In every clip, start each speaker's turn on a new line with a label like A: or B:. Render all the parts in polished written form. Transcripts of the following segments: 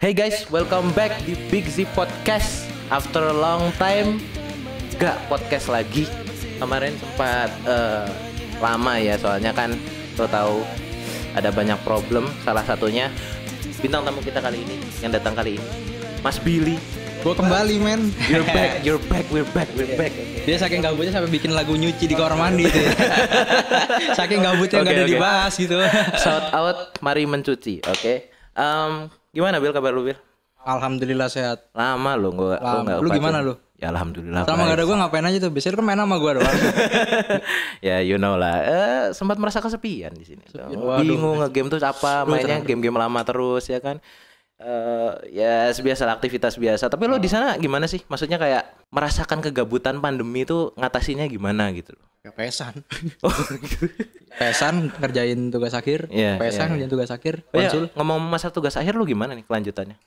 A: Hey guys, welcome back di Big Z Podcast. After a long time, gak podcast lagi. Kemarin sempat lama ya, soalnya kan lo tahu ada banyak problem. Salah satunya bintang tamu kita kali ini, yang datang kali ini, Mas Billy.
B: Gue kembali men.
A: You're back, we're back.
B: Dia saking gabutnya sampai bikin lagu nyuci di kamar mandi tuh. Saking gabutnya nggak ada dibahas gitu.
A: Shout out, mari mencuci, oke? Gimana Bil, kabar lu Bil?
B: Alhamdulillah sehat.
A: Lama lu gua nggak.
B: Lu gimana lu?
A: Ya alhamdulillah.
B: Selama gak ada gue ngapain aja tuh? Biasanya kan main sama gue doang.
A: Ya you know lah. Sempat merasa kesepian di sini. Bingung ngegame tuh apa? Mainnya game-game lama terus ya kan. Ya biasa aktivitas biasa. Tapi lo di sana gimana sih? Maksudnya kayak merasakan kegabutan pandemi itu ngatasinnya gimana gitu loh?
B: Ya pesan. Pesan ngerjain tugas akhir. Pesan ngerjain tugas akhir.
A: Konsul. Ngomong masa tugas akhir lu gimana nih kelanjutannya?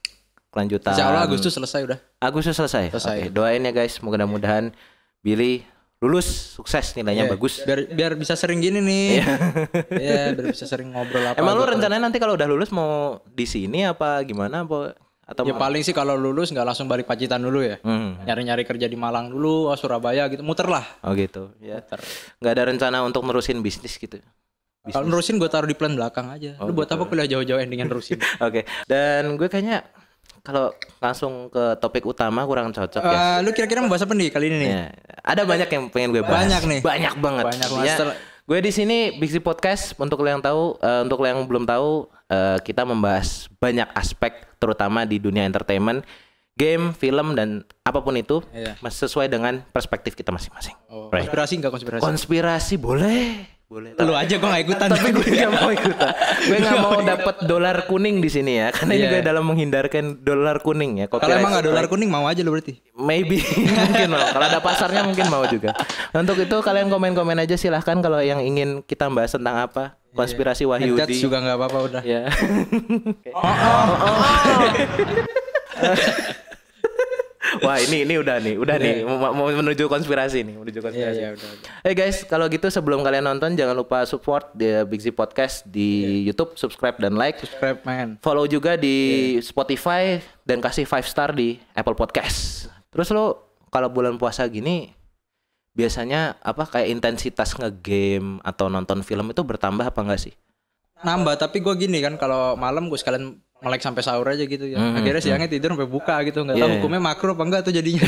A: Kelanjutan.
B: Insya Allah Agustus selesai udah.
A: Agustus selesai. Oke, doain ya guys. Mudah-mudahan Billy lulus sukses, nilainya bagus.
B: Biar bisa sering gini nih. Iya, biar bisa sering ngobrol apa.
A: Emang lu rencananya nanti kalau udah lulus mau di sini apa gimana apa? Atau
B: ya paling sih kalau lulus nggak langsung balik Pacitan dulu ya. Nyari-nyari kerja di Malang dulu, Surabaya gitu, muter lah.
A: Oh gitu. Ya. Nggak ada rencana untuk nerusin bisnis gitu.
B: Kalau nerusin gue taruh di plan belakang aja. Lu buat apa kuliah jauh-jauh endingan nerusin?
A: Oke. Dan gue kayaknya kalau langsung ke topik utama kurang cocok ya.
B: Lu kira-kira mau bahas apa nih kali ini nih?
A: Ya, ada banyak yang pengen gue bahas.
B: Banyak nih.
A: Banyak banget. Ya, gue di sini Big Z Podcast untuk lo yang tahu, untuk lo yang belum tahu, kita membahas banyak aspek terutama di dunia entertainment, game, film dan apapun itu, sesuai dengan perspektif kita masing-masing. Right.
B: Konspirasi enggak konspirasi?
A: Konspirasi boleh.
B: Lu aja gue gak ikutan.
A: Tapi gue gak mau ikutan. Gue gak mau dapat dolar kuning di sini ya. Karena juga dalam menghindarkan dolar kuning ya.
B: Kalau emang gak dolar kuning mau aja lu berarti.
A: Maybe mungkin mau. Kalau ada pasarnya mungkin mau juga. Untuk itu kalian komen-komen aja silahkan kalau yang ingin kita bahas tentang apa. Konspirasi Wahyudi.
B: Ngejudge juga gak apa-apa udah.
A: Ya. Wah ini udah nih mau menuju konspirasi nih,
B: Iya, udah.
A: Hey guys, kalau gitu sebelum kalian nonton jangan lupa support The Big Z Podcast di YouTube, subscribe dan like.
B: Subscribe man.
A: Follow juga di Spotify dan kasih 5 star di Apple Podcast. Terus lo kalau bulan puasa gini biasanya apa kayak intensitas ngegame atau nonton film itu bertambah apa enggak sih?
B: Nambah, tapi gue gini kan kalau malam gue sekalian melek sampai sahur aja gitu ya. Akhirnya siangnya tidur sampai buka gitu. Enggak tahu hukumnya makruh apa enggak tuh jadinya.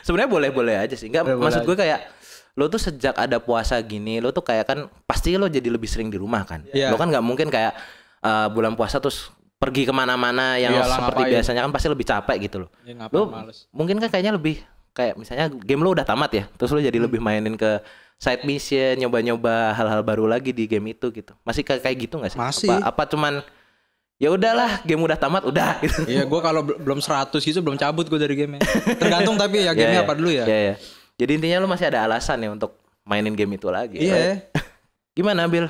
A: Sebenarnya boleh-boleh aja sih. Enggak maksud gue kayak lo tuh sejak ada puasa gini, lo tuh kayak kan pasti lo jadi lebih sering di rumah kan. Lo kan enggak mungkin kayak bulan puasa terus pergi kemana-mana yang seperti biasanya kan pasti lebih capek gitu loh. Lo mungkin kan kayaknya lebih kayak misalnya game lo udah tamat ya, terus lo jadi lebih mainin ke side mission, nyoba-nyoba hal-hal baru lagi di game itu gitu. Masih kayak gitu nggak sih?
B: Masih.
A: Apa cuman ya udahlah game udah tamat udah gitu.
B: Iya, gue kalau belum 100 gitu belum cabut gue dari game. Tergantung tapi ya gamenya apa dulu ya.
A: Iya. Jadi intinya lu masih ada alasan ya untuk mainin game itu lagi.
B: Iya.
A: Gimana Bil?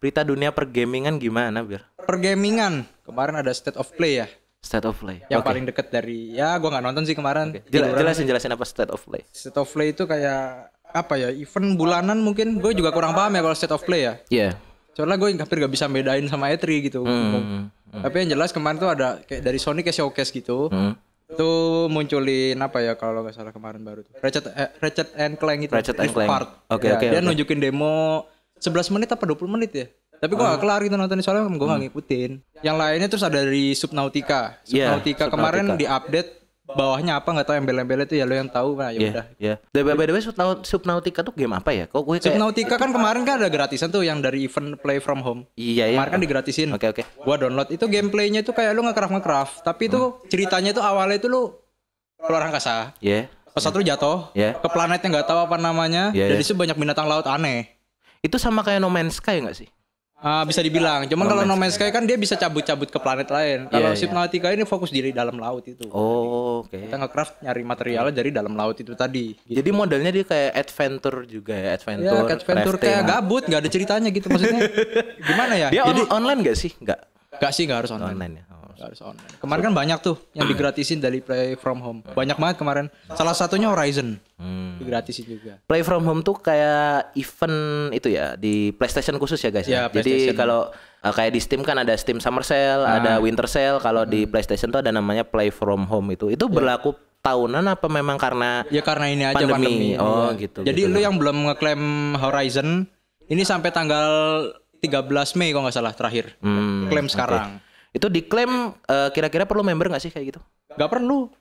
A: Berita dunia pergamingan gimana Bil?
B: Pergamingan kemarin ada State of Play ya.
A: State of Play.
B: Yang paling deket dari ya gue nggak nonton sih kemarin.
A: Jelasin apa State of Play?
B: State of Play itu kayak apa ya? Event bulanan mungkin. Gue juga kurang paham ya kalau State of Play ya.
A: Iya.
B: Soalnya gue hampir gak bisa bedain sama E3 gitu. Tapi yang jelas kemarin tuh ada kayak dari Sony kayak showcase gitu. Tuh munculin apa ya kalau gak salah kemarin baru tuh. Ratchet and Clank itu.
A: Ratchet and Clank. Oke.
B: Dia nunjukin demo 11 menit apa 20 menit ya. Tapi gue gak kelar gitu nonton soalnya gue gak ngikutin. Yang lainnya terus ada dari Subnautica. Subnautica kemarin di-update. Bawahnya apa nggak tahu, embel-embelnya tuh ya lo yang tahu. Nah ya udah.
A: By the way Subnautica tuh game apa ya? Kok gue kayak
B: Subnautica kan kemarin kan ada gratisan tuh yang dari event Play from Home.
A: Iya.
B: Kemarin kan digratisin.
A: Oke.
B: Gua download itu gameplaynya tuh kayak lo nge-craft, tapi itu ceritanya tuh awalnya itu lo keluar angkasa. Pesawat lu jatuh ke planet yang nggak tahu apa namanya. Dan di situ banyak binatang laut aneh.
A: Itu sama kayak No Man's Sky nggak sih?
B: Bisa dibilang. Cuman kalau No Man's Sky kan dia bisa cabut-cabut ke planet lain. Kalau Subnautica ini fokus di dalam laut itu.
A: Oke.
B: Kita nge-craft nyari materialnya dari dalam laut itu tadi. Gitu.
A: Jadi modelnya dia kayak adventure juga ya,
B: adventure kayak gabut, nggak ada ceritanya gitu maksudnya. Gimana ya?
A: Dia online nggak sih? Nggak
B: sih, nggak harus online
A: ya.
B: Harus online. Kemarin kan banyak tuh yang digratisin dari Play From Home. Banyak banget kemarin. Salah satunya Horizon. Digratisin juga.
A: Play From Home tuh kayak event itu ya di PlayStation khusus ya guys ya. Jadi kalau kayak di Steam kan ada Steam Summer Sale, ada Winter Sale. Kalau di PlayStation tuh ada namanya Play From Home itu. Itu berlaku tahunan apa memang karena
B: karena ini aja pandemi.
A: Oh gitu.
B: Jadi lu yang belum ngeklaim Horizon ini sampai tanggal 13 Mei kalau nggak salah terakhir. Klaim sekarang.
A: Itu diklaim kira-kira perlu member nggak sih kayak gitu?
B: Gak perlu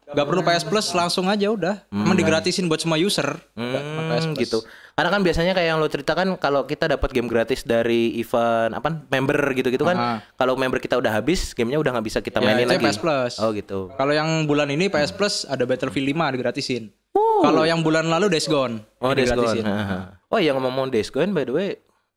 B: PS Plus langsung aja udah. Emang digratisin buat semua user.
A: PS Plus. Gitu. Karena kan biasanya kayak yang lo ceritakan kalau kita dapat game gratis dari event member gitu-gitu kan. Kalau member kita udah habis, gamenya udah nggak bisa kita mainin lagi.
B: PS Plus.
A: Oh gitu.
B: Kalau yang bulan ini PS Plus ada Battlefield 5 digratisin. Kalau yang bulan lalu Days Gone.
A: Oh Days Gone. Oh yang ngomong Days Gone by the way,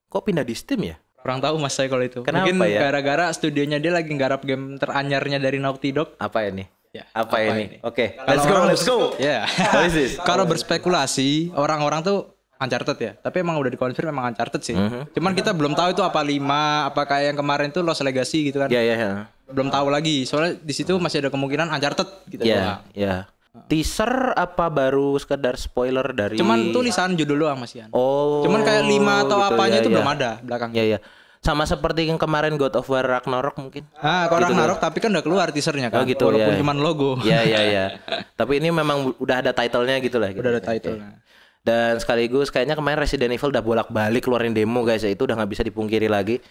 A: kok pindah di Steam ya?
B: Kurang tahu Mas saya kalau itu.
A: Kenapa
B: mungkin
A: ya?
B: Gara-gara studionya dia lagi nggarap game teranyarnya dari Naughty Dog.
A: Apa ini?
B: Ya,
A: apa ini? Oke.
B: Let's go. Ya.
A: What is this?
B: Kalau berspekulasi, orang-orang tuh Uncharted ya. Tapi emang udah dikonfirm memang Uncharted sih. Cuman kita belum tahu itu apa 5, apa kayak yang kemarin tuh Lost Legacy gitu kan.
A: Iya.
B: Belum tahu lagi. Soalnya di situ masih ada kemungkinan Uncharted gitu doang.
A: Iya. Teaser apa baru sekedar spoiler dari?
B: Cuman tulisan judul doang Mas Ian.
A: Oh.
B: Cuman kayak 5 atau
A: gitu,
B: apanya itu belum ada belakangnya.
A: Iya. Sama seperti yang kemarin God of War Ragnarok mungkin.
B: Kalau gitu Ragnarok tapi kan udah keluar teasernya kan.
A: Oh gitu,
B: walaupun cuman logo.
A: Iya. Tapi ini memang udah ada title-nya gitu lah. Gitu.
B: Udah ada title-nya.
A: Dan sekaligus kayaknya kemarin Resident Evil udah bolak-balik keluarin demo guys ya. Itu udah gak bisa dipungkiri lagi.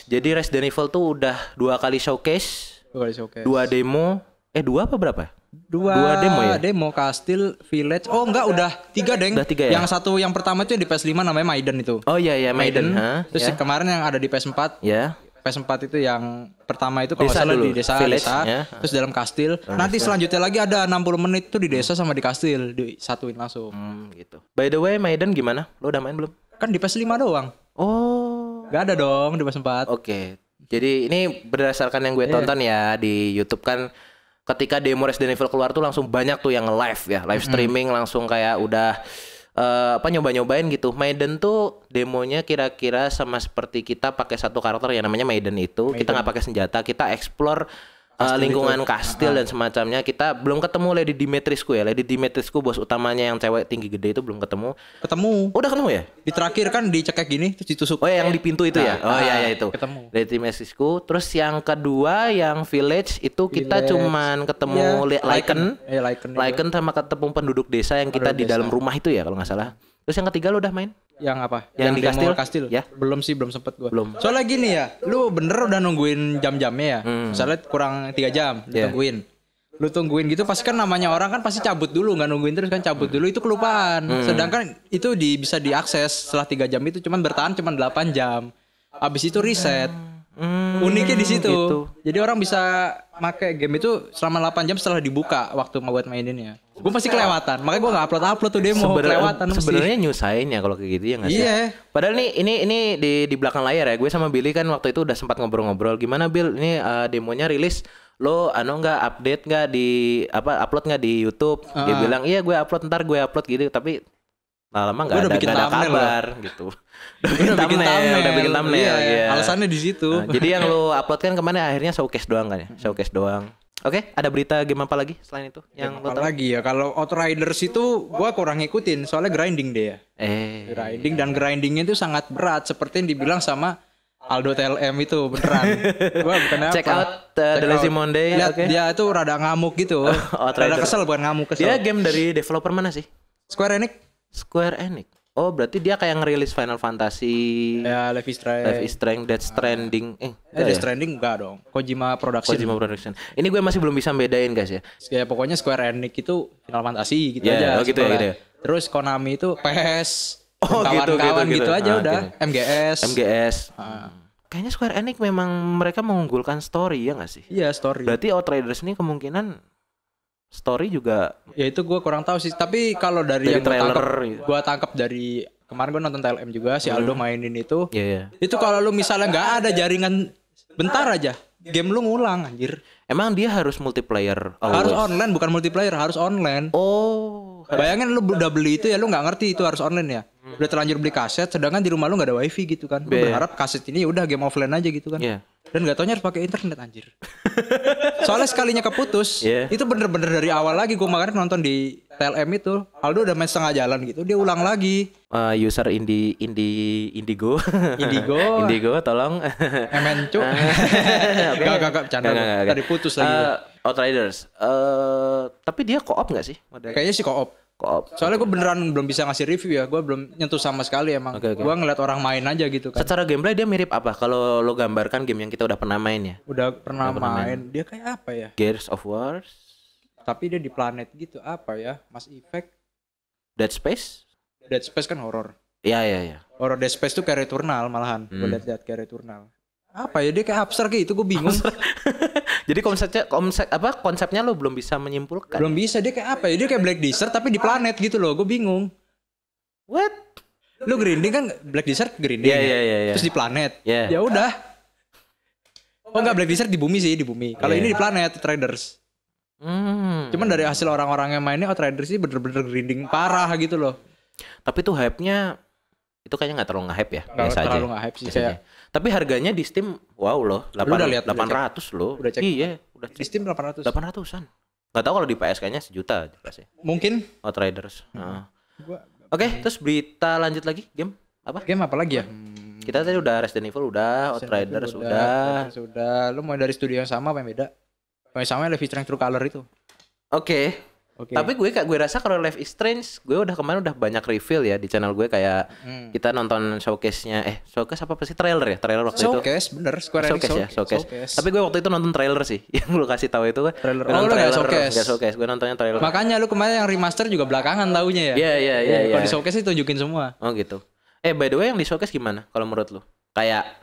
A: Jadi Resident Evil tuh udah 2 kali showcase. 2 demo. 2 apa berapa?
B: 2
A: demo ya?
B: Demo Castle, Village. Oh enggak, udah 3 deng.
A: Udah 3 ya?
B: Yang satu yang pertama itu di PS5 namanya Maiden itu.
A: Oh iya Maiden.
B: Terus kemarin yang ada di PS4.
A: Ya.
B: PS4 itu yang pertama itu kalau salah di desa Village, desa. Terus dalam kastil. Nanti selanjutnya lagi ada 60 menit tuh di desa sama di kastil, disatuin langsung.
A: Gitu. By the way, Maiden gimana? Lo udah main belum?
B: Kan di PS5 doang.
A: Oh.
B: Gak ada dong di PS4.
A: Oke. Jadi ini berdasarkan yang gue tonton ya di YouTube kan. Ketika demo Resident Evil keluar tuh langsung banyak tuh yang live ya, live streaming langsung kayak udah nyoba-nyobain gitu. Maiden tuh demonya kira-kira sama seperti kita pakai satu karakter yang namanya Maiden itu. Kita nggak pakai senjata, kita explore lingkungan kastil dan semacamnya. Kita belum ketemu Lady Dimitrescu ya. Lady Dimitrescu bos utamanya yang cewek tinggi gede itu belum ketemu. Udah ketemu ya?
B: Di terakhir kan dicekek gini terus ditusuk.
A: Oh yang di pintu itu ya? Oh iya itu.
B: Ketemu.
A: Lady Dimitrescu. Terus yang kedua yang Village itu kita cuman ketemu Lycan sama ketemu penduduk desa yang kita di dalam rumah itu ya kalau nggak salah. Terus yang ketiga lu udah main?
B: Yang apa?
A: Yang di
B: kastil?
A: Ya?
B: Belum sih, belum sempet gua.
A: Belum.
B: Soalnya gini ya, lu bener udah nungguin jam-jamnya ya. Misalnya kurang 3 jam, tungguin. Lu tungguin gitu pasti kan namanya orang kan pasti cabut dulu, nggak nungguin terus kan cabut dulu itu kelupaan. Sedangkan itu bisa diakses setelah 3 jam itu cuman bertahan cuman 8 jam. Habis itu reset. Uniknya di situ. Gitu. Jadi orang bisa make game itu selama 8 jam setelah dibuka waktu mau buat maininnya. Gue pasti kelewatan. Makanya gue enggak upload tuh demo kelewatan mesti.
A: Sebenarnya nyusahin ya kalau kayak gitu ya enggak sih?
B: Iya.
A: Padahal ini di belakang layar ya. Gue sama Billy kan waktu itu udah sempat ngobrol-ngobrol. Gimana Bill? Ini demonya rilis. Lo enggak update enggak di upload enggak di YouTube? Dia bilang, "Iya, gue upload ntar gue upload gitu." Tapi lama enggak ada kabar gitu. Udah bikin thumbnail.
B: Iya. Alasannya di situ.
A: Jadi yang lo upload kan kemana akhirnya showcase doang kan ya? Showcase doang. Oke, ada berita game apa lagi selain itu yang
B: apa lagi ya? Kalau Outriders itu gua kurang ngikutin soalnya grinding deh ya. Grindingnya itu sangat berat seperti yang dibilang sama Aldo TLM itu beneran. Gua bukan apa.
A: Check out The Lazy Monday.
B: Lihat dia tuh rada ngamuk gitu. Rada kesel bukan ngamuk kesel.
A: Dia game dari developer mana sih?
B: Square Enix.
A: Oh berarti dia kayak ngerilis Final Fantasy.
B: Ya Life is Strange,
A: Death Stranding.
B: Death Stranding enggak dong. Kojima Production.
A: Ini gue masih belum bisa bedain guys ya.
B: Ya pokoknya Square Enix itu Final Fantasy gitu
A: aja.
B: Gitu ya. Terus Konami itu PS. Kawan-kawan gitu aja udah.
A: MGS. Kayaknya Square Enix memang mereka mengunggulkan story ya nggak sih?
B: Iya story.
A: Berarti Outriders ini kemungkinan story juga.
B: Ya itu gue kurang tahu sih. Tapi kalau dari yang gue tangkap dari kemarin gue nonton TLM juga si Aldo mainin itu. Itu kalau lu misalnya nggak ada jaringan bentar aja, game lu ngulang anjir.
A: Emang dia harus multiplayer?
B: Harus online, bukan multiplayer, harus online.
A: Oh.
B: Bayangin lu udah beli itu ya lu nggak ngerti itu harus online ya. Udah terlanjur beli kaset, sedangkan di rumah lu nggak ada wifi gitu kan. Lu berharap kaset ini udah game offline aja gitu kan. Dan gak taunya harus pakai internet anjir. Soalnya sekalinya keputus, itu bener-bener dari awal lagi. Gue kemarin nonton di TLM itu, Aldo udah main setengah jalan gitu, dia ulang lagi.
A: User Indigo tolong.
B: Emencu. Gak bercanda. Tadi putus lagi.
A: Outriders. Tapi dia co-op gak sih?
B: Kayaknya sih co-op. Soalnya gue beneran belum bisa ngasih review ya. Gue belum nyentuh sama sekali emang. Gue ngeliat orang main aja gitu kan.
A: Secara gameplay dia mirip apa? Kalau lo gambarkan game yang kita udah pernah main ya?
B: Udah pernah main. Dia kayak apa ya?
A: Gears of War.
B: Tapi dia di planet gitu. Apa ya? Mass Effect.
A: Dead Space?
B: Dead Space kan horror.
A: Iya.
B: Horror Dead Space tuh kayak Returnal malahan. Gue liat kayak Returnal. Apa ya, dia kayak abstrak gitu, gue bingung.
A: Jadi konsepnya lo belum bisa menyimpulkan.
B: Belum bisa, dia kayak apa ya? Dia kayak Black Desert tapi di planet gitu loh, gue bingung.
A: What?
B: Lu grinding kan, Black Desert grinding.
A: Iya.
B: Terus di planet.
A: Ya
B: udah. Oh enggak, Black Desert di bumi sih, di bumi. Kalau ini di planet Outriders. Cuman dari hasil orang-orang yang mainnya Outriders sih bener-bener grinding parah gitu loh.
A: Tapi tuh hype-nya itu kayaknya nggak terlalu nge-hype ya.
B: Nggak terlalu nge-hype sih kayak.
A: Tapi harganya di Steam wow loh, 800 loh.
B: Udah cek.
A: Iya, udah
B: di Steam 800.
A: 800-an. Enggak tahu kalau di PS kayaknya sejuta pasti.
B: Mungkin
A: Outriders. Oke, terus berita lanjut lagi game apa?
B: Game apa lagi ya?
A: Kita tadi udah Resident Evil udah, Outriders udah.
B: Lu mau dari studio yang sama apa yang beda? Yang sama Life is Strange True Color itu.
A: Oke. Tapi gue rasa kalau Life is Strange, gue kemarin udah banyak reveal ya di channel gue kayak kita nonton showcase-nya showcase apa sih trailer waktu itu.
B: Showcase bener Square Enix
A: showcase. Tapi gue waktu itu nonton trailer sih. Yang lu kasih tahu itu
B: trailer. Lu enggak
A: showcase. Gue nontonnya trailer.
B: Makanya lu kemarin yang remaster juga belakangan taunya ya.
A: Iya.
B: Kalau di showcase itu tunjukin semua.
A: Oh gitu. By the way yang di showcase gimana kalau menurut lu? Kayak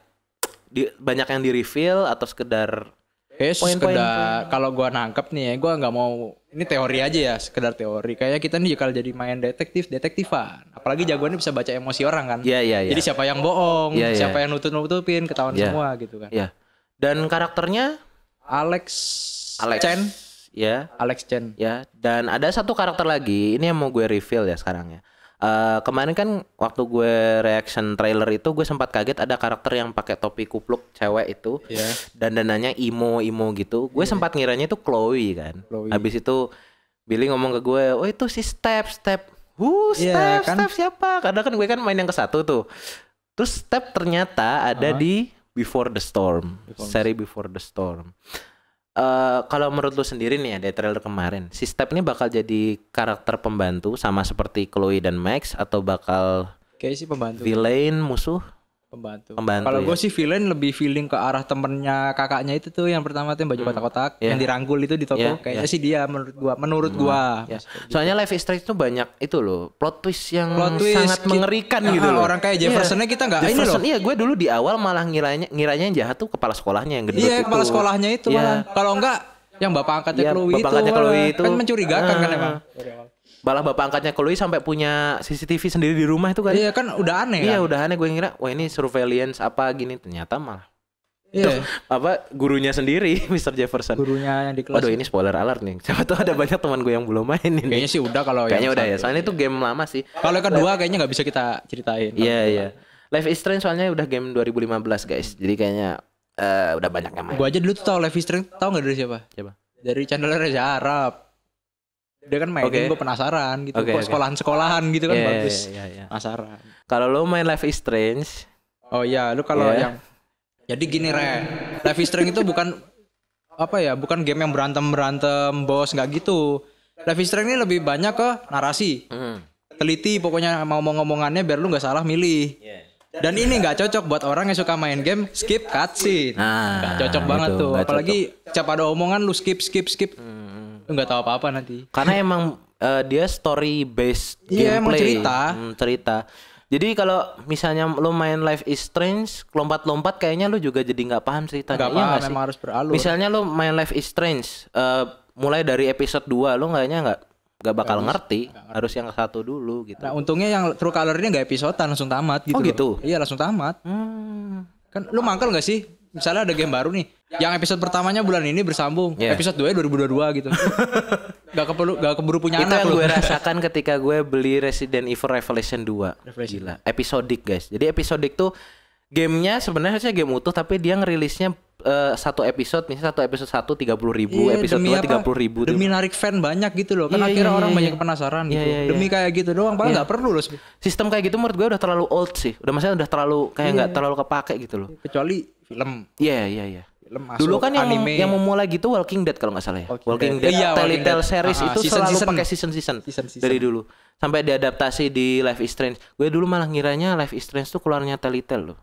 A: banyak yang di reveal atau sekedar
B: sekedar kalau gua nangkep nih ya, gua nggak mau ini teori aja ya, sekedar teori. Kayak kita nih kalau jadi main detektifan, apalagi jagoannya bisa baca emosi orang kan.
A: Iya.
B: Jadi siapa yang bohong, siapa yang nutupin ketahuan semua gitu kan.
A: Iya. Dan karakternya
B: Alex Chen.
A: Ya.
B: Alex Chen.
A: Ya. Dan ada satu karakter lagi, ini yang mau gue reveal ya sekarang ya. Kemarin kan waktu gue reaction trailer itu gue sempat kaget ada karakter yang pakai topi kupluk cewek itu dan dananya emo gitu. Gue sempat ngiranya itu Chloe kan. Habis itu Billy ngomong ke gue, "Oh itu si Step. Step siapa?" Karena kan gue kan main yang ke-1 tuh. Terus Step ternyata ada di Before the Storm. Seri Before the Storm. Kalau menurut lu sendiri nih ya dari trailer kemarin, si Step ini bakal jadi karakter pembantu sama seperti Chloe dan Max atau bakal
B: kayak sih pembantu.
A: Villain musuh?
B: Pembantu. Kalau gue sih villain lebih feeling ke arah temennya kakaknya itu tuh yang pertama tuh yang baju kotak-kotak yang dirangkul itu di toko kayaknya sih dia menurut gua.
A: Soalnya Life is Strange tuh banyak itu loh plot twist yang sangat mengerikan gitu loh.
B: Orang kayak Jeffersonnya kita nggak ini loh.
A: Iya gue dulu di awal malah ngiranya yang jahat tuh kepala sekolahnya yang gede.
B: Iya kepala sekolahnya itu malah. Kalau enggak yang bapak angkatnya Chloe itu kan mencurigakan kan emang.
A: Malah bapak angkatnya Chloe sampai punya CCTV sendiri di rumah itu kan.
B: Iya kan udah aneh kan.
A: Iya udah aneh, gue ngira wah ini surveillance apa gini, ternyata malah apa gurunya sendiri Mr. Jefferson.
B: Gurunya yang di kelas.
A: Waduh ini spoiler alert nih. Siapa tahu ada banyak teman gue yang belum main ini.
B: Kayaknya sih udah kalau
A: kayaknya udah ya. Soalnya itu game lama sih.
B: Kalau yang kedua kayaknya nggak bisa kita ceritain.
A: Iya. Life is Strange soalnya udah game 2015 guys. Jadi kayaknya udah banyak yang main.
B: Gue aja dulu tuh tahu Life is Strange, tahu nggak dari siapa? Dari channel Reza Arab. Dia kan mainin gue penasaran gitu. Sekolahan-sekolahan gitu kan bagus. Penasaran.
A: Kalau lo main Life is Strange.
B: Oh iya, lu kalau yang jadi gini Life is Strange itu bukan bukan game yang berantem bos, nggak gitu. Life is Strange ini lebih banyak ke narasi. Teliti pokoknya mau ngomongannya biar lu nggak salah milih. Dan ini nggak cocok buat orang yang suka main game skip cutscene. Nggak cocok banget tuh. Apalagi setiap ada omongan lu skip. Lu nggak tahu apa-apa nanti.
A: Karena emang dia story based
B: gameplay.
A: Cerita. Jadi kalau misalnya lu main Life is Strange lompat-lompat kayaknya lu juga jadi nggak paham ceritanya.
B: Nggak paham, memang harus beralur.
A: Misalnya lu main Life is Strange mulai dari episode 2 lu kayaknya nggak bakal ngerti. Harus yang ke 1 dulu gitu.
B: Nah untungnya yang True Color ini nggak episodean langsung tamat gitu.
A: Oh gitu?
B: Iya langsung tamat. Kan lu mangkel nggak sih? Misalnya ada game baru nih, yang episode pertamanya bulan ini bersambung, episode 2 2022 gitu. Gak keburu punya
A: itu
B: anak.
A: Itu yang gue rasakan ketika gue beli Resident Evil Revelation 2. Gila, episodik guys. Jadi episodik tuh Gamenya sebenarnya sih game utuh, tapi dia ngerilisnya satu episode, misalnya satu episode 30.000, episode 2 30.000.
B: Demi narik fan banyak gitu loh. Kan akhirnya orang banyak penasaran gitu. Demi kayak gitu doang, padahal nggak perlu loh.
A: Sistem kayak gitu menurut gue udah terlalu old sih. Maksudnya udah terlalu kayak nggak terlalu kepake gitu loh.
B: Kecuali film.
A: Iya. Dulu kan yang memulai gitu Walking Dead kalau nggak salah ya. Walking Dead, Telltale series itu selalu pakai season dari dulu. Sampai diadaptasi di Life is Strange. Gue dulu malah ngiranya Life is Strange tuh keluarnya Telltale loh.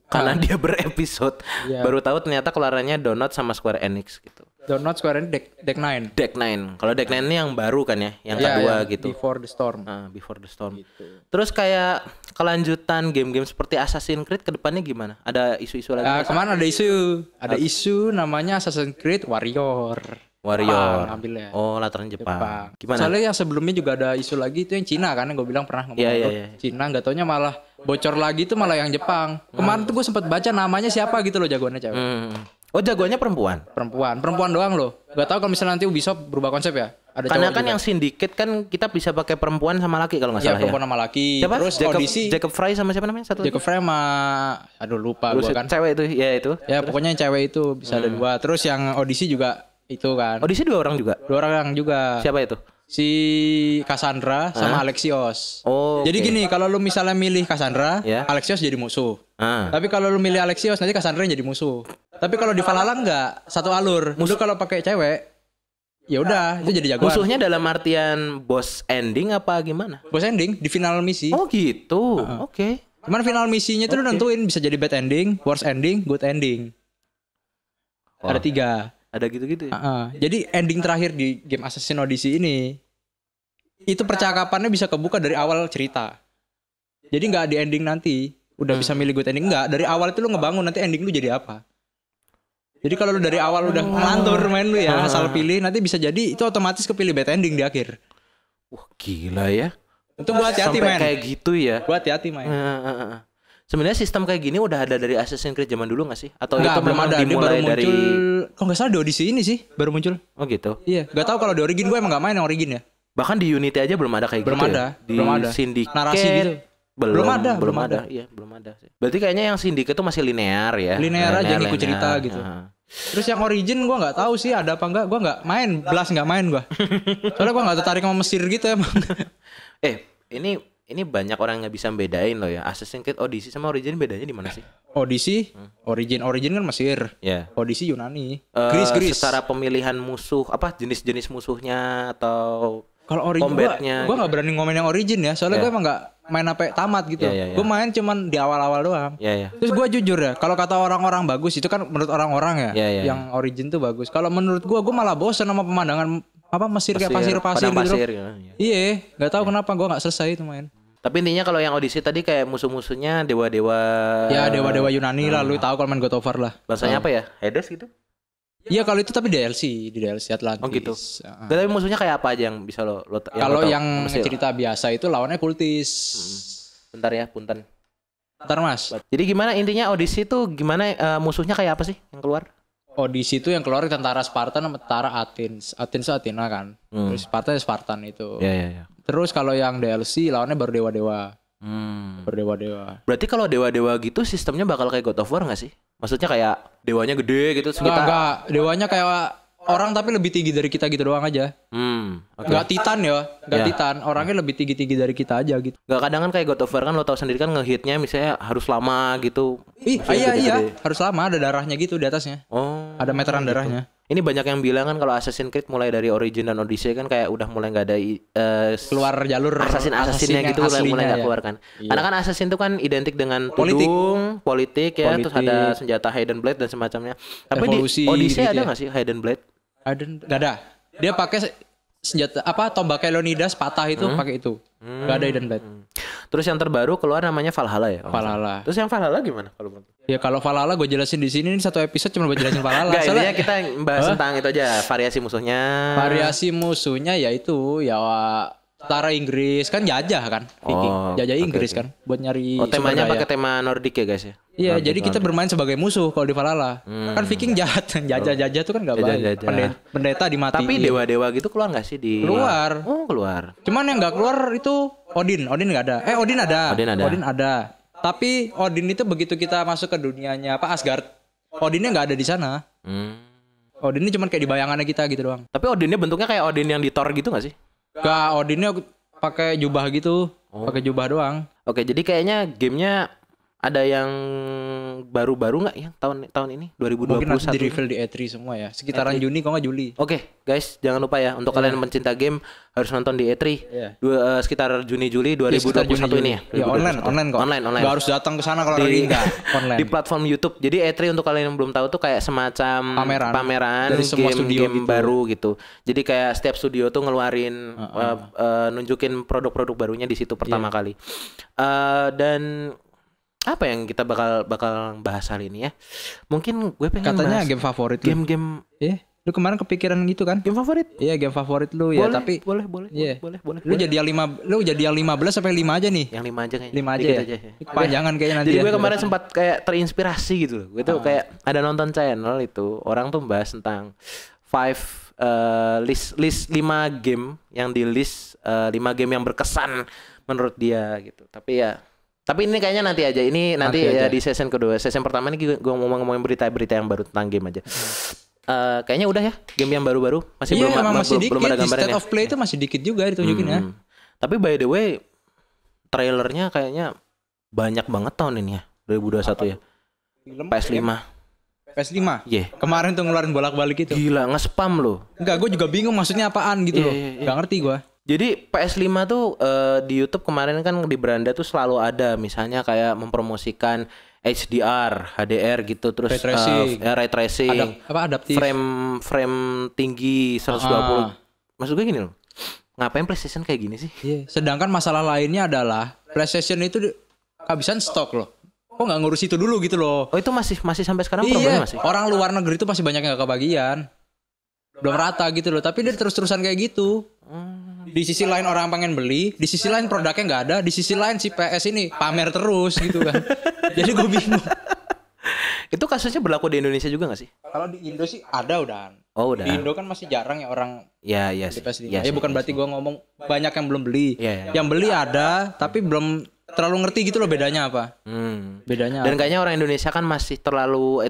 A: Karena dia berepisode. Baru tahu ternyata keluarannya Donut sama Square Enix gitu.
B: Donut, Square Enix, Deck Nine.
A: Kalau Deck Nine ini yang baru kan ya, yang kedua gitu.
B: Before the Storm.
A: Before the Storm. Gitu. Terus kayak kelanjutan game-game seperti Assassin's Creed kedepannya gimana? Ada isu-isu lagi?
B: Kemarin ada isu namanya Assassin's Creed Warrior. Ambilnya.
A: Oh, lataran Jepang. Gimana?
B: Soalnya yang sebelumnya juga ada isu lagi itu yang Cina kan, yang gue bilang pernah ngomong.
A: Iya.
B: Cina nggak taunya malah bocor lagi tuh malah yang Jepang. Kemarin tuh gue sempat baca namanya siapa gitu loh jagoannya cewek.
A: Oh, jagoannya perempuan
B: doang loh. Gak tahu kalau misalnya nanti Ubisoft berubah konsep ya. Ada
A: karena kan juga. Yang Syndicate kan kita bisa pakai perempuan sama laki kalau nggak salah ya.
B: Perempuan sama laki.
A: Siapa?
B: Terus
A: Jacob Fry sama siapa namanya satu?
B: Jacob Fry sama lupa gue kan.
A: Cewek itu, ya itu.
B: Ya pokoknya yang cewek itu bisa ada 2. Terus yang Odyssey juga itu kan.
A: Odyssey 2 orang juga. Siapa itu?
B: Si Cassandra sama Alexios. Jadi gini, kalau lu misalnya milih Cassandra, Alexios jadi musuh. Tapi kalau lu milih Alexios nanti Cassandra jadi musuh. Tapi kalau di Valhalla enggak, satu alur. Musuh kalau pakai cewek, ya udah itu jadi jagoan.
A: Musuhnya dalam artian boss ending apa gimana?
B: Boss ending di final misi.
A: Oh gitu. Oke.
B: Cuman final misinya tuh nentuin bisa jadi bad ending, worst ending, good ending. Ada 3.
A: Ada gitu-gitu ya?
B: Jadi ending terakhir di game Assassin's Odyssey ini itu percakapannya bisa kebuka dari awal cerita. Jadi nggak di ending nanti udah bisa milih good ending, nggak. Dari awal itu lu ngebangun nanti ending lu jadi apa. Jadi kalau lu dari awal udah ngelantur main lu ya asal pilih, nanti bisa jadi itu otomatis kepilih bad ending di akhir.
A: Wah gila ya.
B: Itu gua hati-hati main.
A: Sampai kayak gitu ya.
B: Gua hati-hati main.
A: Sebenarnya sistem kayak gini udah ada dari Assassin's Creed zaman dulu gak sih? Atau
B: nggak,
A: itu memang dimulai dari
B: kalau nggak salah di Odyssey ini sih baru muncul.
A: Oh gitu.
B: Iya, nggak tahu kalau di Origin gue emang nggak main yang Origin ya.
A: Bahkan di Unity aja belum ada kayak
B: belum
A: gitu.
B: Ada.
A: Di
B: belum ada.
A: Syndicate
B: narasi gitu. Belum ada.
A: Iya, belum ada sih. Berarti kayaknya yang Syndicate itu masih linear ya.
B: Linear aja ngikut cerita gitu. Terus yang Origin gue nggak tahu sih ada apa enggak. Gue nggak main, nggak main gue. Soalnya gue nggak tertarik sama Mesir gitu emang.
A: Ini banyak orang nggak bisa bedain loh ya. Assassin's Creed Odyssey sama Origin bedanya di mana sih?
B: Odyssey, Origin kan Mesir. Odyssey Yunani. Greece.
A: Secara pemilihan musuh, apa jenis-jenis musuhnya atau
B: kalau Origin gue nggak berani ngomongin yang Origin ya. Soalnya gue emang nggak main sampai tamat gitu. Gue main cuman di awal-awal doang. Terus gue jujur ya, kalau kata orang-orang bagus itu kan menurut orang-orang ya. Yang Origin tuh bagus. Kalau menurut gue malah bosan sama pemandangan apa Mesir kayak pasir-pasir gitu. Iya, nggak tahu kenapa gue nggak selesai itu main.
A: Tapi intinya kalau yang Odyssey tadi kayak musuh-musuhnya dewa-dewa.
B: Ya dewa-dewa Yunani lah, lu tahu kalau main God of War lah.
A: Bahasanya apa ya? Hades gitu?
B: Iya kalau itu tapi di DLC Atlantis.
A: Oh gitu. Tapi musuhnya kayak apa aja yang bisa lo
B: kalau yang cerita biasa itu lawannya kultis.
A: Bentar ya, punten.
B: Bentar Mas.
A: Jadi gimana intinya Odyssey itu gimana musuhnya kayak apa sih yang keluar?
B: Odyssey itu yang keluar tentara Spartan sama tentara Athens. Athens itu Athena kan. Terus Spartan itu.
A: Iya.
B: Terus kalau yang DLC lawannya baru dewa-dewa. Berdewa-dewa.
A: Berarti kalau dewa-dewa gitu sistemnya bakal kayak God of War gak sih? Maksudnya kayak dewanya gede gitu.
B: Enggak. Dewanya kayak orang tapi lebih tinggi dari kita gitu doang aja. Enggak Titan ya. Enggak Titan. Orangnya lebih tinggi-tinggi dari kita aja gitu.
A: Enggak kadang kan kayak God of War kan lo tau sendiri kan ngehitnya misalnya harus lama gitu.
B: Iya. Harus lama ada darahnya gitu di atasnya. Ada meteran darahnya.
A: Ini banyak yang bilang kan kalau Assassin's Creed mulai dari Origin dan Odyssey kan kayak udah mulai nggak ada
B: keluar jalur
A: Assassin-nya gitu udah mulai nggak keluar kan. Karena kan Assassin itu kan identik dengan tudung, politik ya, terus ada senjata Hidden Blade dan semacamnya. Tapi
B: evolusi,
A: di Odyssey
B: gitu
A: ada nggak sih Hidden Blade?
B: Nggak ada. Dia pakai senjata tombak Leonidas patah itu pakai itu. Nggak ada Hidden Blade.
A: Terus yang terbaru keluar namanya Valhalla ya?
B: Valhalla.
A: Terus yang Valhalla gimana kalau menurut?
B: Ya kalau Valhalla gue jelasin di sini, ini satu episode cuma buat jelasin Valhalla.
A: Enggak, intinya kita bahas tentang itu aja, variasi musuhnya.
B: Variasi musuhnya yaitu ya tentara Inggris kan jajah kan, Viking. Jajah Inggris kan buat nyari
A: temanya pakai tema Nordik ya guys ya.
B: Iya, jadi kita bermain sebagai musuh kalau di Valhalla. Kan Viking jahat, jajah tuh kan enggak baik. Pendeta dimatiin.
A: Tapi dewa-dewa gitu keluar enggak sih di
B: Keluar.
A: Oh, keluar.
B: Cuman yang enggak keluar itu Odin enggak ada. Odin ada. Tapi Odin itu begitu kita masuk ke dunianya Asgard, Odinnya nggak ada di sana. Odin ini cuma kayak di bayangannya kita gitu doang.
A: Tapi Odinnya bentuknya kayak Odin yang di Thor gitu nggak sih?
B: Gak, Odinnya pakai jubah gitu, pakai jubah doang.
A: Oke, jadi kayaknya gamenya ada yang baru-baru nggak ya tahun ini 2021?
B: Mungkin nanti di reveal di E3 semua ya, sekitaran Juni kalau nggak Juli.
A: Oke, guys, jangan lupa ya untuk kalian pencinta game harus nonton di E3 sekitar Juni-Juli 2021 ini ya.
B: Ya online kok.
A: Online.
B: Gak harus datang ke sana kalau lagi enggak. Online.
A: Di platform YouTube. Jadi E3 untuk kalian yang belum tahu tuh kayak semacam pameran
B: dari semua studio
A: game
B: gitu.
A: baru gitu. Jadi kayak setiap studio tuh ngeluarin nunjukin produk-produk barunya di situ pertama kali. Dan apa yang kita bakal bahas hari ini ya? Mungkin gue pengen
B: katanya
A: bahas
B: game favorit
A: game.
B: Lu kemarin kepikiran gitu kan?
A: Game favorit?
B: Iya, game favorit lu
A: boleh,
B: ya, tapi
A: boleh.
B: Lu jadi yang 15 sampai 5 aja nih.
A: Yang 5 aja kayaknya.
B: 5 aja.
A: Panjangan
B: kayaknya nanti.
A: Jadi gue kemarin sempat kayak terinspirasi gitu loh. Gue tuh kayak ada nonton channel itu, orang tuh bahas tentang list 5 game yang di list 5 game yang berkesan menurut dia gitu. Tapi ini kayaknya nanti aja. Ini nanti ya di session kedua. Session pertama ini gue ngomongin berita-berita yang baru tentang game aja. Kayaknya udah ya, game yang baru-baru masih belum ada gambarnya.
B: State of play itu masih dikit juga ditunjukin ya.
A: Tapi by the way, trailernya kayaknya banyak banget tahun ini ya, 2021 ya. PS5.
B: PS5?
A: Iya.
B: Kemarin tuh ngeluarin bolak-balik itu.
A: Gila, nge-spam loh.
B: Enggak, gue juga bingung maksudnya apaan gitu loh. Enggak ngerti gue.
A: Jadi PS5 tuh di YouTube kemarin kan di beranda tuh selalu ada, misalnya kayak mempromosikan HDR, HDR gitu, terus ray tracing,
B: adaptif,
A: frame tinggi 120. Maksud gue gini loh, ngapain PlayStation kayak gini sih?
B: Iya. Sedangkan masalah lainnya adalah PlayStation itu kehabisan stok loh. Kok nggak ngurus itu dulu gitu loh?
A: Oh, itu masih sampai sekarang problemnya masih.
B: Orang luar negeri itu masih banyak yang gak kebagian, belum rata gitu loh. Tapi dia terus-terusan kayak gitu. Di sisi lain orang pengen beli, di sisi lain produknya nggak ada, di sisi lain si PS ini pamer terus gitu kan. Jadi gue bingung.
A: Itu kasusnya berlaku di Indonesia juga nggak sih?
B: Kalau di Indo sih ada udah.
A: Oh udah.
B: Di Indo kan masih jarang ya orang.
A: Iya
B: di PS5. Ya bukan berarti gue ngomong banyak yang belum beli. Yang beli ada, tapi belum terlalu ngerti gitu loh bedanya apa. Bedanya.
A: Dan kayaknya orang Indonesia kan masih terlalu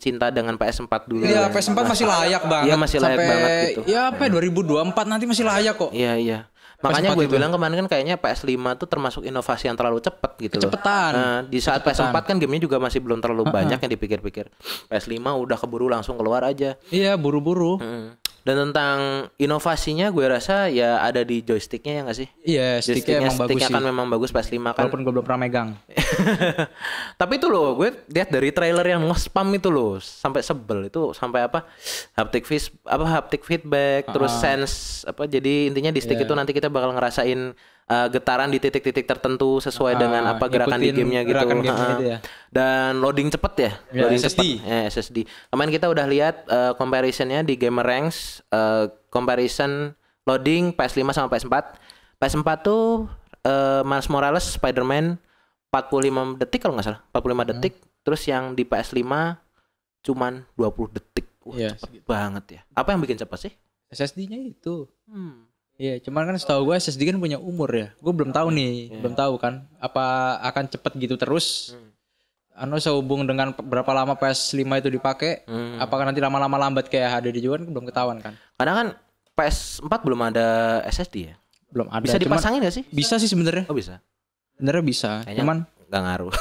A: cinta dengan PS4 dulu.
B: Iya, PS4 masih layak banget.
A: Iya, masih layak banget gitu.
B: Ya apa 2024 nanti masih layak kok.
A: Iya. Makanya gue bilang kemarin kan kayaknya PS5 tuh termasuk inovasi yang terlalu cepat gitu loh.
B: Cepetan.
A: Nah, di saat PS4 kan gamenya juga masih belum terlalu banyak yang dipikir-pikir. PS5 udah keburu langsung keluar aja.
B: Iya, buru-buru.
A: Dan tentang inovasinya gue rasa ya ada di joysticknya ya nggak sih?
B: Iya, sticknya emang bagus sih.
A: Kan memang bagus PS5 kan.
B: Walaupun gue belum pernah megang.
A: Tapi itu loh, gue lihat dari trailer yang nge-spam itu loh, sampai sebel itu, sampai apa? Haptic feedback, terus sense apa? Jadi intinya di stick itu nanti kita bakal ngerasain getaran di titik-titik tertentu sesuai dengan apa gerakan di gamenya gitu.
B: Gitu ya.
A: Dan loading cepet ya, loading
B: SSD.
A: SSD. Kemarin kita udah lihat comparisonnya di Gamerangs, comparison loading PS5 sama PS4. PS4 tuh Miles Morales Spider-Man 45 detik kalau nggak salah, 45 detik. Terus yang di PS5 cuman 20 detik. Wah, cepet banget ya. Apa yang bikin cepet sih?
B: SSD-nya itu. Iya, cuman kan setahu gue SSD kan punya umur ya. Gue belum tahu nih, belum tahu kan. Apa akan cepet gitu terus? Sehubung dengan berapa lama PS5 itu dipakai? Apakah nanti lama-lama lambat kayak HDD juga kan belum ketahuan kan?
A: Karena kan PS4 belum ada SSD ya.
B: Belum ada.
A: Bisa dipasangin nggak sih?
B: Bisa sih sebenarnya.
A: Oh bisa.
B: Sebenarnya bisa.
A: Kayaknya
B: cuman
A: nggak ngaruh.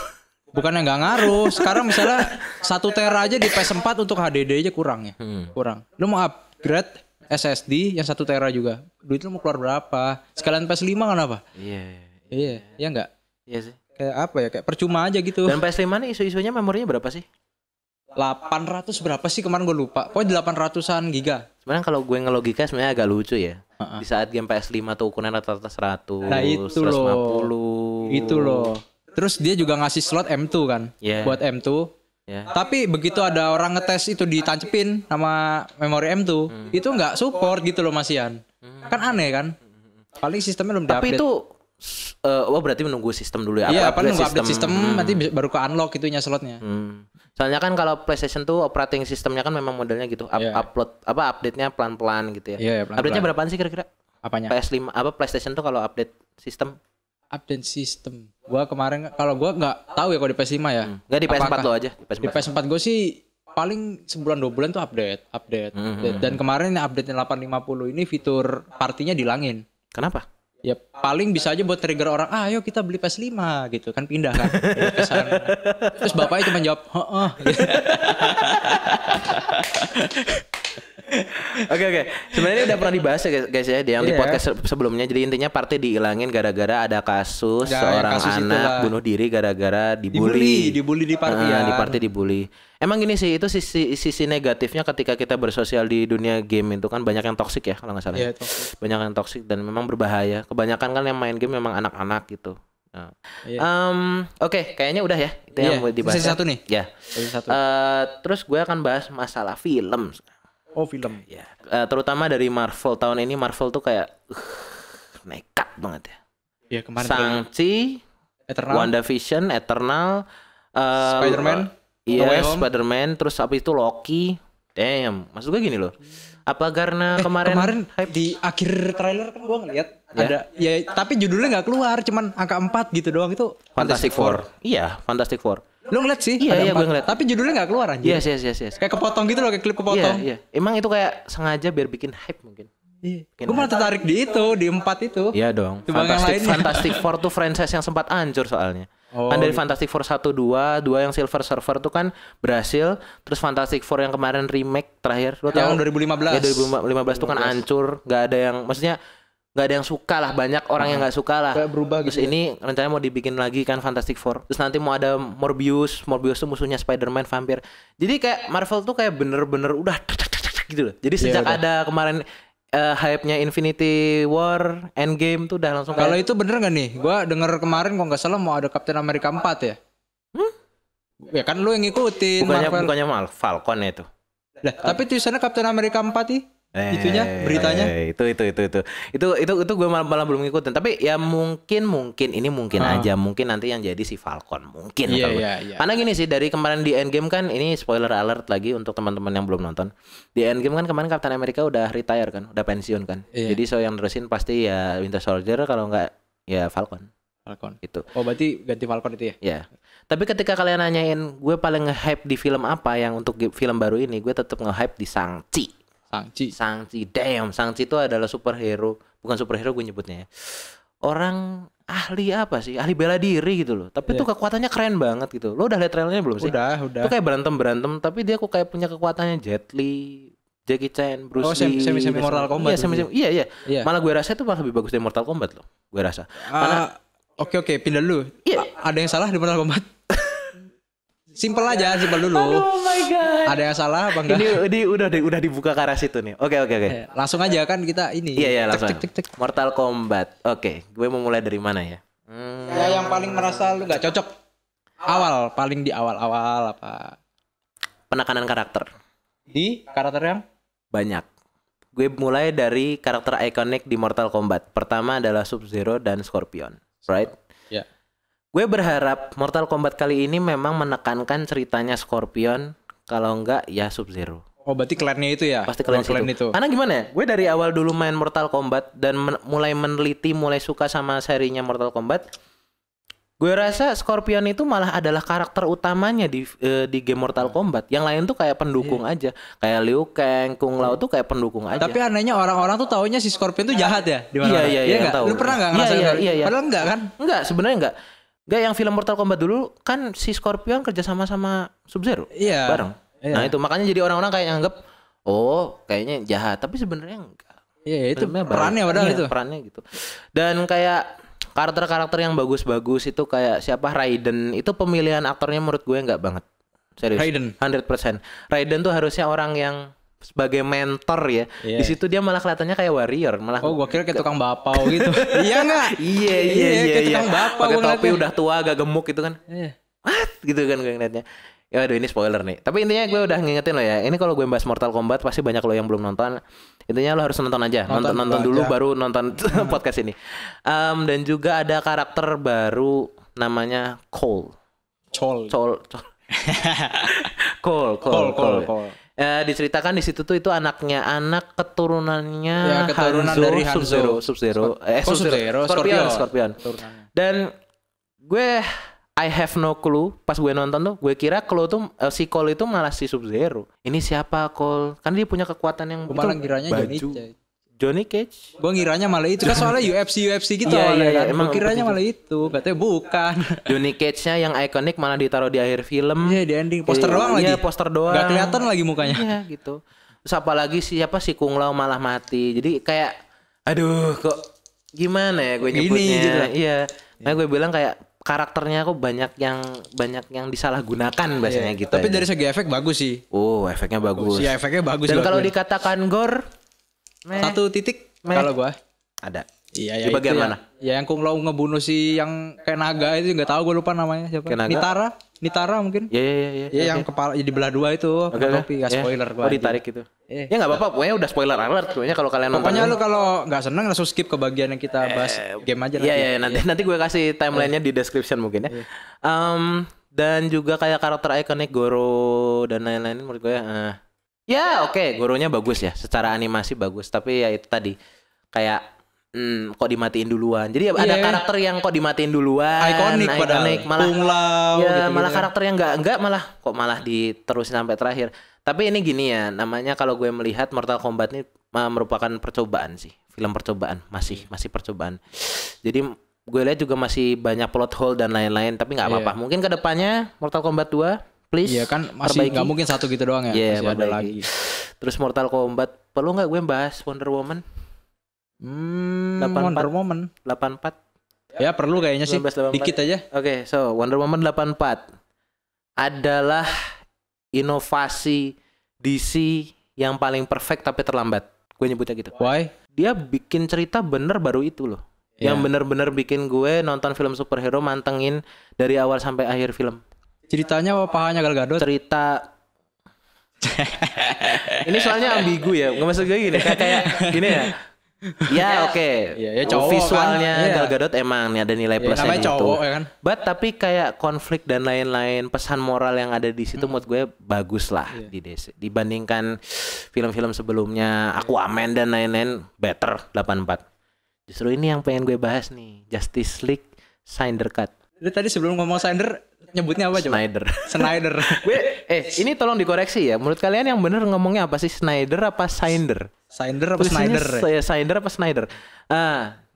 B: Bukannya nggak ngaruh. Sekarang misalnya 1 tera aja di PS4 untuk HDD aja kurang ya. Kurang. Lu mau upgrade SSD yang 1 tera juga. Duit lu mau keluar berapa? Sekalian PS5 kan apa? Iya, iya enggak?
A: Iya sih.
B: Kayak apa ya? Kayak percuma aja gitu.
A: Dan PS5 nih isu-isunya memorinya berapa sih?
B: 800 berapa sih kemarin gue lupa. Pokoknya 800-an giga.
A: Sebenarnya kalau gue ngelogika sebenarnya agak lucu ya. Di saat game PS5 tuh ukuran rata-rata 100,
B: nah, itu
A: 150.
B: loh. Itu loh. Terus dia juga ngasih slot M2 kan. Buat M2. Tapi begitu ada orang ngetes itu ditancepin sama memori M2, itu nggak support gitu loh Mas Ian. Kan aneh kan? Paling sistemnya belum
A: Tapi
B: diupdate.
A: itu berarti menunggu sistem dulu ya.
B: Iya, paling nunggu update sistem nanti baru ke unlock itunya slotnya.
A: Soalnya kan kalau PlayStation tuh operating sistemnya kan memang modelnya gitu. Update-nya pelan-pelan gitu ya.
B: Iya, pelan-pelan.
A: Update-nya berapaan sih kira-kira?
B: Apanya?
A: PS5 PlayStation tuh kalau update sistem
B: Update sistem. Gua kemarin kalau gua nggak tahu ya kalau di PS5 ya.
A: Nggak di PS4 lo aja.
B: Di PS4 gue sih paling sebulan 2 bulan tuh update. Dan kemarin update 850 ini fitur partinya dilangin.
A: Kenapa?
B: Ya paling bisa aja buat trigger orang, ayo kita beli PS5 gitu kan, pindah kan ke sana. Terus bapaknya cuma jawab, heeh.
A: Oke. Sebenarnya udah pernah dibahas ya guys ya di podcast sebelumnya. Jadi intinya partai dihilangin gara-gara ada kasus seorang anak bunuh diri gara-gara dibully
B: di party
A: di party dibully. Emang gini sih, itu sisi negatifnya ketika kita bersosial di dunia game itu kan banyak yang toksik ya kalau nggak salah.
B: Iya,
A: banyak yang toksik dan memang berbahaya. Kebanyakan kan yang main game memang anak-anak gitu. Nah. Oke, kayaknya udah ya. Itu yang mau dibahas.
B: Sesi satu nih.
A: Ya. Terus gue akan bahas masalah film.
B: Oh, film.
A: Ya. Terutama dari Marvel tahun ini. Marvel tuh kayak nekat banget ya.
B: Iya, kemarin
A: Shang-Chi, WandaVision, Eternal,
B: Spider-Man.
A: Iya, Spider-Man, terus apa itu Loki. Damn, maksud gue gini loh. Apa karena kemarin
B: hype di akhir trailer kan gue ngeliat ada ya, tapi judulnya nggak keluar, cuman angka 4 gitu doang, itu
A: Fantastic Four. Iya, Fantastic Four.
B: Lo ngeliat sih?
A: Iya, gue ngeliat.
B: Tapi judulnya nggak keluar anjir.
A: Yes.
B: Kayak kepotong gitu loh, kayak klip kepotong.
A: Iya. Emang itu kayak sengaja biar bikin hype mungkin.
B: Iya. Gue malah tertarik di itu, di 4 itu.
A: Iya dong. Fantastic Four tuh franchise yang sempat hancur soalnya. Kan dari Fantastic Four 1, 2 yang Silver Surfer tuh kan berhasil. Terus Fantastic Four yang kemarin remake terakhir, lo
B: yang
A: tahu?
B: 2015.
A: Ya 2015 tuh kan hancur, nggak ada yang, maksudnya nggak ada yang suka lah, banyak orang yang nggak suka lah.
B: Kayak berubah
A: gitu. Terus ini rencananya mau dibikin lagi kan Fantastic Four. Terus nanti mau ada Morbius tuh musuhnya Spider-Man vampir. Jadi kayak Marvel tuh kayak bener-bener udah gitu loh. Jadi sejak ada kemarin hype-nya Infinity War, Endgame tuh udah langsung.
B: Kalau itu bener gak nih? Gua denger kemarin kok nggak salah mau ada Captain America 4 ya. Ya kan lu yang ngikutin.
A: Bukannya Falcon ya itu.
B: Lah, tapi tulisannya Captain America 4 nih. Itunya beritanya.
A: Itu gue malah belum ngikutin. Tapi ya mungkin aja, mungkin nanti yang jadi si Falcon mungkin.
B: Iya.
A: Karena gini sih, dari kemarin di Endgame kan, ini spoiler alert lagi untuk teman-teman yang belum nonton. Di Endgame kan kemarin Captain America udah retire kan, udah pensiun kan. Jadi yang nerusin pasti ya Winter Soldier, kalau enggak ya Falcon. Gitu.
B: Oh, berarti ganti Falcon itu ya?
A: Ya. Tapi ketika kalian nanyain gue paling nge-hype di film apa yang untuk film baru ini, gue tetap nge-hype di Shang-Chi. Damn, Shang-Chi itu adalah superhero. Bukan superhero gue nyebutnya ya. Orang ahli apa sih? Ahli bela diri gitu loh. Tapi tuh kekuatannya keren banget gitu. Lo udah lihat trailernya belum sih?
B: Udah.
A: Itu kayak berantem, tapi dia kok kayak punya kekuatannya Jet Li, Jackie Chan, Bruce Lee.
B: Semi Mortal Kombat.
A: Iya. Malah gue rasa itu malah lebih bagus dari Mortal Kombat loh. Gue rasa.
B: Oke, pindah dulu.
A: Iya.
B: Ada yang salah di Mortal Kombat? Simpel dulu.
A: Oh my god.
B: Ada yang salah apa enggak?
A: Ini udah dibuka ke arah situ nih. Oke.
B: Langsung aja kan kita ini.
A: Iya, langsung. Cek. Mortal Kombat. Oke, gue mau mulai dari mana ya?
B: Ya, yang paling merasa lu enggak cocok. Paling di awal apa?
A: Penekanan karakter.
B: Di karakter yang
A: banyak. Gue mulai dari karakter ikonik di Mortal Kombat. Pertama adalah Sub-Zero dan Scorpion, right?
B: Ya.
A: Gue berharap Mortal Kombat kali ini memang menekankan ceritanya Scorpion, kalau enggak ya Sub-Zero.
B: Oh, berarti klannya itu ya?
A: Pasti klan itu. Karena gimana ya? Gue dari awal dulu main Mortal Kombat dan mulai meneliti, mulai suka sama serinya Mortal Kombat. Gue rasa Scorpion itu malah adalah karakter utamanya di game Mortal Kombat. Yang lain tuh kayak pendukung aja. Kayak Liu Kang, Kung Lao tuh kayak pendukung aja.
B: Tapi anehnya orang-orang tuh taunya si Scorpion tuh jahat ya?
A: Iya, tahu.
B: Lu pernah enggak ngerasain?
A: Iya.
B: Padahal enggak kan?
A: Enggak, sebenarnya enggak. Gak, yang film Mortal Kombat dulu kan si Scorpion kerja sama Sub-Zero bareng. Iya. Nah itu makanya jadi orang-orang kayak nganggep kayaknya jahat, tapi sebenarnya enggak.
B: Iya, itu perannya padahal itu.
A: Perannya gitu. Dan kayak karakter-karakter yang bagus-bagus itu kayak siapa, Raiden, itu pemilihan aktornya menurut gue enggak banget. Serius.
B: Raiden
A: 100%. Raiden tuh harusnya orang yang sebagai mentor ya. Di situ dia malah kelihatannya kayak warrior, malah.
B: Oh, gua kira kayak tukang bapau gitu. Iya enggak?
A: Iya.
B: Kayak tukang bapau.
A: Pakai topi udah tua, agak gemuk gitu kan. What? Gitu kan gue ngeliatnya. Ya aduh, ini spoiler nih. Tapi intinya gue udah ngingetin lo ya. Ini kalau gue bahas Mortal Kombat pasti banyak lo yang belum nonton. Intinya lo harus nonton aja. Nonton dulu baru nonton podcast ini. Dan juga ada karakter baru namanya Cole. Diceritakan di situ tuh itu anak keturunannya
B: keturunan
A: Hanzo,
B: dari Hanzo.
A: Sub-Zero. Scorpion. Dan gue I have no clue pas gue nonton tuh, gue kira si Cole itu malah si Sub-Zero. Ini siapa Cole? Kan dia punya kekuatan yang
B: malah kiranya
A: Johnny Cage.
B: Gue ngiranya malah itu kan soalnya UFC gitu awalnya kan. Emang kiranya malah itu, katanya bukan.
A: Johnny Cage-nya yang ikonik malah ditaruh di akhir film.
B: Iya, di ending poster doang lagi.
A: Iya, poster doang.
B: Gak kelihatan lagi mukanya.
A: Iya gitu. Terus apalagi si Kung Lao malah mati. Jadi kayak aduh kok gimana ya gue nyebutnya.
B: Gitu.
A: Iya. Nah gue bilang kayak karakternya kok banyak yang disalahgunakan bahasanya gitu.
B: Tapi dari segi efek bagus sih.
A: Oh, efeknya bagus.
B: Iya, efeknya bagus.
A: Dan kalau dikatakan gore,
B: 1 titik kalau gua
A: ada.
B: Iya,
A: di bagian mana?
B: Ya yang Kung Lao ngebunuh si yang kayak naga itu nggak tahu, gue lupa namanya siapa. Nitara mungkin.
A: Iya.
B: Yang kepala jadi belah dua itu. Topi, spoiler gua.
A: Oh, ditarik gitu. Ya nggak apa-apa, pokoknya udah spoiler alert pokoknya kalau kalian nonton.
B: Pokoknya lu kalau nggak seneng langsung skip ke bagian yang kita bahas game aja.
A: Iya, nanti gue kasih timelinenya di description mungkin ya. Dan juga kayak karakter ikonik Goro dan lain-lain menurut gue ya oke, Goronya bagus ya, secara animasi bagus, tapi ya itu tadi kayak kok dimatiin duluan. Jadi ada karakter yang kok dimatiin duluan, ikonik malah
B: Kung Lao
A: ya, gitu, malah karakter yang enggak malah diterusin sampai terakhir. Tapi ini gini ya, namanya kalau gue melihat Mortal Kombat ini merupakan percobaan sih, film percobaan, masih percobaan. Jadi gue lihat juga masih banyak plot hole dan lain-lain, tapi nggak apa-apa. Mungkin kedepannya Mortal Kombat 2 please.
B: Iya kan masih nggak mungkin satu gitu doang ya.
A: Iya,
B: masih ada lagi.
A: Terus Mortal Kombat perlu nggak gue bahas Wonder Woman? 84.
B: Ya perlu kayaknya 19, sih. 84. Dikit aja.
A: Oke, so Wonder Woman 84 adalah inovasi DC yang paling perfect tapi terlambat. Gue nyebutnya gitu.
B: Why?
A: Dia bikin cerita bener baru itu loh. Yang bener-bener bikin gue nonton film superhero mantengin dari awal sampai akhir film. Ceritanya apa pahanya Gal Gadot? Cerita ini soalnya ambigu ya. Nggak maksud gue gini, kayak gini ya. Ya oke.
B: Ya, cowok
A: visualnya
B: kan?
A: Gal Gadot emang ada nilai plusnya gitu.
B: Cowok, ya kan?
A: But tapi kayak konflik dan lain-lain, pesan moral yang ada di situ menurut gue bagus lah di DC. Dibandingkan film-film sebelumnya, Aquaman dan lain-lain, better 84. Justru ini yang pengen gue bahas nih, Justice League Snyder Cut.
B: Jadi tadi sebelum ngomong Snyder nyebutnya apa coba? Snyder.
A: Gue ini tolong dikoreksi ya. Menurut kalian yang bener ngomongnya apa sih? Snyder apa Snyder?
B: Snyder apa Snyder?
A: Saya Snyder apa Snyder?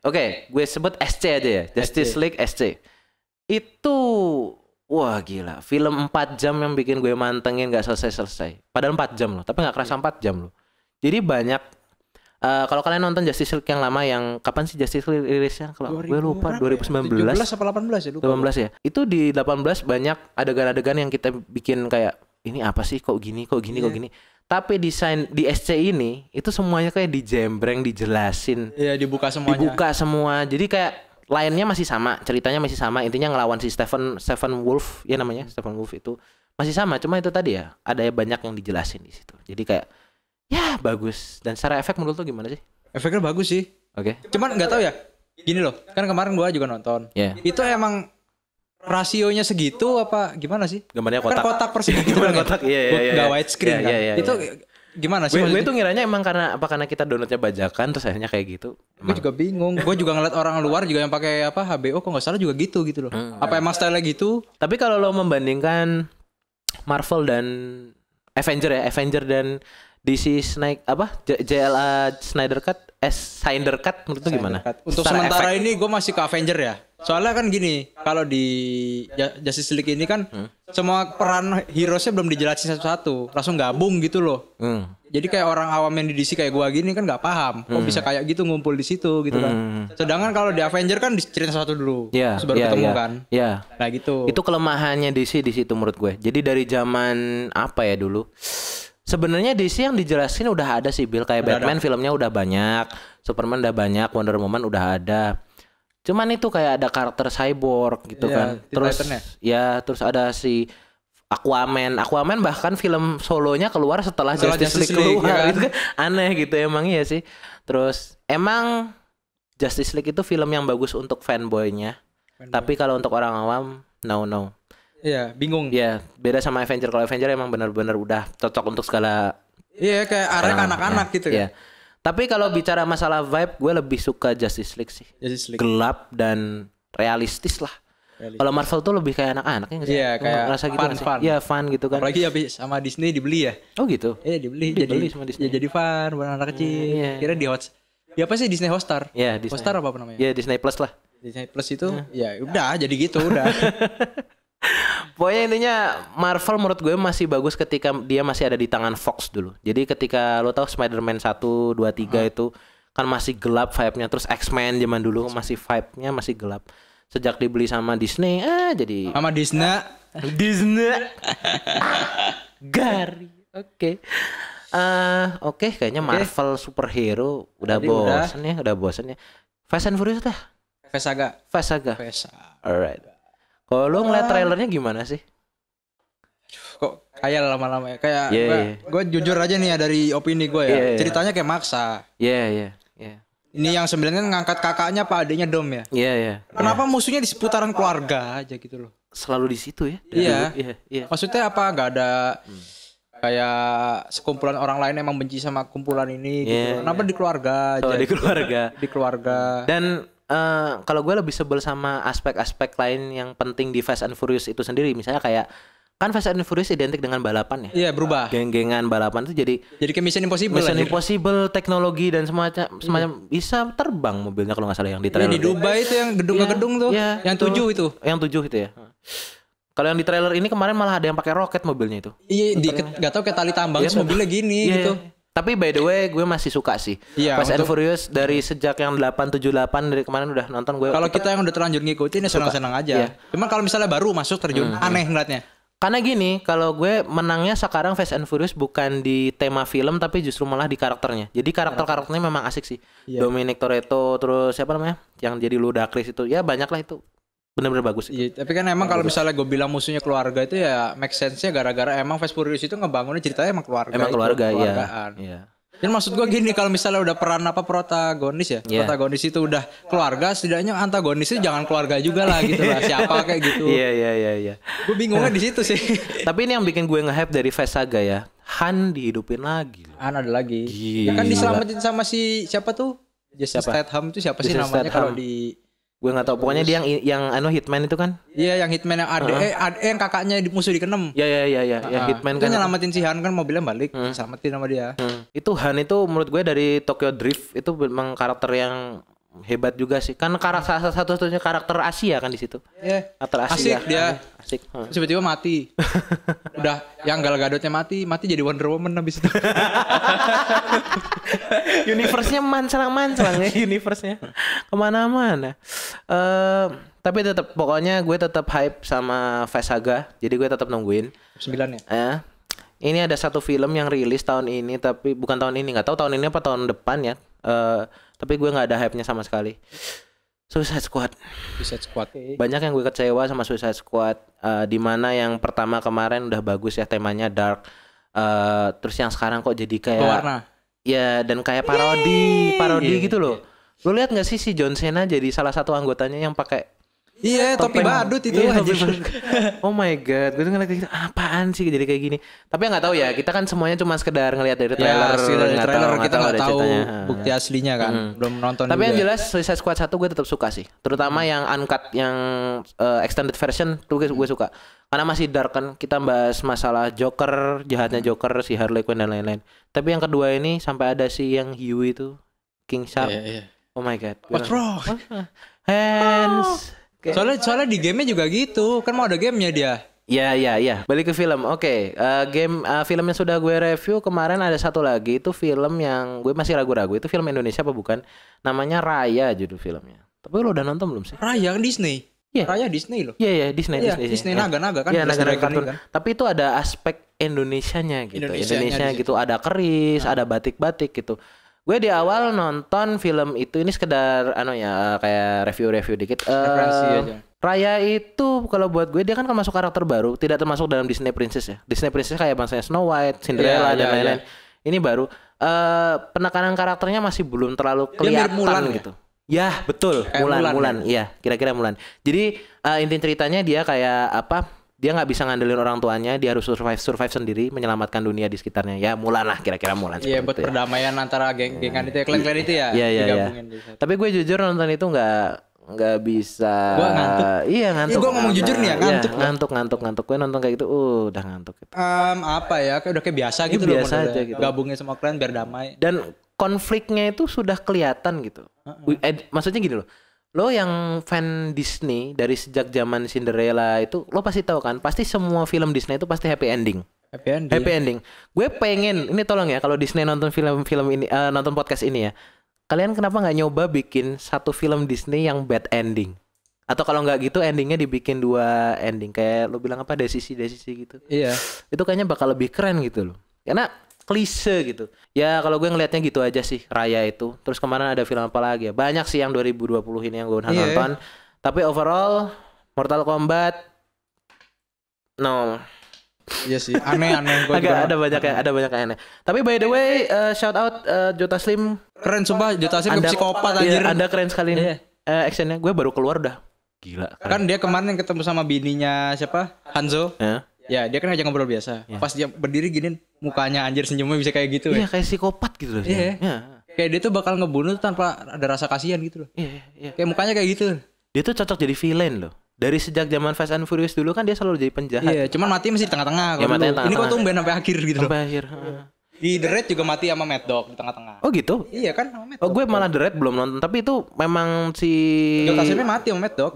A: Oke, gue sebut SC aja ya. Justice League SC. Itu wah gila. Film 4 jam yang bikin gue mantengin gak selesai-selesai. Padahal 4 jam loh, tapi gak kerasa 4 jam loh. Jadi banyak kalau kalian nonton Justice League yang lama, yang kapan sih Justice League rilisnya? Kalau gue lupa 2019
B: apa 18 ya? Lupa.
A: 18 ya. Itu di 18 banyak adegan-adegan yang kita bikin kayak ini apa sih kok gini. Tapi desain di SC ini itu semuanya kayak dijembreng, dijelasin.
B: Iya, dibuka semuanya.
A: Dibuka semua. Jadi kayak lainnya masih sama, ceritanya masih sama. Intinya ngelawan si Stephen Wolf, ya namanya Stephen Wolf itu masih sama. Cuma itu tadi ya, ada banyak yang dijelasin di situ. Jadi kayak ya bagus. Dan secara efek menurut lo gimana sih?
B: Efeknya bagus sih.
A: Oke.
B: Cuman nggak tahu ya. Gini loh, kan kemarin gua juga nonton. Itu emang rasionya segitu apa gimana sih?
A: Gambarnya kotak.
B: Kan kotak persegi gitu kan.
A: Kotak. Iya.
B: Gak widescreen kan. Itu gimana sih?
A: Gue tuh ngiranya emang karena kita downloadnya bajakan terus akhirnya kayak gitu.
B: Gue juga bingung. Gue juga ngeliat orang luar juga yang pakai HBO kok nggak salah juga gitu loh. Apa emang style gitu?
A: Tapi kalau lo membandingkan Marvel dan Avenger dan DC JLA Snyder Cut menurut lu gimana?
B: Untuk sementara ini gue masih ke Avenger ya. Soalnya kan gini, kalau di Justice League ini kan semua peran hero-nya belum dijelasin satu-satu, langsung gabung gitu loh. Jadi kayak orang awam yang di DC kayak gue gini kan nggak paham, kok bisa kayak gitu ngumpul di situ gitu kan. Sedangkan kalau di Avenger kan dicerita satu dulu, baru ketemu kan. Iya. Nah gitu.
A: Itu kelemahannya DC di situ menurut gue. Jadi dari zaman apa ya dulu? Sebenarnya DC yang dijelasin udah ada sih, Bill, kayak Batman filmnya udah banyak, Superman udah banyak, Wonder Woman udah ada. Cuman itu kayak ada karakter cyborg gitu kan. Terus ada si Aquaman bahkan film solonya keluar setelah Justice League keluar. Itu kan aneh gitu emang iya sih. Terus emang Justice League itu film yang bagus untuk fanboynya. Tapi kalau untuk orang awam no.
B: Iya, bingung.
A: Iya, beda sama Avenger. Kalau Avenger emang benar-benar udah cocok untuk segala.
B: Iya, kayak arek anak-anak gitu kan.
A: Iya. Tapi kalau bicara masalah vibe, gue lebih suka Justice League sih.
B: Justice League.
A: Gelap dan realistis lah. Kalau Marvel tuh lebih kayak anak-anak ya nggak sih?
B: Iya, kayak
A: rasa gitu
B: fun.
A: Iya, fun gitu kan.
B: Apalagi habis sama Disney dibeli ya.
A: Oh gitu.
B: Iya, dibeli
A: sama Disney.
B: Ya, jadi fun buat anak kecil.
A: Iya.
B: Kira di Di apa sih Disney Hotstar?
A: Iya, Disney.
B: Hotstar apa namanya?
A: Iya, Disney Plus lah.
B: Disney Plus itu ya udah jadi gitu udah.
A: Pokoknya intinya Marvel menurut gue masih bagus ketika dia masih ada di tangan Fox dulu. Jadi ketika lo tahu Spider-Man 1, 2, 3 itu kan masih gelap vibe-nya. Terus X-Men zaman dulu masih vibe-nya masih gelap. Sejak dibeli sama Disney jadi
B: Sama Disney.
A: Gari. Oke. Oke, kayaknya Marvel superhero udah bosen ya. Fast and Furious dah.
B: Vesaga.
A: Alright. Kalau lu ngeliat trailernya gimana sih?
B: Kok kayak lama-lama ya. Kayak gue jujur aja nih ya dari opini gue ya. Ceritanya kayak maksa.
A: Iya.
B: Ini yang sebenarnya ngangkat kakaknya apa adiknya Dom ya?
A: Iya.
B: Kenapa musuhnya di seputaran keluarga aja gitu loh?
A: Selalu di situ ya?
B: Iya. Maksudnya apa? Gak ada kayak sekumpulan orang lain emang benci sama kumpulan ini gitu. Kenapa di keluarga aja? Di keluarga.
A: Dan kalau gue lebih sebel sama aspek-aspek lain yang penting di Fast and Furious itu sendiri. Misalnya kayak kan Fast and Furious identik dengan balapan ya.
B: Iya, berubah.
A: Geng-gengan balapan itu jadi
B: kayak Mission Impossible.
A: Mission Impossible, teknologi dan semacam bisa terbang mobilnya kalau nggak salah yang di trailer.
B: Di Dubai itu yang gedung ke gedung tuh. Yang 7 itu.
A: Yang 7 itu ya. Kalau yang di trailer ini kemarin malah ada yang pakai roket mobilnya itu.
B: Iya, nggak tahu kayak tali tambang mobilnya gini gitu.
A: Tapi by the way gue masih suka sih Fast and Furious dari sejak yang 878 dari kemarin udah nonton gue.
B: Kalau kita yang udah terlanjur ngikutin ya senang-senang aja. Cuman kalau misalnya baru masuk terjun aneh ngeliatnya.
A: Karena gini, kalau gue menangnya sekarang Fast and Furious bukan di tema film tapi justru malah di karakternya. Jadi karakternya memang asik sih. Dominic Toretto, terus siapa namanya? Yang jadi Ludacris itu. Ya banyak lah itu. Bener-bener bagus.
B: Iya, tapi kan emang kalau misalnya gue bilang musuhnya keluarga itu ya make sense-nya gara-gara emang Fast Furious itu ngebangunnya ceritanya emang keluarga.
A: Emang keluarga, iya.
B: Dan maksud gue gini, kalau misalnya udah peran protagonis ya, protagonis itu udah keluarga, setidaknya antagonisnya jangan keluarga juga lah gitu lah, siapa kayak gitu.
A: Iya.
B: Gue bingungnya di situ sih.
A: Tapi ini yang bikin gue nge-hype dari Fast Saga ya, Han dihidupin lagi.
B: Han ada lagi.
A: Gila.
B: Ya kan diselamatin sama si siapa tuh? Jason Statham itu siapa sih namanya kalau di
A: gue nggak tahu, pokoknya dia yang Hitman itu kan?
B: Iya, yang Hitman yang yang kakaknya musuh di keenam.
A: Iya, yang Hitman
B: kan nyelamatin si Han kan mobilnya balik, selamatin sama dia.
A: Itu Han itu menurut gue dari Tokyo Drift itu memang karakter yang hebat juga sih. Kan salah satu-satunya karakter Asia kan di situ.
B: Iya.
A: Karakter Asia.
B: Asik dia.
A: Asik.
B: Tiba-tiba mati. Udah yang Gal Gadotnya mati jadi Wonder Woman habis itu.
A: Universe-nya mancelang ya universe-nya. Kemana-mana. Tapi tetap pokoknya gue tetap hype sama Fast Saga. Jadi gue tetap nungguin.
B: 9 ya.
A: Ini ada satu film yang rilis tahun ini tapi bukan tahun ini, nggak tahu tahun ini apa tahun depan ya. Tapi gue nggak ada hype-nya sama sekali. Suicide Squad. Banyak yang gue kecewa sama Suicide Squad. Di mana yang pertama kemarin udah bagus ya, temanya dark. Terus yang sekarang kok jadi kayak
B: warna.
A: Ya dan kayak parodi gitu loh. Lu lihat nggak sih si John Cena jadi salah satu anggotanya yang pakai
B: topi badut itu
A: Oh my god, gue tuh ngeliat gitu, apaan sih jadi kayak gini. Tapi nggak tahu ya, kita kan semuanya cuma sekedar ngelihat dari trailer.
B: Kita nggak tahu bukti aslinya kan, belum nonton.
A: Tapi
B: juga.
A: Yang jelas Suicide Squad 1 gue tetap suka sih, terutama yang uncut, yang extended version tuh gue suka. Karena masih dark kan, kita bahas masalah Joker, jahatnya Joker, si Harley Quinn dan lain-lain. Tapi yang kedua ini sampai ada si yang Huey itu, King Shark. Oh my god.
B: What's wrong?
A: Hands.
B: Soalnya di game-nya juga gitu, kan mau ada game-nya dia.
A: Iya. Balik ke film. Oke. Film yang sudah gue review kemarin ada satu lagi, itu film yang gue masih ragu-ragu itu film Indonesia apa bukan. Namanya Raya judul filmnya. Tapi lo udah nonton belum sih?
B: Raya kan Disney.
A: Iya.
B: Raya Disney loh.
A: Iya, Disney
B: naga-naga kan.
A: Iya, naga-naga kan. Tapi itu ada aspek Indonesianya gitu. Indonesia gitu, ada keris, ada batik-batik gitu. Gue di awal nonton film itu ini sekedar kayak review dikit.
B: Referensi aja.
A: Raya itu kalau buat gue dia kan masuk karakter baru, tidak termasuk dalam Disney Princess ya. Disney Princess kayak bangsanya Snow White, Cinderella dan lain-lain. Ini baru penekanan karakternya masih belum terlalu kelihatan Mulan, gitu. Ya, betul. Mulan. Iya, kira-kira Mulan. Jadi inti ceritanya dia kayak dia nggak bisa ngandelin orang tuanya, dia harus survive sendiri, menyelamatkan dunia di sekitarnya. Ya Mulan lah kira-kira Mulan.
B: Iya buat perdamaian antara geng-gengan itu ya, klan-klan itu ya.
A: Iya. Tapi gue jujur nonton itu nggak bisa.
B: Gue ngantuk.
A: Iya ngantuk.
B: Gue ngomong jujur nih ya,
A: ngantuk. Gue nonton kayak gitu, udah ngantuk.
B: Apa ya, udah kayak biasa gitu loh.
A: Biasa aja gitu.
B: Gabungin sama klan biar damai.
A: Dan konfliknya itu sudah kelihatan gitu. Maksudnya gini loh. Lo yang fan Disney dari sejak zaman Cinderella itu, lo pasti tahu kan? Pasti semua film Disney itu pasti happy ending. Happy ending. Gue pengen, ini tolong ya, kalau Disney nonton film-film ini, nonton podcast ini ya, kalian kenapa nggak nyoba bikin satu film Disney yang bad ending? Atau kalau nggak gitu endingnya dibikin 2 ending, kayak lo bilang apa, desisi gitu.
B: Iya.
A: Itu kayaknya bakal lebih keren gitu loh. Karena klise gitu. Ya kalau gue ngelihatnya gitu aja sih Raya itu. Terus kemarin ada film apa lagi ya? Banyak sih yang 2020 ini yang gue nonton. Tapi overall Mortal Kombat no.
B: Iya sih, aneh-aneh.
A: Ada banyak yang aneh. Tapi by the way, shout out Jota Slim.
B: Keren sumpah, Jota Slim psikopat anjir.
A: Anda keren sekali nih. Actionnya gue baru keluar udah gila. Keren.
B: Kan dia kemarin ketemu sama bininya siapa? Hanzo. Ya dia kan aja ngobrol biasa. Pas dia berdiri gini mukanya anjir, senyumnya bisa kayak gitu.
A: Iya kayak psikopat gitu loh.
B: Iya. Kayak dia tuh bakal ngebunuh tanpa ada rasa kasihan gitu loh.
A: Iya.
B: Kayak mukanya kayak gitu.
A: Dia tuh cocok jadi villain loh. Dari sejak zaman Fast and Furious dulu kan dia selalu jadi penjahat.
B: Iya, cuman mati masih di tengah-tengah.
A: Ya,
B: ini kok tumben sampai akhir gitu loh.
A: Sampai akhir.
B: Di The Raid juga mati sama Mad Dog di tengah-tengah.
A: Oh gitu?
B: Iya kan sama Mad Dog.
A: Oh gue malah The Raid belum nonton, tapi itu memang si
B: Jota Slimnya mati sama Mad Dog.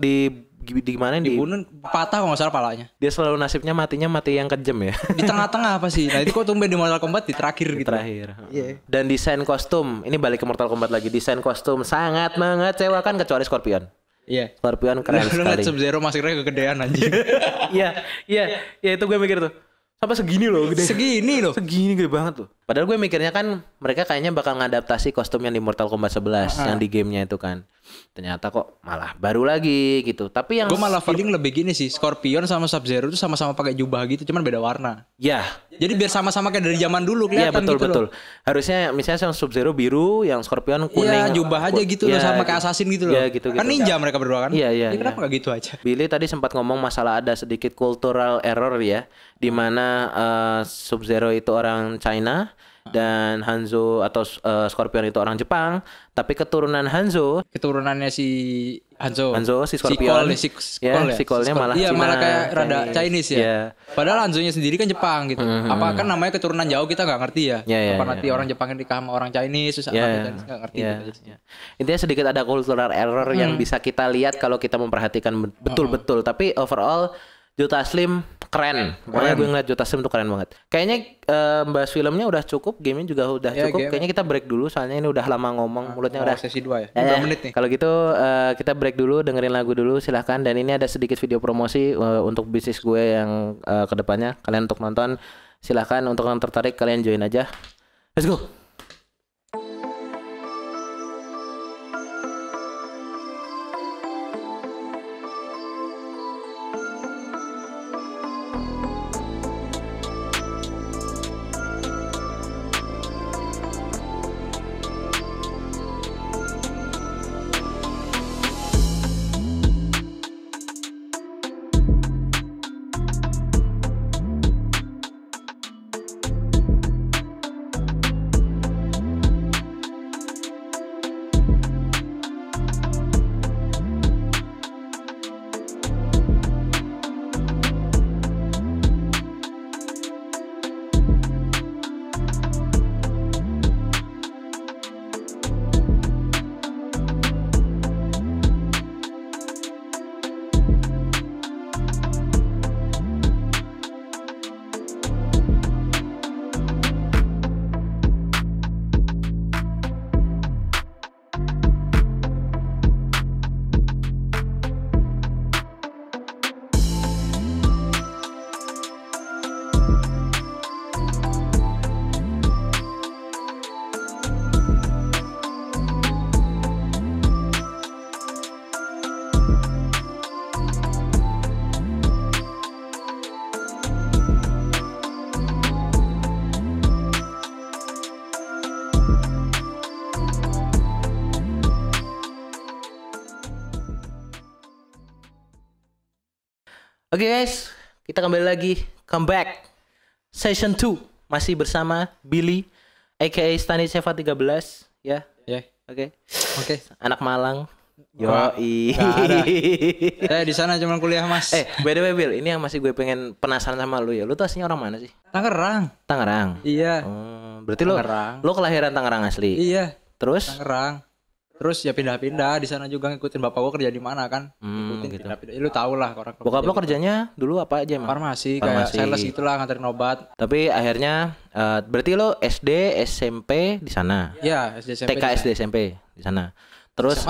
A: Di mana
B: dibunuh, patah kalau nggak salah palanya.
A: Dia selalu nasibnya matinya mati yang kejam ya.
B: Di tengah-tengah apa sih? Nah itu kok tumben di Mortal Kombat di terakhir gitu.
A: Terakhir. Dan desain kostum, ini balik ke Mortal Kombat lagi. Desain kostum sangat mengecewakan kecuali Scorpion.
B: Iya.
A: Scorpion keren sekali.
B: Sub-Zero maskernya kegedean anjing.
A: Iya itu gue mikir tuh. Sampai segini loh gede. Segini gede banget tuh. Padahal gue mikirnya kan mereka kayaknya bakal ngadaptasi kostum yang di Mortal Kombat 11 yang di gamenya itu kan. Ternyata kok malah baru lagi gitu. Tapi yang
B: gue malah feeling lebih gini sih, Scorpion sama Sub-Zero itu sama-sama pakai jubah gitu, cuman beda warna.
A: Ya.
B: Jadi biar sama-sama kayak dari zaman dulu kelihatan gitu.
A: Betul. Harusnya misalnya yang Sub-Zero biru, yang Scorpion kuning.
B: Iya, jubah aja gitu loh, sama kayak assassin gitu loh.
A: Iya, gitu.
B: Kan ninja mereka berdua kan?
A: Iya.
B: Kenapa enggak gitu aja?
A: Billy tadi sempat ngomong masalah ada sedikit cultural error ya, di mana Sub-Zero itu orang China dan Hanzo atau Scorpion itu orang Jepang, tapi keturunannya si Hanzo si Scorpion si Cole-nya malah
B: Cina. Iya, malah kayak rada Chinese ya.
A: Yeah.
B: Padahal Hanzonya sendiri kan Jepang gitu. Apa kan namanya keturunan jauh kita nggak ngerti ya. Apa nanti orang Jepang yang nikah sama orang Chinese terus Chinese nggak ngerti gitu.
A: Intinya sedikit ada cultural error yang bisa kita lihat kalau kita memperhatikan betul-betul, tapi overall Jota Slim keren. Pokoknya gue ngeliat Jota Slim tuh keren banget. Kayaknya bahas filmnya udah cukup, gamenya juga udah cukup. Kayaknya kita break dulu soalnya ini udah lama ngomong, mulutnya udah
B: sesi 2 ya. 2 menit nih.
A: Kalau gitu kita break dulu, dengerin lagu dulu silahkan. Dan ini ada sedikit video promosi untuk bisnis gue yang kedepannya. Kalian untuk nonton silahkan, untuk yang tertarik kalian join aja. Let's go. Oke guys, kita kembali lagi, comeback Session 2 masih bersama Billy aka Staniseva 13 ya. Oke. Anak Malang. Yoi.
B: Di sana cuma kuliah, Mas.
A: By the way Bill, ini yang masih gue pengen penasaran sama lu ya. Lu tuh aslinya orang mana sih?
B: Tangerang. Iya.
A: Berarti lu kelahiran Tangerang asli.
B: Iya.
A: Terus?
B: Tangerang. Terus ya pindah-pindah di sana juga ngikutin bapak gua kerja di mana kan. Ngikutin
A: gitu.
B: Pindah-pindah. Lu tau lah orang.
A: Bokap lo kerjanya dulu apa aja emang?
B: Farmasi. Kayak sales gitulah, nganterin obat.
A: Tapi akhirnya berarti lo SD, SMP di sana.
B: Iya, SD SMP.
A: TK, SD, SMP di sana. Terus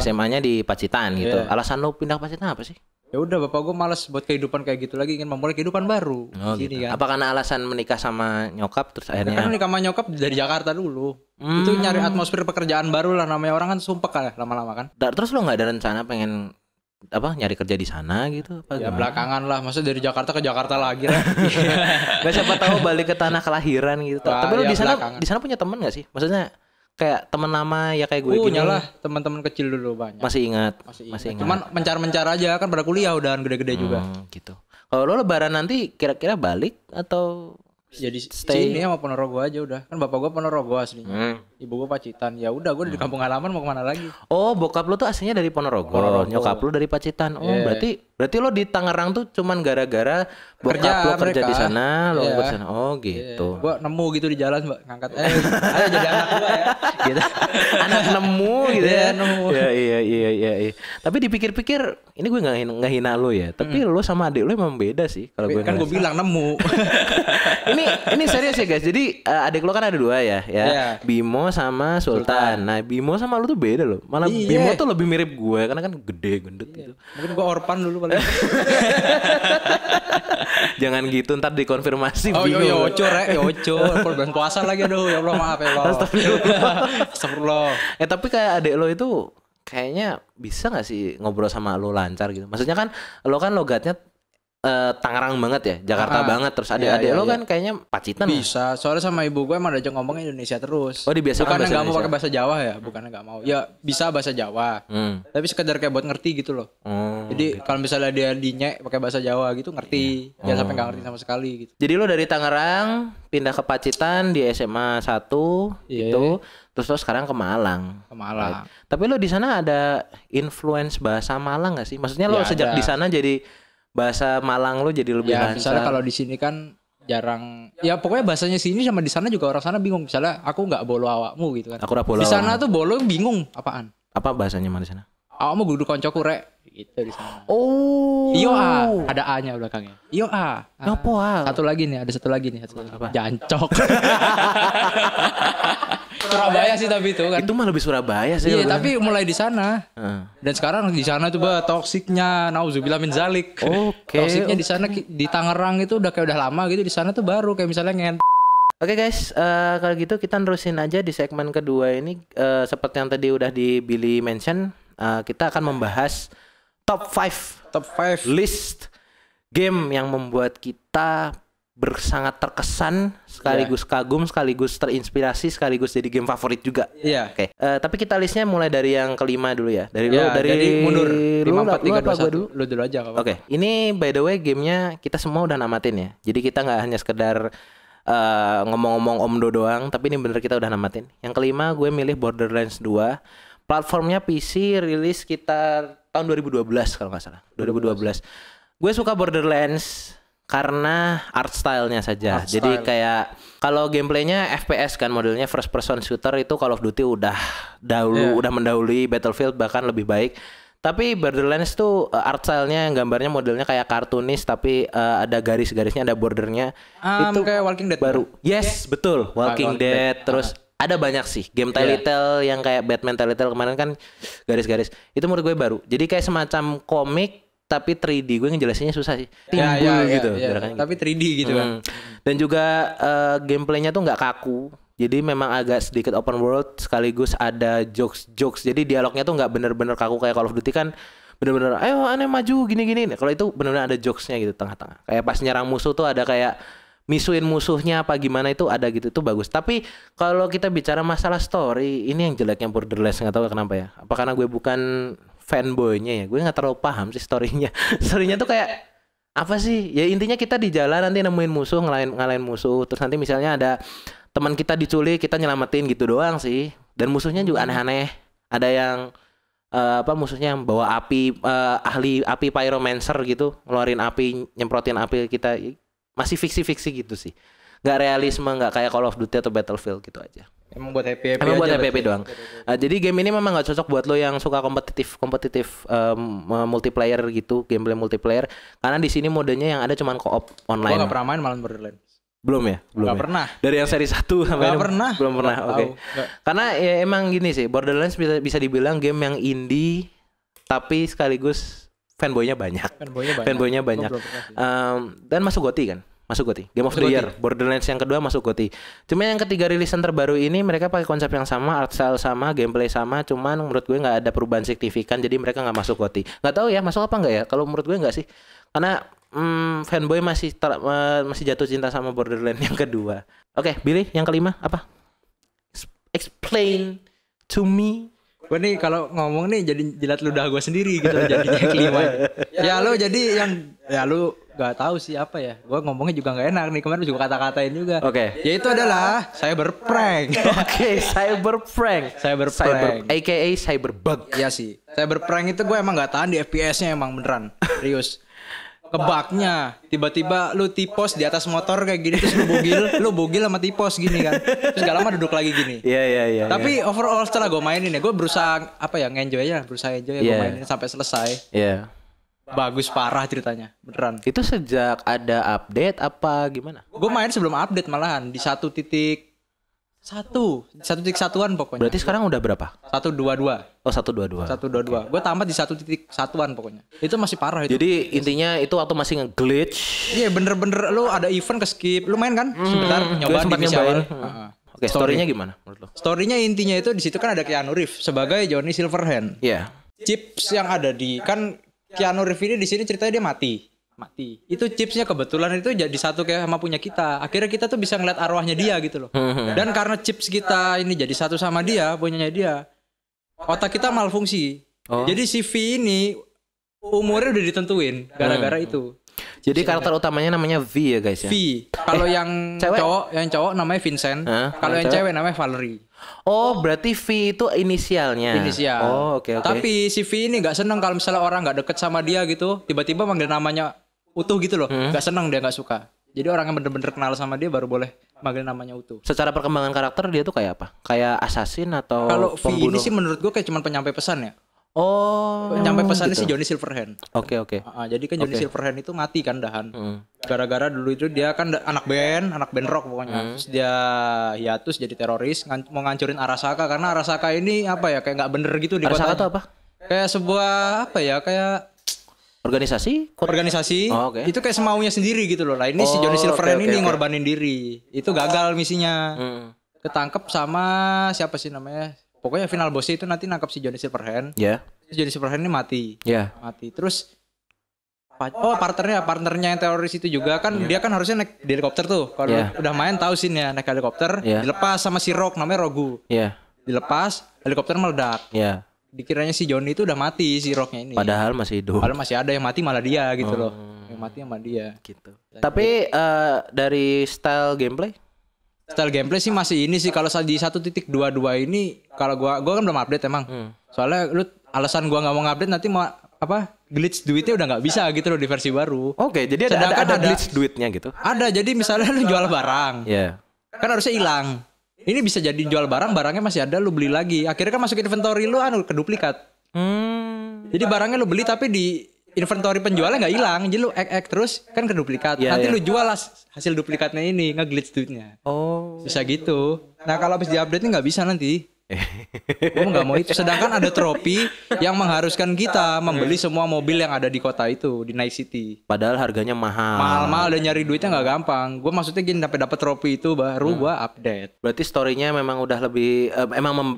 A: SMA-nya di Pacitan gitu. Alasan lo pindah ke Pacitan apa sih?
B: Ya udah, bapak gue malas buat kehidupan kayak gitu lagi, ingin memulai kehidupan baru.
A: Gitu. Kan. Apa karena alasan menikah sama nyokap terus akhirnya?
B: Kan menikah sama nyokap dari Jakarta dulu. Itu nyari atmosfer pekerjaan baru lah, namanya orang kan sumpek kan lama-lama kan.
A: Terus lo nggak ada rencana pengen nyari kerja di sana gitu? Apa
B: ya gimana? Belakangan lah, maksudnya dari Jakarta ke Jakarta lagi lah.
A: Gak siapa tahu balik ke tanah kelahiran gitu. Tapi lo di sana punya temen nggak sih? Maksudnya kayak teman lama ya kayak gue gini.
B: Lah, teman-teman kecil dulu banyak.
A: Masih ingat.
B: Cuman mencar-mencar aja kan, pada kuliah udah gede-gede juga.
A: Gitu. Kalau lo lebaran nanti kira-kira balik atau
B: jadi stay ini sama Ponorogo aja udah. Kan bapak gua Ponorogo aslinya. Ibu gua Pacitan. Ya udah, gua di kampung halaman, mau kemana lagi?
A: Oh, bokap lo tuh aslinya dari Ponorogo. Nyokap lo dari Pacitan. Oh, berarti lo di Tangerang tuh cuman gara-gara bokap lo kerja di sana, lo di sana. Oh, gitu.
B: Gua nemu gitu di jalan, Mbak, ngangkat. Ayo jadi anak gua ya. Gitu.
A: Anak nemu gitu ya.
B: Nemu.
A: Iya. Tapi dipikir-pikir, ini gue nggak hina lo ya. Tapi lo sama adik lo emang beda sih. Kalau gue
B: kan gue bilang nemu.
A: Ini serius ya guys. Jadi adik lo kan ada dua ya. Bimo sama Sultan. Nah, Bimo sama lu tuh beda loh. Malah Bimo tuh lebih mirip gue karena kan gede gendut gitu.
B: Mungkin gue orpan dulu paling.
A: Jangan gitu, ntar dikonfirmasi.
B: Oco. Bulan puasa lagi, aduh ya Allah, maaf ya Allah. Astagfirullah.
A: Tapi kayak adik lo itu kayaknya bisa nggak sih ngobrol sama lo lancar gitu? Maksudnya kan lo kan logatnya Tangerang banget ya, Jakarta banget. Terus adik-adik lo kan kayaknya Pacitan.
B: Bisa, soalnya sama ibu gue emang diajak ngomong Indonesia terus.
A: Oh, dibiasakan
B: bukannya nggak mau pakai bahasa Jawa ya, bukannya nggak mau. Ya bisa bahasa Jawa, tapi sekedar kayak buat ngerti gitu loh. Jadi kalau misalnya dia dinyek pakai bahasa Jawa gitu ngerti, jangan sampai nggak ngerti sama sekali gitu.
A: Jadi lo dari Tangerang pindah ke Pacitan di SMA 1 gitu, terus sekarang ke Malang. Right. Tapi lo di sana ada influence bahasa Malang nggak sih? Maksudnya lo sejak di sana jadi bahasa Malang lo jadi lebih lancar.
B: Misalnya kalau di sini kan jarang. Ya pokoknya bahasanya sini sama di sana juga orang sana bingung. Misalnya aku nggak bolo awakmu gitu kan. Di sana tuh bolo bingung apaan?
A: Apa bahasanya mana di sana?
B: Awakmu kudu koncoku rek. Gitu di sana.
A: Oh.
B: Iyo ada A-nya belakangnya. Iyo A.
A: Ngopo A?
B: Ada satu lagi nih. Apa? Jancok. Surabaya sih tapi itu kan.
A: Itu mah lebih Surabaya sih.
B: Iya, tapi mulai di sana. Dan sekarang di sana tuh toksiknya, nauzubillah min zalik. Toksiknya di sana di Tangerang itu udah lama gitu, di sana tuh baru kayak misalnya
A: Oke guys, kalau gitu kita nerusin aja di segmen kedua ini. Seperti yang tadi udah di Billy mention, kita akan membahas top 5 list game yang membuat kita sangat terkesan, sekaligus kagum, sekaligus terinspirasi, sekaligus jadi game favorit juga.
B: Iya.
A: Oke. Tapi kita listnya mulai dari yang kelima dulu ya. Dari
B: mundur. 5, 4, 3, 2, 1.
A: Dulu?
B: Lu dulu aja.
A: Oke. Ini by the way gamenya kita semua udah namatin ya. Jadi kita nggak hanya sekedar ngomong-ngomong omdo doang, tapi ini bener kita udah namatin. Yang kelima gue milih Borderlands 2. Platformnya PC, rilis sekitar tahun 2012 kalau nggak salah. 2012. Gue suka Borderlands karena art style-nya saja. Jadi kayak kalau gameplaynya FPS kan, modelnya first person shooter, itu Call of Duty udah mendahului Battlefield, bahkan lebih baik. Tapi Borderlands tuh art style-nya, gambarnya modelnya kayak kartunis, tapi ada garis-garisnya, ada bordernya.
B: Itu kayak Walking Dead
A: baru. Yes, betul. Walking Dead. Terus ada banyak sih game Telltale yang kayak Batman Telltale kemarin kan garis-garis. Itu menurut gue baru. Jadi kayak semacam komik tapi 3D. Gue ngejelasinnya susah sih. Timbul gitu.
B: Tapi 3D gitu kan.
A: Dan juga gameplaynya tuh nggak kaku. Jadi memang agak sedikit open world, sekaligus ada jokes. Jadi dialognya tuh nggak bener-bener kaku kayak Call of Duty kan. Bener-bener ayo aneh maju gini-gini. Kalau itu bener-bener ada jokesnya gitu tengah-tengah. Kayak pas nyerang musuh tuh ada kayak misuin musuhnya apa gimana, itu ada gitu, itu bagus. Tapi kalau kita bicara masalah story, ini yang jeleknya Borderlands, nggak tahu kenapa ya. Apa karena gue bukan fanboynya ya, gue nggak terlalu paham sih storynya. Storynya tuh kayak Apa sih? Ya intinya kita di jalan nanti nemuin musuh, ngalahin musuh. Terus nanti misalnya ada teman kita diculik, kita nyelamatin gitu doang sih. Dan musuhnya juga aneh-aneh. Ada yang musuhnya yang bawa api, ahli api pyromancer gitu, ngeluarin api, nyemprotin api kita. Masih fiksi-fiksi gitu sih. Nggak realisme, nggak kayak Call of Duty atau Battlefield gitu aja.
B: Emang buat happy
A: Emang buat happy doang. Jadi game ini memang nggak cocok buat lo yang suka kompetitif multiplayer gitu, gameplay multiplayer. Karena di sini modenya yang ada cuman co-op online.
B: Gua nggak pernah main malah Borderlands.
A: Belum ya?
B: Nggak pernah.
A: Dari yang seri 1 sampai
B: nggak pernah.
A: Belum pernah. Oke. Karena ya emang gini sih, Borderlands bisa dibilang game yang indie tapi sekaligus fanboynya banyak. Fanboynya banyak. Dan masuk GOTY kan? Masuk GOTY. Game of the Year. Borderlands yang kedua masuk GOTY. Cuma yang ketiga rilisan terbaru ini mereka pakai konsep yang sama, art style sama, gameplay sama, cuman menurut gue nggak ada perubahan signifikan, jadi mereka nggak masuk GOTY. Nggak tahu ya masuk apa nggak ya? Kalau menurut gue nggak sih, karena fanboy masih jatuh cinta sama Borderlands yang kedua. Oke, Billy yang kelima apa? Explain to me.
B: Gue nih kalau ngomong nih jadi jilat ludah gue sendiri gitu jadinya kelima. Ya lo jadi yang lo gak tahu sih apa ya. Gue ngomongnya juga gak enak nih, kemarin juga kata-katain juga.
A: Oke.
B: Yaitu adalah cyberprank.
A: Oke, cyberprank. AKA cyberbug.
B: Iya sih. Cyberprank itu gue emang gak tahan di FPS-nya emang beneran. Serius. Kebaknya tiba-tiba lu tipos di atas motor kayak gini terus lu bugil sama tipos gini kan. Terus gak lama duduk lagi gini.
A: Iya.
B: Tapi overall setelah gue mainin ya, gue berusaha enjoy ya gue mainin sampai selesai.
A: Iya.
B: Bagus parah ceritanya, beneran.
A: Itu sejak ada update apa gimana?
B: Gue main sebelum update malahan di 1.1 pokoknya.
A: Berarti sekarang udah berapa?
B: 1.22.
A: Oh 1.22.
B: 1.22. Gue tamat di 1.1-an pokoknya. Itu masih parah itu.
A: Jadi intinya itu waktu masih nge-glitch.
B: Iya bener-bener lu ada event ke skip. Lu main kan? Sebentar nyobain di misi awal.
A: Oke, story-nya gimana menurut lo?
B: Story-nya intinya itu di situ kan ada Keanu Reeves sebagai Johnny Silverhand.
A: Iya.
B: Chips yang ada di kan Keanu Reeves ini di sini ceritanya dia mati. Itu chipsnya kebetulan itu jadi satu kayak sama punya kita. Akhirnya kita tuh bisa ngeliat arwahnya dia gitu loh. Dan karena chips kita ini jadi satu sama dia, punyanya dia, otak kita malfungsi. Jadi si V ini umurnya udah ditentuin gara-gara itu.
A: Jadi karakter utamanya namanya V ya guys ya.
B: V. Kalau yang cowok namanya Vincent. Kalau yang cewek namanya Valerie.
A: Oh, berarti V itu inisialnya.
B: Inisial.
A: Oh, oke.
B: Tapi si V ini nggak seneng kalau misalnya orang nggak deket sama dia gitu, tiba-tiba manggil namanya utuh gitu loh. Nggak seneng, dia nggak suka. Jadi orang yang bener-bener kenal sama dia baru boleh manggil namanya utuh.
A: Secara perkembangan karakter dia tuh kayak apa? Kayak assassin atau
B: kalau V
A: pembunuh?
B: ini sih menurut gue kayak cuma penyampai pesan ya.
A: Oh,
B: nyampe pesannya
A: gitu.
B: si Johnny Silverhand.
A: Oke.
B: Jadi kan Johnny Silverhand itu mati kan dahan. Gara-gara dulu itu dia kan anak band rock pokoknya. Terus dia hiatus jadi teroris, mau ngancurin Arasaka karena Arasaka ini apa ya kayak nggak bener gitu di kota.
A: Arasaka itu apa?
B: Kayak sebuah apa ya kayak
A: organisasi.
B: Oh, okay. Itu kayak semaunya sendiri gitu loh. Lah ini si Johnny Silverhand ini ngorbanin diri. Itu gagal misinya. Ketangkep sama siapa sih namanya? Pokoknya final bossnya itu nanti nangkap si Johnny Silverhand.
A: Iya. Yeah.
B: Johnny Silverhand ini mati.
A: Iya. Yeah.
B: Mati. Terus partnernya yang teroris itu juga kan dia kan harusnya naik di helikopter tuh. Kalau udah main tahu sih ya naik helikopter, dilepas sama si Rock namanya Rogu.
A: Iya.
B: Dilepas, helikopter meledak.
A: Iya.
B: Dikiranya si Johnny itu udah mati si Rocknya ini.
A: Padahal masih hidup.
B: Padahal masih ada yang mati malah dia gitu loh. Yang mati sama dia.
A: Gitu. Tapi dari style gameplay?
B: Style gameplay sih masih ini sih kalau di 1.22 ini kalau gua kan belum update emang. Soalnya alasan gua nggak mau update nanti mau glitch duitnya udah nggak bisa gitu loh di versi baru.
A: Oke, jadi ada glitch duitnya gitu.
B: Ada, jadi misalnya lu jual barang.
A: Iya. Yeah.
B: Kan harusnya hilang. Ini bisa jadi jual barangnya masih ada lu beli lagi. Akhirnya kan masuk inventory lu keduplikat. Jadi barangnya lu beli tapi di inventory penjualnya nggak hilang, jadi lu terus kan keduplikat. Nanti lu jual hasil duplikatnya ini nge-glitch duitnya. Oh. Bisa gitu. Nah kalau habis di-update nggak bisa nanti. Gue nggak mau itu. Sedangkan ada trofi yang mengharuskan kita membeli semua mobil yang ada di kota itu di Night City.
A: Padahal harganya mahal.
B: Mahal dan nyari duitnya nggak gampang. Gue maksudnya gini dapat trofi itu baru gue update.
A: Berarti storynya memang udah lebih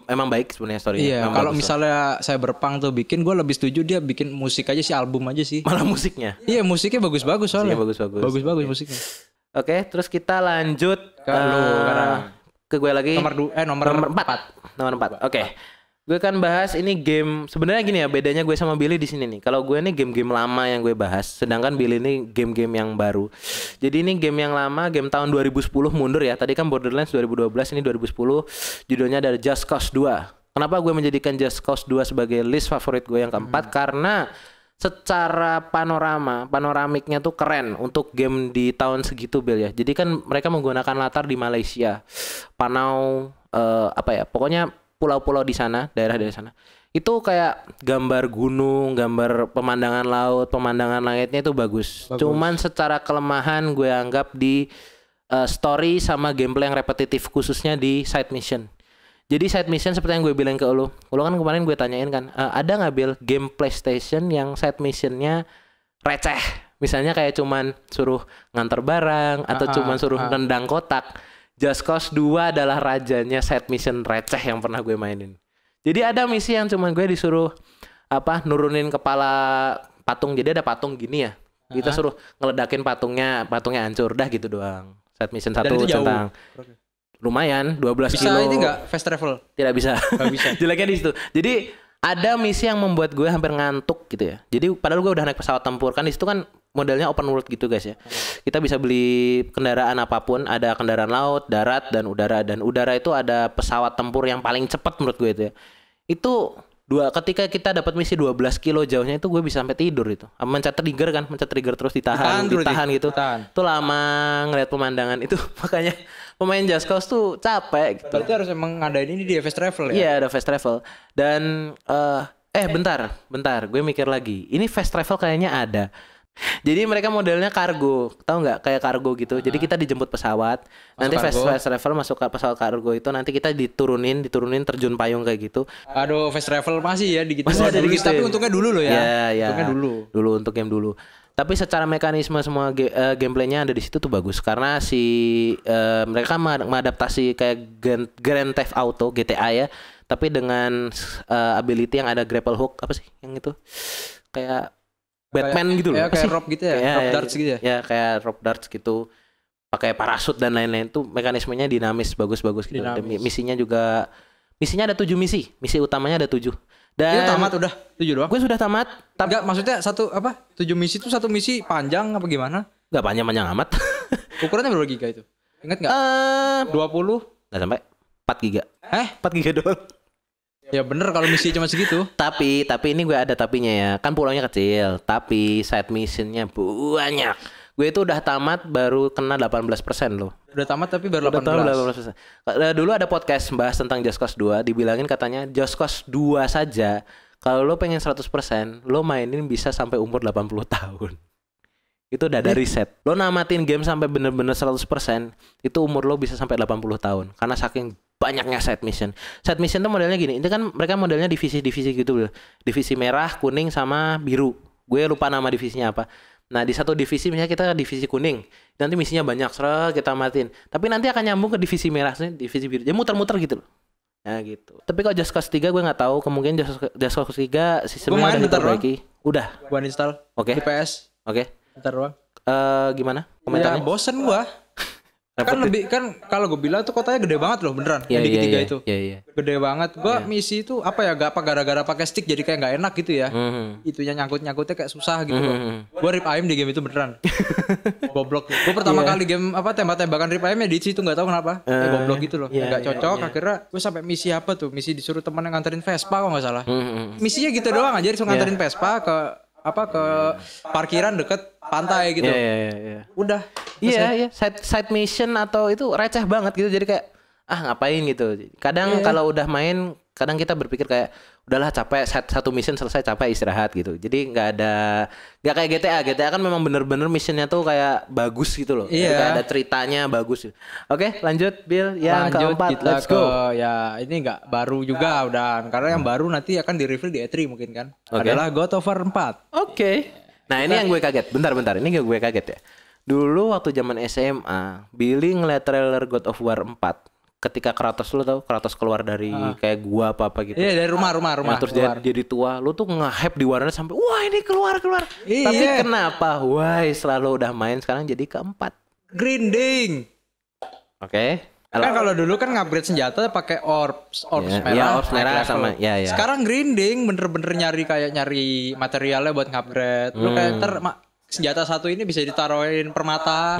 A: emang baik sebenarnya storynya.
B: Iya. Kalau misalnya saya berpang tuh bikin, gue lebih setuju dia bikin musik aja sih, album aja sih.
A: Malah musiknya.
B: Iya musiknya bagus-bagus soalnya.
A: Bagus-bagus
B: musiknya.
A: Oke, terus kita lanjut
B: ke lu sekarang.
A: Ke gue lagi.
B: Nomor 4.
A: Nomor 4. Oke. Gue kan bahas ini game sebenarnya gini ya, bedanya gue sama Billy di sini nih. Kalau gue ini game-game lama yang gue bahas, sedangkan Billy ini game-game yang baru. Jadi ini game yang lama, game tahun 2010 mundur ya. Tadi kan Borderlands 2012, ini 2010. Judulnya ada Just Cause 2. Kenapa gue menjadikan Just Cause 2 sebagai list favorit gue yang keempat? Karena secara panoramiknya tuh keren untuk game di tahun segitu, Bill ya. Jadi kan mereka menggunakan latar di Malaysia, Panau, pokoknya pulau-pulau di sana, daerah-daerah sana. Itu kayak gambar gunung, gambar pemandangan laut, pemandangan langitnya itu bagus. Cuman secara kelemahan gue anggap di story sama gameplay yang repetitif, khususnya di side mission. Jadi side mission seperti yang gue bilang ke lo kan kemarin gue tanyain kan, ada nggak Bill game PlayStation yang side missionnya receh? Misalnya kayak cuman suruh nganter barang atau cuman suruh nendang kotak. Just Cause 2 adalah rajanya side mission receh yang pernah gue mainin. Jadi ada misi yang cuman gue disuruh nurunin kepala patung. Jadi ada patung gini ya. Kita suruh ngeledakin patungnya hancur dah gitu doang. Side mission 1 tentang lumayan 12 kilo.
B: Bisa ini enggak fast travel?
A: Tidak bisa.
B: Enggak bisa.
A: Jeleknya di situ. Jadi ada misi yang membuat gue hampir ngantuk gitu ya. Jadi padahal gue udah naik pesawat tempur kan, di situ kan modelnya open world gitu guys ya. Kita bisa beli kendaraan apapun, ada kendaraan laut, darat, dan udara. Dan udara itu ada pesawat tempur yang paling cepat menurut gue itu ya. Itu ketika kita dapat misi 12 kilo jauhnya itu gue bisa sampai tidur itu. Mencet trigger terus ditahan gitu. Itu lama ngeliat pemandangan itu. Makanya pemain Just Cause tuh capek gitu.
B: Berarti harus emang ngadain ini di fast travel ya?
A: Iya, ada fast travel. Dan bentar, gue mikir lagi. Ini fast travel kayaknya ada. Jadi mereka modelnya kargo, tahu nggak, kayak kargo gitu. Jadi kita dijemput pesawat, nanti fast travel masuk ke pesawat kargo itu, nanti kita diturunin terjun payung kayak gitu.
B: Aduh, fast travel masih ya di gitu.
A: Masih ada di gitu.
B: Tapi untungnya dulu loh ya.
A: Iya.
B: Untungnya dulu
A: untuk game dulu. Tapi secara mekanisme semua gameplaynya ada di situ tuh bagus karena mereka mengadaptasi kayak Grand Theft Auto GTA ya, tapi dengan ability yang ada grapple hook apa sih yang itu kayak Batman gitu loh.
B: Ya, kayak rope gitu ya, rope darts gitu ya.
A: Ya kayak rope darts gitu. Pakai parasut dan lain-lain tuh mekanismenya dinamis bagus-bagus gitu. Dan misinya ada 7 misi. Misi utamanya ada 7. Dan
B: itu tamat udah 7 doang.
A: Gue sudah tamat.
B: Enggak, maksudnya 7 misi itu satu misi panjang apa gimana?
A: Enggak panjang amat.
B: Ukurannya berapa giga itu? Ingat enggak? 20?
A: Enggak sampai 4 giga. 4 giga doang.
B: Ya bener kalau misi cuma segitu.
A: Tapi ini gue ada tapinya ya. Kan pulaunya kecil, tapi side missionnya banyak. Gue itu udah tamat baru kena 18% loh.
B: Udah tamat tapi baru 18%.
A: Dulu ada podcast bahas tentang Just Cause 2, dibilangin katanya Just Cause 2 saja kalau lo pengen 100%, lo mainin bisa sampai umur 80 tahun. Itu udah ada riset. Lo namatin game sampai bener-bener 100%, itu umur lo bisa sampai 80 tahun karena saking banyaknya side mission. Side mission tuh modelnya gini. Ini kan mereka modelnya divisi-divisi gitu loh. Divisi merah, kuning sama biru. Gue lupa nama divisinya apa. Nah, di satu divisi misalnya kita divisi kuning. Nanti misinya banyak, kita matiin. Tapi nanti akan nyambung ke divisi merah, divisi biru. Jadi muter-muter gitu loh. Nah, gitu. Tapi kalau Just Cause 3 gue enggak tahu, kemungkinan Just Cause 3 sistemnya udah diperbaiki. Udah.
B: Gua install.
A: Oke.
B: Di PS.
A: Oke.
B: Bentar doang.
A: Gimana komentarnya?
B: Ya, bosen gua. Kan lebih kan kalau gue bilang tuh kotanya gede banget loh beneran. Yang di ketiga itu.
A: Iya.
B: Gede banget. Gua misi itu gara-gara pakai stick jadi kayak nggak enak gitu ya. Itunya nyangkutnya kayak susah gitu loh. Gua rip ayam di game itu beneran. Goblok. Gua pertama kali game tembak-tembakan rip ayamnya di situ nggak tahu kenapa. Kayak goblok gitu loh. Nggak cocok. Akhirnya gue sampai misi apa tuh? Misi disuruh teman yang nganterin Vespa kalau nggak salah. Misinya gitu doang aja, disuruh nganterin Vespa ke parkiran deket pantai gitu.
A: Iya.
B: Udah.
A: Iya. Side mission atau itu receh banget gitu. Jadi kayak ngapain gitu. Kadang kalau udah main, kadang kita berpikir kayak udahlah capek, satu mission selesai capek istirahat gitu. Jadi nggak kayak GTA kan memang bener-bener missionnya tuh kayak bagus gitu loh.
B: Iya.
A: Kayak ada ceritanya bagus. Oke, lanjut Bill yang keempat.
B: Kita
A: Let's go.
B: Ya ini nggak baru juga udah. Karena yang baru nanti akan di-reveal di E3 mungkin kan. Adalah God of War 4.
A: Oke. Nah ini yang gue kaget. Bentar. Ini gue kaget ya. Dulu waktu zaman SMA, Billy ngeliat trailer God of War 4. Ketika Kratos, lu tau Kratos keluar dari kayak gua apa gitu.
B: Iya, dari rumah.
A: Terus jadi tua. Lu tuh nge-hype di warnet sampai wah ini keluar.
B: Iya.
A: Tapi kenapa? Why selalu udah main sekarang jadi keempat.
B: Grinding.
A: Oke.
B: Kan kalau dulu kan ngupgrade senjata pakai orbs merah.
A: Iya, orbs merah sama ya.
B: Sekarang grinding bener-bener nyari materialnya buat ngupgrade. Lu kayak senjata satu ini bisa ditaruhin permata.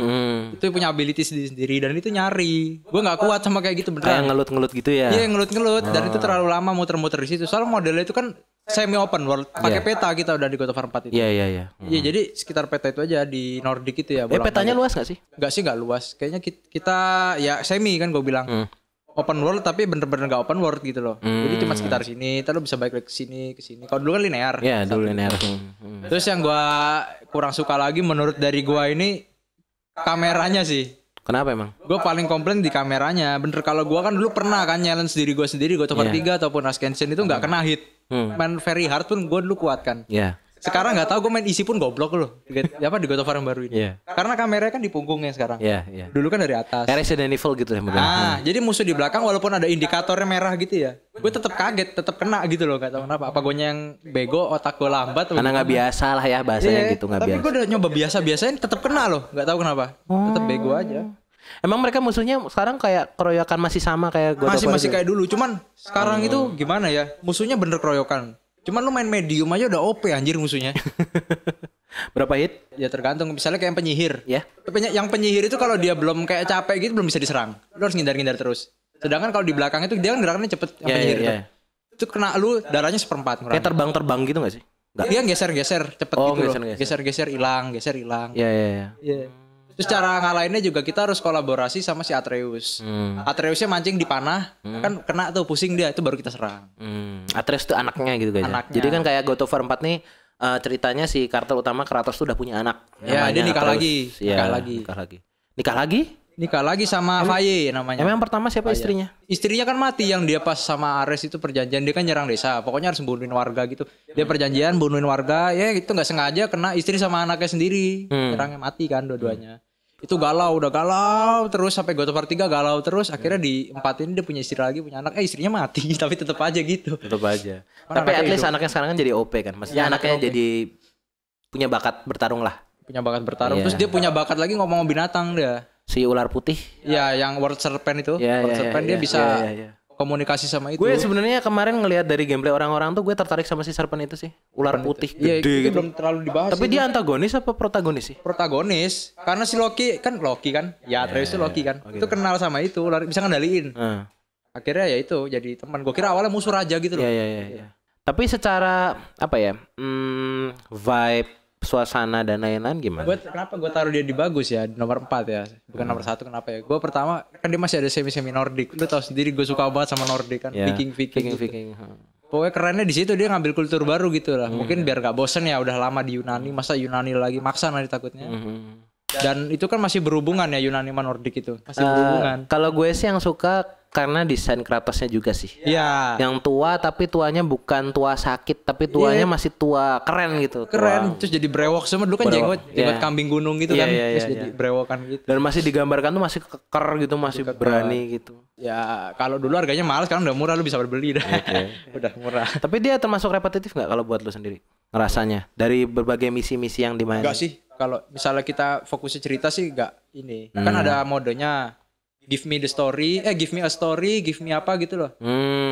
B: Itu punya ability sendiri dan itu nyari. Gue nggak kuat sama kayak gitu beneran.
A: Kayak ngelut-ngelut gitu ya.
B: Iya, ngelut-ngelut dan itu terlalu lama muter-muter di situ. Soalnya modelnya itu kan semi open world, pakai peta kita udah di God of War 4 itu.
A: Iya.
B: Iya, jadi sekitar peta itu aja di Nordic itu ya.
A: Petanya luas gak sih?
B: Enggak luas. Kayaknya kita ya semi kan gue bilang. Open world tapi bener-bener gak open world gitu loh. Jadi cuma sekitar sini, terus bisa balik ke sini. Kalau dulu kan linear.
A: Iya, dulu linear.
B: Terus yang gua kurang suka lagi menurut dari gua ini kameranya sih.
A: Kenapa emang?
B: Gue paling komplain di kameranya. Bener, kalau gua kan dulu pernah kan challenge diri gua sendiri God of War 3 ataupun Ascension itu gak kena hit. Main very hard pun gue dulu kuat kan.
A: Iya.
B: Sekarang nggak tahu gue main isi pun goblok loh. Apa di God of War yang baru ini?
A: Iya.
B: Karena kameranya kan di punggungnya sekarang.
A: Iya.
B: Dulu kan dari atas.
A: Kayak Resident Evil gitu ya.
B: Jadi musuh di belakang walaupun ada indikatornya merah gitu ya. Gue tetap kaget, tetap kena gitu loh. Gak tahu kenapa. Apa gue yang bego, otak gue lambat.
A: Karena nggak biasa lah ya bahasanya gitu, nggak biasa.
B: Tapi gue udah nyoba biasa-biasain tetap kena loh. Gak tahu kenapa. Tetap bego aja.
A: Emang mereka musuhnya sekarang kayak keroyokan masih sama kayak God of War?
B: Masih kayak dulu. Cuman sekarang itu gimana ya? Musuhnya bener keroyokan. Cuman lu main medium aja udah OP anjir musuhnya.
A: Berapa hit?
B: Ya tergantung. Misalnya kayak penyihir.
A: Ya.
B: Yang penyihir itu kalau dia belum kayak capek gitu belum bisa diserang. Lu harus ngindar-ngindar terus. Sedangkan kalau di belakang itu dia kan gerakannya cepet. Yang penyihir itu. Itu kena lu darahnya 1/4.
A: Kayak terbang-terbang gitu gak sih?
B: Dia geser-geser cepet gitu
A: geser,
B: loh. Geser-geser hilang.
A: Iya.
B: Terus cara ngalahinnya juga kita harus kolaborasi sama si Atreus. Atreusnya mancing di panah, kan kena tuh pusing dia, itu baru kita serang.
A: Atreus tuh anaknya gitu guys. Jadi kan kayak God of War 4 nih ceritanya si karakter utama Kratos tuh udah punya anak.
B: Ya, dia nikah lagi. Nikah lagi sama Faye namanya.
A: Emang yang pertama siapa istrinya?
B: Istrinya kan mati yang dia pas sama Ares itu perjanjian, dia kan nyerang desa. Pokoknya harus bunuhin warga gitu. Dia perjanjian bunuhin warga, ya itu nggak sengaja kena istri sama anaknya sendiri. Nyerangnya mati kan dua-duanya. Itu udah galau terus sampai God of War 3 galau terus. Akhirnya di 4 ini dia punya istri lagi, punya anak. Istrinya mati tapi tetap aja gitu.
A: Tetap aja. Tapi at least anaknya sekarang kan jadi OP kan. Maksudnya anaknya jadi punya bakat bertarung lah.
B: Punya bakat bertarung. Terus dia punya bakat lagi ngomong binatang dia.
A: Si ular putih.
B: Ya, yang World Serpent itu. World Serpent dia bisa komunikasi sama itu.
A: Gue sebenarnya kemarin ngelihat dari gameplay orang-orang tuh gue tertarik sama si Serpent itu sih. Ular putih gede gitu.
B: Belum terlalu dibahas.
A: Tapi dia antagonis apa protagonis sih?
B: Protagonis. Karena si Loki kan. Ya, Atreus itu Loki kan. Itu kenal sama itu, ular bisa ngendaliin. Akhirnya ya itu jadi teman. Gue kira awalnya musuh raja gitu loh.
A: Iya. Tapi secara apa ya? Vibe, suasana dan lain-lain gimana?
B: Kenapa gue taruh dia di bagus ya, di nomor 4 ya, bukan nomor 1, kenapa ya? Gue pertama kan dia masih ada semi Nordic. Lu tahu sendiri gue suka banget sama Nordic kan, Viking. Pokoknya kerennya di situ dia ngambil kultur baru gitu lah. Mungkin biar gak bosen ya, udah lama di Yunani, masa Yunani lagi maksa nanti takutnya. Dan itu kan masih berhubungan ya, Yunani sama Nordic itu masih berhubungan.
A: Kalau gue sih yang suka karena desain Kratosnya juga sih.
B: Iya.
A: Yang tua tapi tuanya bukan tua sakit, tapi tuanya masih tua keren gitu.
B: Keren. Terus jadi brewok semua dulu kan jenggot kambing gunung gitu kan. Terus jadi brewokan gitu.
A: Dan masih digambarkan tuh masih keker gitu, masih berani gitu.
B: Ya kalau dulu harganya mahal, sekarang udah murah, lu bisa beli dah. Udah murah.
A: Tapi dia termasuk repetitif nggak kalau buat lu sendiri? Ngerasanya dari berbagai misi-misi yang dimainin?
B: Enggak sih. Kalau misalnya kita fokusnya cerita sih enggak ini. Kan ada modenya give me the story, give me a story, give me apa gitu loh.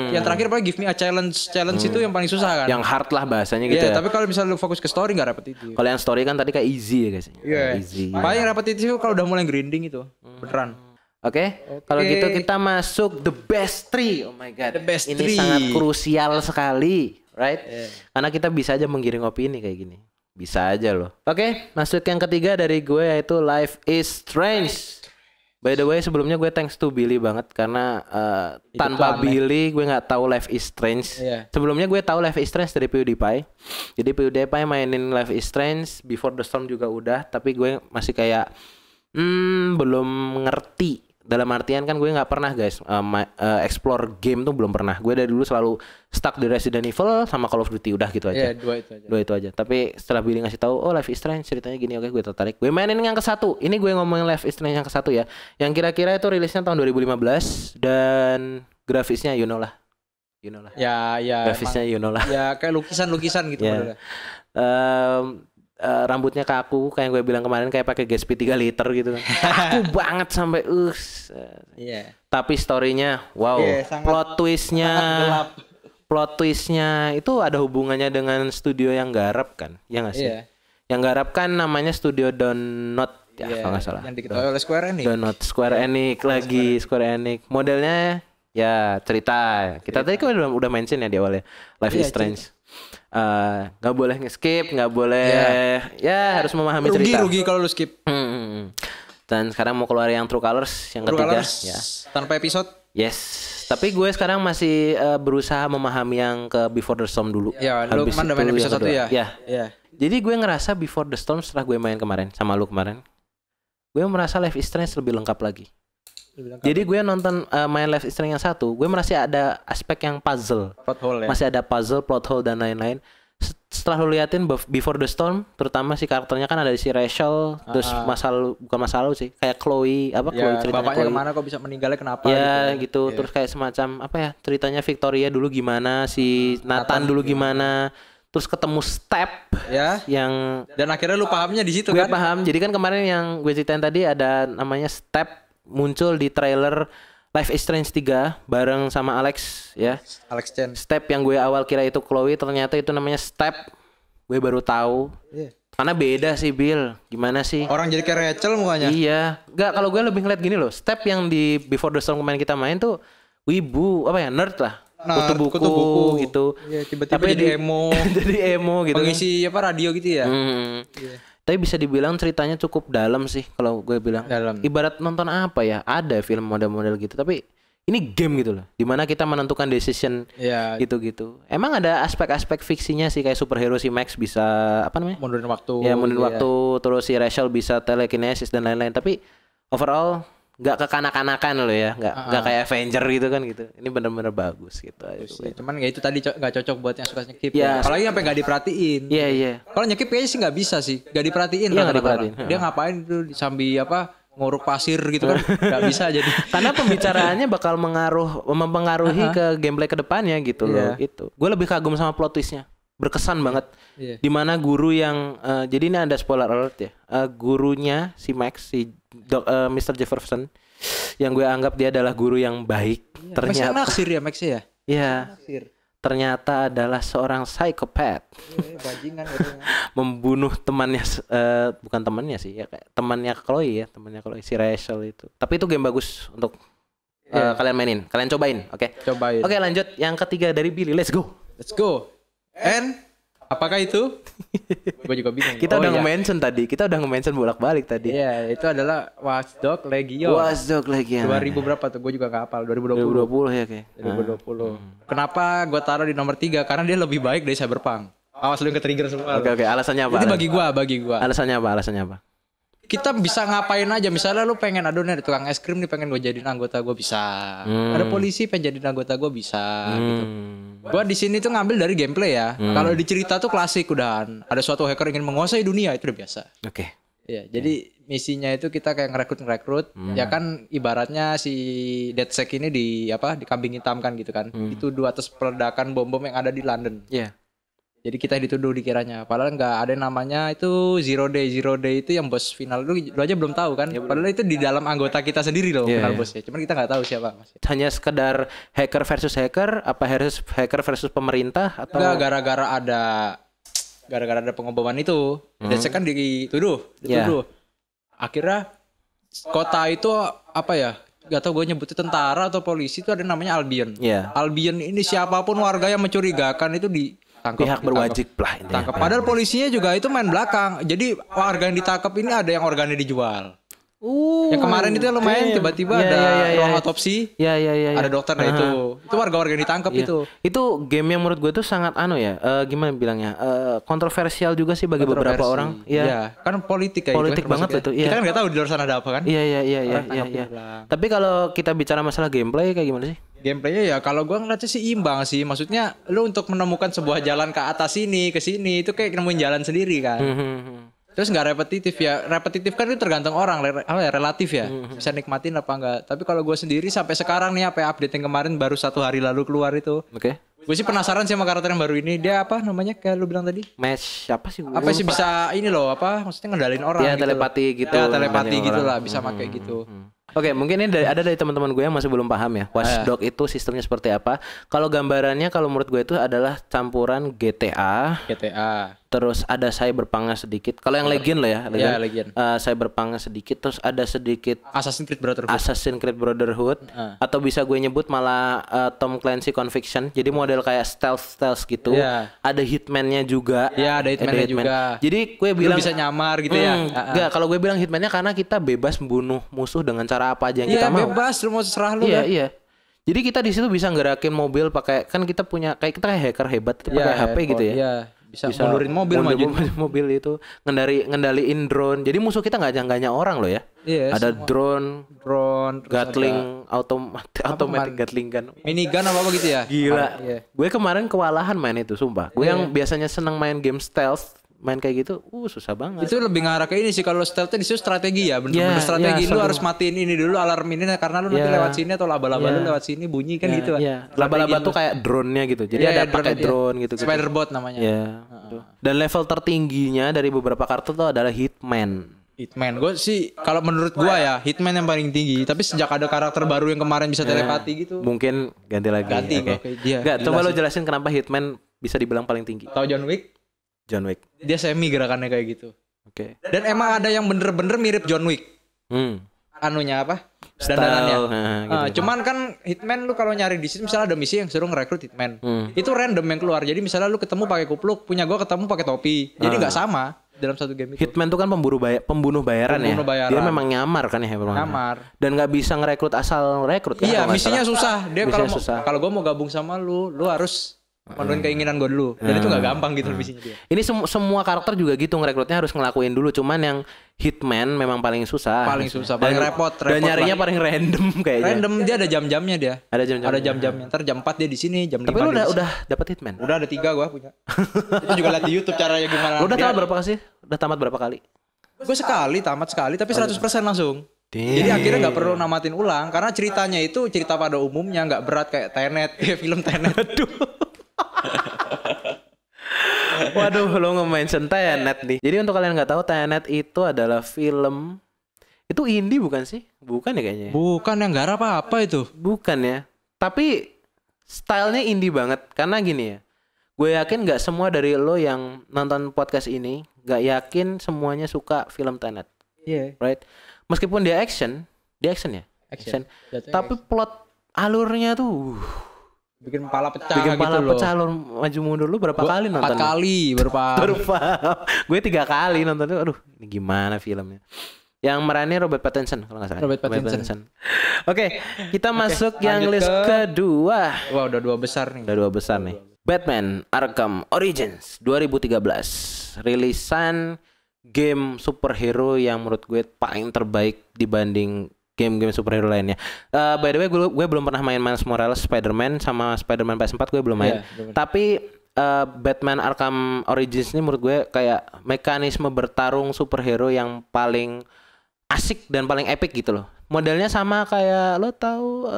B: Yang terakhir apa give me a challenge itu yang paling susah kan.
A: Yang hard lah bahasanya gitu ya.
B: Tapi kalau misalnya lu fokus ke story enggak repetitif.
A: Kalau yang story kan tadi kayak easy ya guys.
B: Easy. Paling repetitif kalau udah mulai grinding itu. Beneran.
A: Oke. Kalau gitu kita masuk the best 3. Oh my god.
B: The best
A: ini
B: 3.
A: sangat krusial sekali, right? Karena kita bisa aja menggiring opini kayak gini. Bisa aja loh. Oke, masuk yang ketiga dari gue yaitu Life is Strange. By the way, sebelumnya gue thanks to Billy banget karena tanpa Billy gue nggak tahu Life is Strange. Sebelumnya gue tahu Life is Strange dari PewDiePie. Jadi PewDiePie mainin Life is Strange, Before the Storm juga udah, tapi gue masih kayak belum ngerti. Dalam artian kan gue nggak pernah guys explore game tuh belum pernah. Gue dari dulu selalu stuck di Resident Evil sama Call of Duty, udah gitu aja. Dua itu aja. Tapi setelah Billy ngasih tahu Life is Strange ceritanya gini, oke gue tertarik. Gue mainin yang ke-1. Ini gue ngomongin Life is Strange yang ke-1 ya. Yang kira-kira itu rilisnya tahun 2015 dan grafisnya you know lah.
B: Ya.
A: Grafisnya you know lah.
B: Ya kayak lukisan gitu modelnya.
A: rambutnya kaku kayak gue bilang kemarin kayak pakai Gatsby 3 liter gitu kan. Kaku banget sampai
B: Iya.
A: Tapi story-nya wow, plot twist-nya itu ada hubungannya dengan studio yang garap kan? Ya nggak sih?
B: Iya.
A: Yang garap kan namanya studio Donut ya kalau nggak salah.
B: Yang diketuai oleh Square Enix.
A: Donut Square Enix lagi Square Enix. Modelnya ya cerita. Kita tadi kan udah mention ya di awal ya. Life is Strange. Nggak boleh nge-skip, nggak boleh ya harus memahami cerita.
B: Rugi kalau lu skip.
A: Dan sekarang mau keluar yang True Colors yang ketiga ya.
B: Tanpa episode.
A: Yes. Tapi gue sekarang masih berusaha memahami yang ke Before the Storm dulu.
B: Ya, lu kemarin udah main episode 1 ya?
A: Iya. Jadi gue ngerasa Before the Storm setelah gue main kemarin sama lu kemarin, gue merasa Life is Strange lebih lengkap lagi. Jadi gue nonton main Life is Strange yang 1, gue merasa ada aspek yang puzzle.
B: Plot hole ya.
A: Masih ada puzzle, plot hole dan lain-lain. Setelah lu liatin Before the Storm, terutama si karakternya kan ada si Rachel, terus bukan masalah sih, kayak Chloe, Chloe ceritanya
B: bapaknya
A: Chloe.
B: kemana kok bisa meninggalnya kenapa?
A: Ya gitu. Terus kayak semacam ceritanya Victoria dulu gimana, si Nathan dulu gimana. Terus ketemu Step yang
B: dan akhirnya lu pahamnya di situ
A: gue
B: kan?
A: Gue paham. Jadi kan kemarin yang gue ceritain tadi ada namanya Step muncul di trailer Life is Strange 3 bareng sama Alex ya.
B: Alex Chen.
A: Step yang gue awal kira itu Chloe ternyata itu namanya Step. Gue baru tahu. Karena beda sih Bill. Gimana sih?
B: Orang jadi kayak Rachel mukanya.
A: Iya. Enggak, kalau gue lebih ngeliat gini loh. Step yang di Before the Storm kemarin kita main tuh wibu nerd lah. Kutu buku gitu.
B: Iya, tiba-tiba jadi emo.
A: Jadi emo gitu.
B: Pengisi radio gitu ya.
A: Tapi bisa dibilang ceritanya cukup dalam sih kalau gue bilang.
B: Dalam.
A: Ibarat nonton apa ya? Ada film model-model gitu. Tapi ini game gitu loh. Dimana kita menentukan decision gitu-gitu. Emang ada aspek-aspek fiksinya sih kayak superhero si Max bisa
B: mundurin waktu.
A: Ya mundurin waktu. Terus si Rachel bisa telekinesis dan lain-lain. Tapi overall nggak kekanak-kanakan loh ya, nggak kayak Avenger gitu kan gitu. Ini bener-bener bagus gitu.
B: Cuman ya itu tadi nggak cocok buat yang suka nyekip. Ya. Apalagi sampai nggak diperhatiin.
A: Iya.
B: Kalau nyekip kayaknya sih nggak bisa sih, nggak diperhatiin.
A: Iya nggak diperhatiin.
B: Dia ngapain itu sambil nguruk pasir gitu kan? Nggak bisa jadi.
A: Karena pembicaraannya bakal mempengaruhi ke gameplay kedepannya gitu loh. Itu. Gue lebih kagum sama plot twistnya. Berkesan banget. Dimana guru yang jadi ini ada spoiler alert ya. Gurunya si Max si Mr. Jefferson yang gue anggap dia adalah guru yang baik. Ternyata
B: naksir ya Max ya.
A: Iya. Ternyata adalah seorang psikopat.
B: Bajingan
A: membunuh temannya bukan temannya sih ya kayak temannya Chloe si Rachel itu. Tapi itu game bagus untuk kalian mainin, kalian cobain, oke?
B: Cobain.
A: Oke, lanjut yang ketiga dari Billy, let's go.
B: And apakah itu? Gue juga bingung.
A: Kita udah nge-mention tadi. Kita udah nge-mention bolak-balik tadi.
B: Iya, itu adalah Watch Dogs Legion.
A: 2000
B: berapa tuh? Gue juga gak hafal.
A: 2020 ya kayak.
B: 2020. Kenapa gue taruh di nomor 3? Karena dia lebih baik dari Cyberpunk. Awas lu yang ke-trigger semua.
A: Oke. Alasannya apa?
B: Itu bagi gua.
A: Alasannya apa?
B: Kita bisa ngapain aja. Misalnya lu pengen ada tukang es krim nih pengen gue jadiin anggota gue bisa. Ada polisi pengen jadiin anggota gue bisa gitu. Gua di sini tuh ngambil dari gameplay ya. Kalau di cerita tuh klasik udahan. Ada suatu hacker ingin menguasai dunia itu udah biasa.
A: Oke.
B: Ya, jadi misinya itu kita kayak ngerekrut. Ya kan ibaratnya si DedSec ini dikambing hitamkan gitu kan. Dituduh atas peledakan bom-bom yang ada di London.
A: Iya.
B: Jadi kita dituduh dikiranya. Padahal nggak ada namanya itu Zero Day itu yang bos final lu aja belum tahu kan. Padahal itu di dalam anggota kita sendiri loh final bosnya. Cuman kita nggak tahu siapa.
A: Hanya sekedar hacker versus hacker, apa hacker versus pemerintah atau
B: nggak gara-gara ada pengeboman itu. DedSec kan dituduh. Akhirnya kota itu gak tau gue nyebutnya tentara atau polisi itu ada namanya Albion. Albion ini siapapun warga yang mencurigakan itu ditangkap.
A: Pihak berwajib lah
B: tangkap. Padahal polisinya juga itu main belakang. Jadi warga yang ditangkap ini ada yang organnya dijual. Yang kemarin itu lumayan tiba-tiba ada ruang otopsi. Ada dokter itu warga-warga yang ditangkap itu.
A: Itu game yang menurut gue tuh sangat gimana bilangnya? Kontroversial juga sih bagi beberapa orang. Iya.
B: Kan politik
A: politik
B: kan,
A: banget itu.
B: Kita kan nggak tahu di luar sana ada apa kan?
A: Iya. Tapi kalau kita bicara masalah gameplay kayak gimana sih?
B: Gameplaynya ya kalau gue ngeliatnya sih imbang sih. Maksudnya lu untuk menemukan sebuah jalan ke atas sini ke sini itu kayak nemuin jalan sendiri kan. Terus nggak repetitif ya. Repetitif kan itu tergantung orang, relatif ya. Bisa nikmatin apa enggak. Tapi kalau gue sendiri sampai sekarang nih update yang kemarin baru 1 hari lalu keluar itu.
A: Oke.
B: Gue sih penasaran sih sama karakter yang baru ini. Dia apa namanya kayak lu bilang tadi?
A: Mesh apa sih?
B: Apa sih bisa ini loh apa? Maksudnya ngendalin orang
A: ya,
B: gitu.
A: Telepati gitu.
B: Ya telepati gitu lah bisa pakai gitu.
A: Oke, mungkin ini ada dari teman-teman gue yang masih belum paham ya. Watch Dogs itu sistemnya seperti apa? Kalau gambarannya kalau menurut gue itu adalah campuran GTA. Terus ada cyberpunk-nya sedikit. Kalau yang Legend loh ya,
B: Legend.
A: Cyberpunk-nya sedikit, terus ada sedikit
B: Assassin's Creed
A: Brotherhood. Atau bisa gue nyebut malah Tom Clancy Conviction. Jadi model kayak stealth gitu. Ada Hitman-nya juga.
B: Ada Hitman-nya juga.
A: Jadi gue bilang
B: bisa nyamar gitu ya.
A: Enggak, kalau gue bilang Hitman-nya karena kita bebas membunuh musuh dengan cara apa aja yang kita mau.
B: Iya, bebas, lu mau serah lu.
A: Iya. Jadi kita di situ bisa gerakin mobil pakai, kan kita punya kayak kita kayak hacker hebat itu pakai HP gitu ya.
B: Iya. Bisa mundurin mobil,
A: mobil itu, ngendaliin drone. Jadi musuh kita nggak hanya orang loh ya.
B: Iya,
A: ada drone, Gatling, automatic Gatling gun,
B: minigun apa gitu ya.
A: Gila. Gue kemarin kewalahan main itu, sumpah. Gue yang biasanya seneng main game stealth, main kayak gitu, susah banget.
B: Itu lebih ngarah ke ini sih, kalau stealth di situ strategi ya, bener-bener strategi. Lu harus matiin ini dulu, alarm ini karena lu nanti lewat sini atau laba-laba lu lewat sini bunyi kan gitu.
A: Laba-laba tuh kayak drone-nya gitu. Jadi ada pakai drone gitu.
B: Spiderbot namanya.
A: Dan level tertingginya dari beberapa kartu tuh adalah Hitman.
B: Gue sih kalau menurut gue ya Hitman yang paling tinggi. Tapi sejak ada karakter baru yang kemarin bisa telepati gitu,
A: mungkin ganti lagi. Enggak, coba lo jelasin kenapa Hitman bisa dibilang paling tinggi.
B: Tahu John Wick? Dia semi gerakannya kayak gitu. Dan emang ada yang bener-bener mirip John Wick. Anunya apa? Dandanannya. Gitu. Cuman kan Hitman lu kalau nyari di situ misalnya ada misi yang suruh ngerekrut Hitman. Itu random yang keluar. Jadi misalnya lu ketemu pakai kupluk, punya gua ketemu pakai topi. Jadi nggak sama dalam satu game itu.
A: Hitman tuh kan pembunuh bayaran ya. Dia memang nyamar kan ya,
B: nyamar.
A: Dan nggak bisa ngerekrut asal rekrut kan.
B: Iya, misinya susah. Dia kalau gua mau gabung sama lu harus menuhin keinginan gue dulu. Dan itu gak gampang gitu misinya dia.
A: Ini semua karakter juga gitu, ngerekrutnya harus ngelakuin dulu. Cuman yang Hitman memang paling susah.
B: Paling repot.
A: Dan nyarinya paling random kayaknya.
B: Random, dia ada jam-jamnya dia.
A: Ada jam-jamnya.
B: Ntar jam 4 dia di sini, jam 5
A: Tapi lu udah dapat Hitman?
B: Udah ada 3 gua punya. Itu juga lihat di YouTube caranya gimana.
A: Lu udah tamat berapa sih? Udah tamat berapa kali?
B: Gue tamat sekali tapi 100% langsung. Jadi akhirnya nggak perlu namatin ulang karena ceritanya itu cerita pada umumnya, nggak berat kayak Tenet, kayak film Tenet.
A: Waduh, lo nge-mention Tenet nih. Jadi untuk kalian nggak tahu, Tenet itu adalah film, itu indie bukan sih? Bukan ya kayaknya.
B: Bukan, yang garap apa itu?
A: Bukan ya. Tapi stylenya indie banget. Karena gini ya, gue yakin nggak semua dari lo yang nonton podcast ini nggak yakin semuanya suka film Tenet.
B: Iya.
A: Right? Meskipun dia action ya. Action. Tapi plot alurnya tuh
B: bikin kepala pecah
A: lo maju mundur. Lu berapa kali nonton?
B: 4 kali baru paham.
A: Gue 3 kali nonton. Aduh, ini gimana filmnya? Yang meranin Robert Pattinson kalau nggak salah.
B: Robert Pattinson.
A: Oke, kita masuk yang list kedua.
B: Wah, udah 2 besar nih.
A: Batman Arkham Origins 2013. Rilisan game superhero yang menurut gue paling terbaik dibanding game-game superhero lainnya. By the way, gue belum pernah main Miles Morales, Spider-Man sama Spider-Man PS4 gue belum main. Tapi Batman Arkham Origins ini menurut gue kayak mekanisme bertarung superhero yang paling asik dan paling epic gitu loh. Modelnya sama kayak lo tahu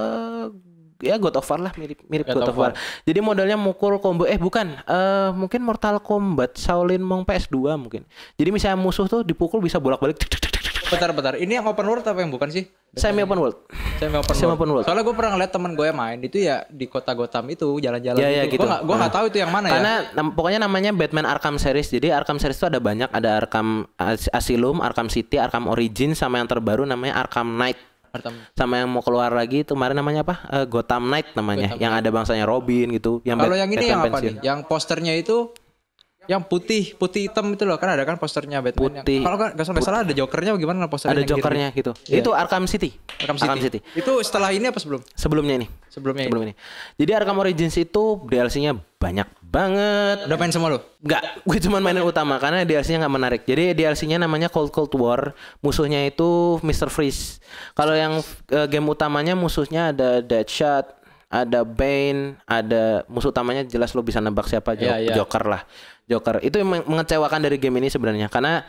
A: ya God of War lah, mirip God of War. Jadi modelnya mukul combo mungkin Mortal Kombat Shaolin Monk PS2 mungkin. Jadi misalnya musuh tuh dipukul bisa bolak-balik.
B: Bentar. Ini yang open world apa yang bukan sih?
A: Semi open world.
B: Soalnya gue pernah ngeliat teman gue main itu ya di kota Gotham itu jalan-jalan
A: gitu.
B: Gue nggak tahu itu yang mana.
A: Karena pokoknya namanya Batman Arkham Series. Jadi Arkham Series itu ada banyak. Ada Arkham Asylum, Arkham City, Arkham Origins, sama yang terbaru namanya Arkham Knight. Sama yang mau keluar lagi kemarin namanya apa? Gotham Knight namanya. Yang ada bangsanya Robin gitu.
B: Kalau yang ini yang apa nih? Yang posternya itu yang putih hitam itu loh, kan ada kan posternya Batman. Kalau nggak salah ada Jokernya bagaimana posternya?
A: Ada Jokernya gitu. Itu Arkham City. Arkham City.
B: Itu setelah ini apa sebelum?
A: Sebelumnya ini. Jadi Arkham Origins itu DLC-nya banyak banget.
B: Udah main semua lo?
A: Enggak, gue cuma main yang utama karena DLC-nya nggak menarik. Jadi DLC-nya namanya Cold War. Musuhnya itu Mr. Freeze. Kalau yang game utamanya musuhnya ada Deadshot, ada Bane, ada musuh utamanya jelas lo bisa nebak siapa, Joker lah. Joker itu yang mengecewakan dari game ini sebenarnya karena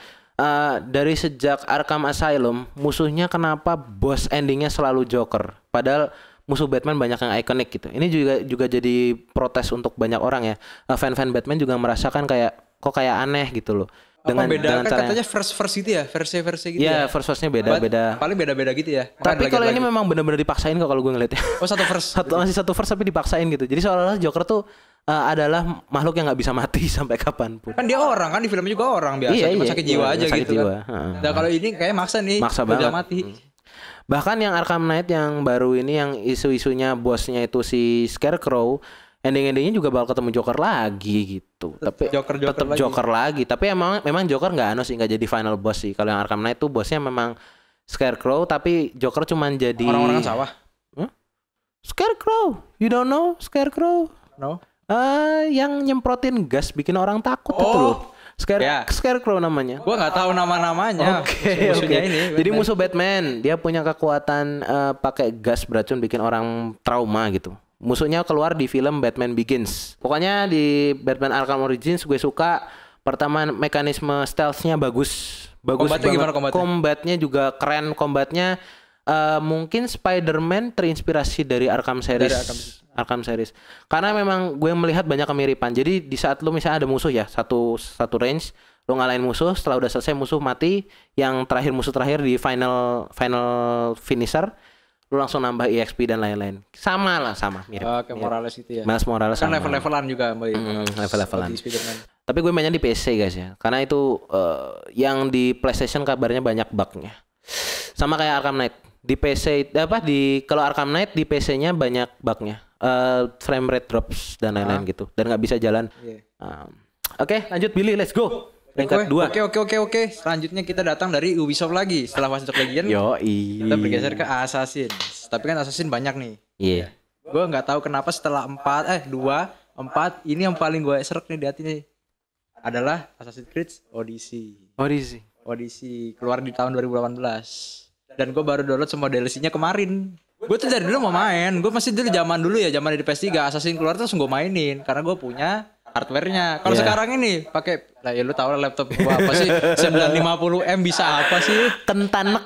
A: dari sejak Arkham Asylum musuhnya kenapa boss endingnya selalu Joker, padahal musuh Batman banyak yang ikonik gitu. Ini juga jadi protes untuk banyak orang ya. Fan-fan Batman juga merasakan kayak kok kayak aneh gitu loh.
B: Dengan beda kan katanya verse gitu ya, versi gitu ya.
A: Iya, verse-nya beda-beda.
B: Paling beda-beda gitu ya.
A: Tapi kalau ini memang benar-benar dipaksain kok kalau gue ngeliatnya.
B: Oh, satu verse.
A: Masih satu verse tapi dipaksain gitu. Jadi seolah-olah Joker tuh adalah makhluk yang nggak bisa mati sampai kapanpun.
B: Kan dia orang kan di filmnya juga orang biasa, cuma sakit jiwa aja sakit gitu jiwa. Kan. Nah kalau ini kayak maksa nih,
A: maksa banget.
B: Mati.
A: Bahkan yang Arkham Knight yang baru ini yang isu-isunya bosnya itu si Scarecrow, ending-endingnya juga bakal ketemu Joker lagi gitu. Tapi tetap Joker lagi. Tapi memang Joker nggak nggak jadi final boss sih. Kalau yang Arkham Knight tuh bosnya memang Scarecrow, tapi Joker cuman jadi
B: orang-orang sawah.
A: Scarecrow, you don't know Scarecrow?
B: No.
A: Yang nyemprotin gas bikin orang takut itu loh. Scarecrow namanya.
B: Gua nggak tahu nama-namanya.
A: Oke. Ini jadi musuh Batman. Dia punya kekuatan pakai gas beracun bikin orang trauma gitu. Musuhnya keluar di film Batman Begins. Pokoknya di Batman Arkham Origins gue suka. Pertama mekanisme stealth-nya bagus
B: kombatnya
A: banget.
B: Gimana
A: Kombatnya juga keren. Kombatnya mungkin Spider-Man terinspirasi dari Arkham series. Karena memang gue melihat banyak kemiripan. Jadi di saat lu misalnya ada musuh ya, satu range, lu ngalahin musuh, setelah udah selesai musuh mati, yang musuh terakhir di final finisher, lu langsung nambah EXP dan lain-lain. Sama mirip.
B: Kayak Morales gitu ya.
A: Miles Morales
B: kan level-levelan juga
A: level-levelan. Tapi gue mainnya di PC guys ya. Karena itu yang di PlayStation kabarnya banyak bugnya. Sama kayak Arkham Knight. Di PC kalau Arkham Knight di PC-nya banyak bugnya. Frame rate drops dan lain-lain gitu. Dan nggak bisa jalan. Oke, lanjut Billy, let's go. Peringkat 2.
B: Oke. Selanjutnya kita datang dari Ubisoft lagi. Setelah Watch Dogs Legion, kita bergeser ke Assassin. Tapi kan Assassin banyak nih.
A: Iya.
B: Gue nggak tahu kenapa setelah 2, 4 ini yang paling gue serak nih di hati nih adalah Assassin's Creed Odyssey keluar di tahun 2018. Dan gue baru download semua DLC-nya kemarin. Gue tuh dari dulu mau main. Gue masih zaman dulu ya, zaman di PS3 Assassin keluar terus gue mainin karena gue punya hardware-nya. Kalau sekarang ini pakai ya lu tahu lah laptop gua apa sih 950M bisa apa sih?
A: Kentang.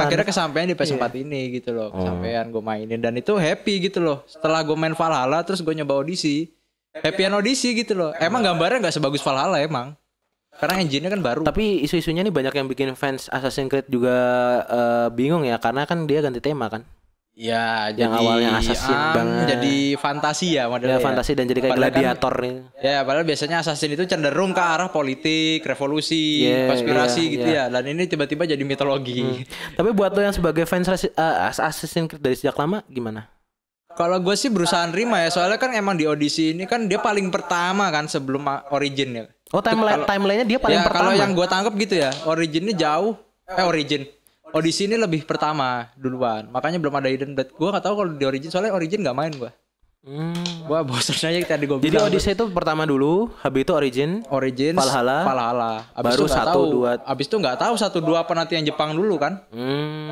B: Akhirnya kesampaian di PS4 ini gitu loh. Kesampaian gue mainin dan itu happy gitu loh. Setelah gue main Valhalla terus gue nyoba Odyssey. Happy-an Odyssey gitu loh. Emang gambarnya enggak sebagus Valhalla emang. Karena engine-nya kan baru. Tapi
A: isu-isunya nih banyak yang bikin fans Assassin's Creed juga bingung ya, karena kan dia ganti tema kan.
B: Ya,
A: yang awalnya Assassin banget.
B: Jadi fantasi ya modelnya.
A: Ya, fantasi dan jadi kayak gladiator nih.
B: Ya, padahal biasanya Assassin itu cenderung ke arah politik, revolusi, konspirasi gitu ya. Dan ini tiba-tiba jadi mitologi.
A: Tapi buat lo yang sebagai fans Assassin's Creed dari sejak lama gimana?
B: Kalau gue sih berusaha nerima ya, soalnya kan emang di Odyssey ini kan dia paling pertama kan sebelum Origin ya.
A: Oh, timeline-nya dia paling pertama.
B: Kalau yang gue tangkap gitu ya, Origin ini jauh. Odyssey ini lebih pertama duluan. Makanya belum ada Hidden Blade. Gue gak tahu kalau di Origin, soalnya Origin gak main gue. Gue bosan aja tadi gue bilang.
A: Jadi Odyssey itu pertama dulu, habis itu Origin, Valhalla.
B: Baru 1, 2. Abis itu gak tahu 1, 2 apa nanti yang Jepang dulu kan.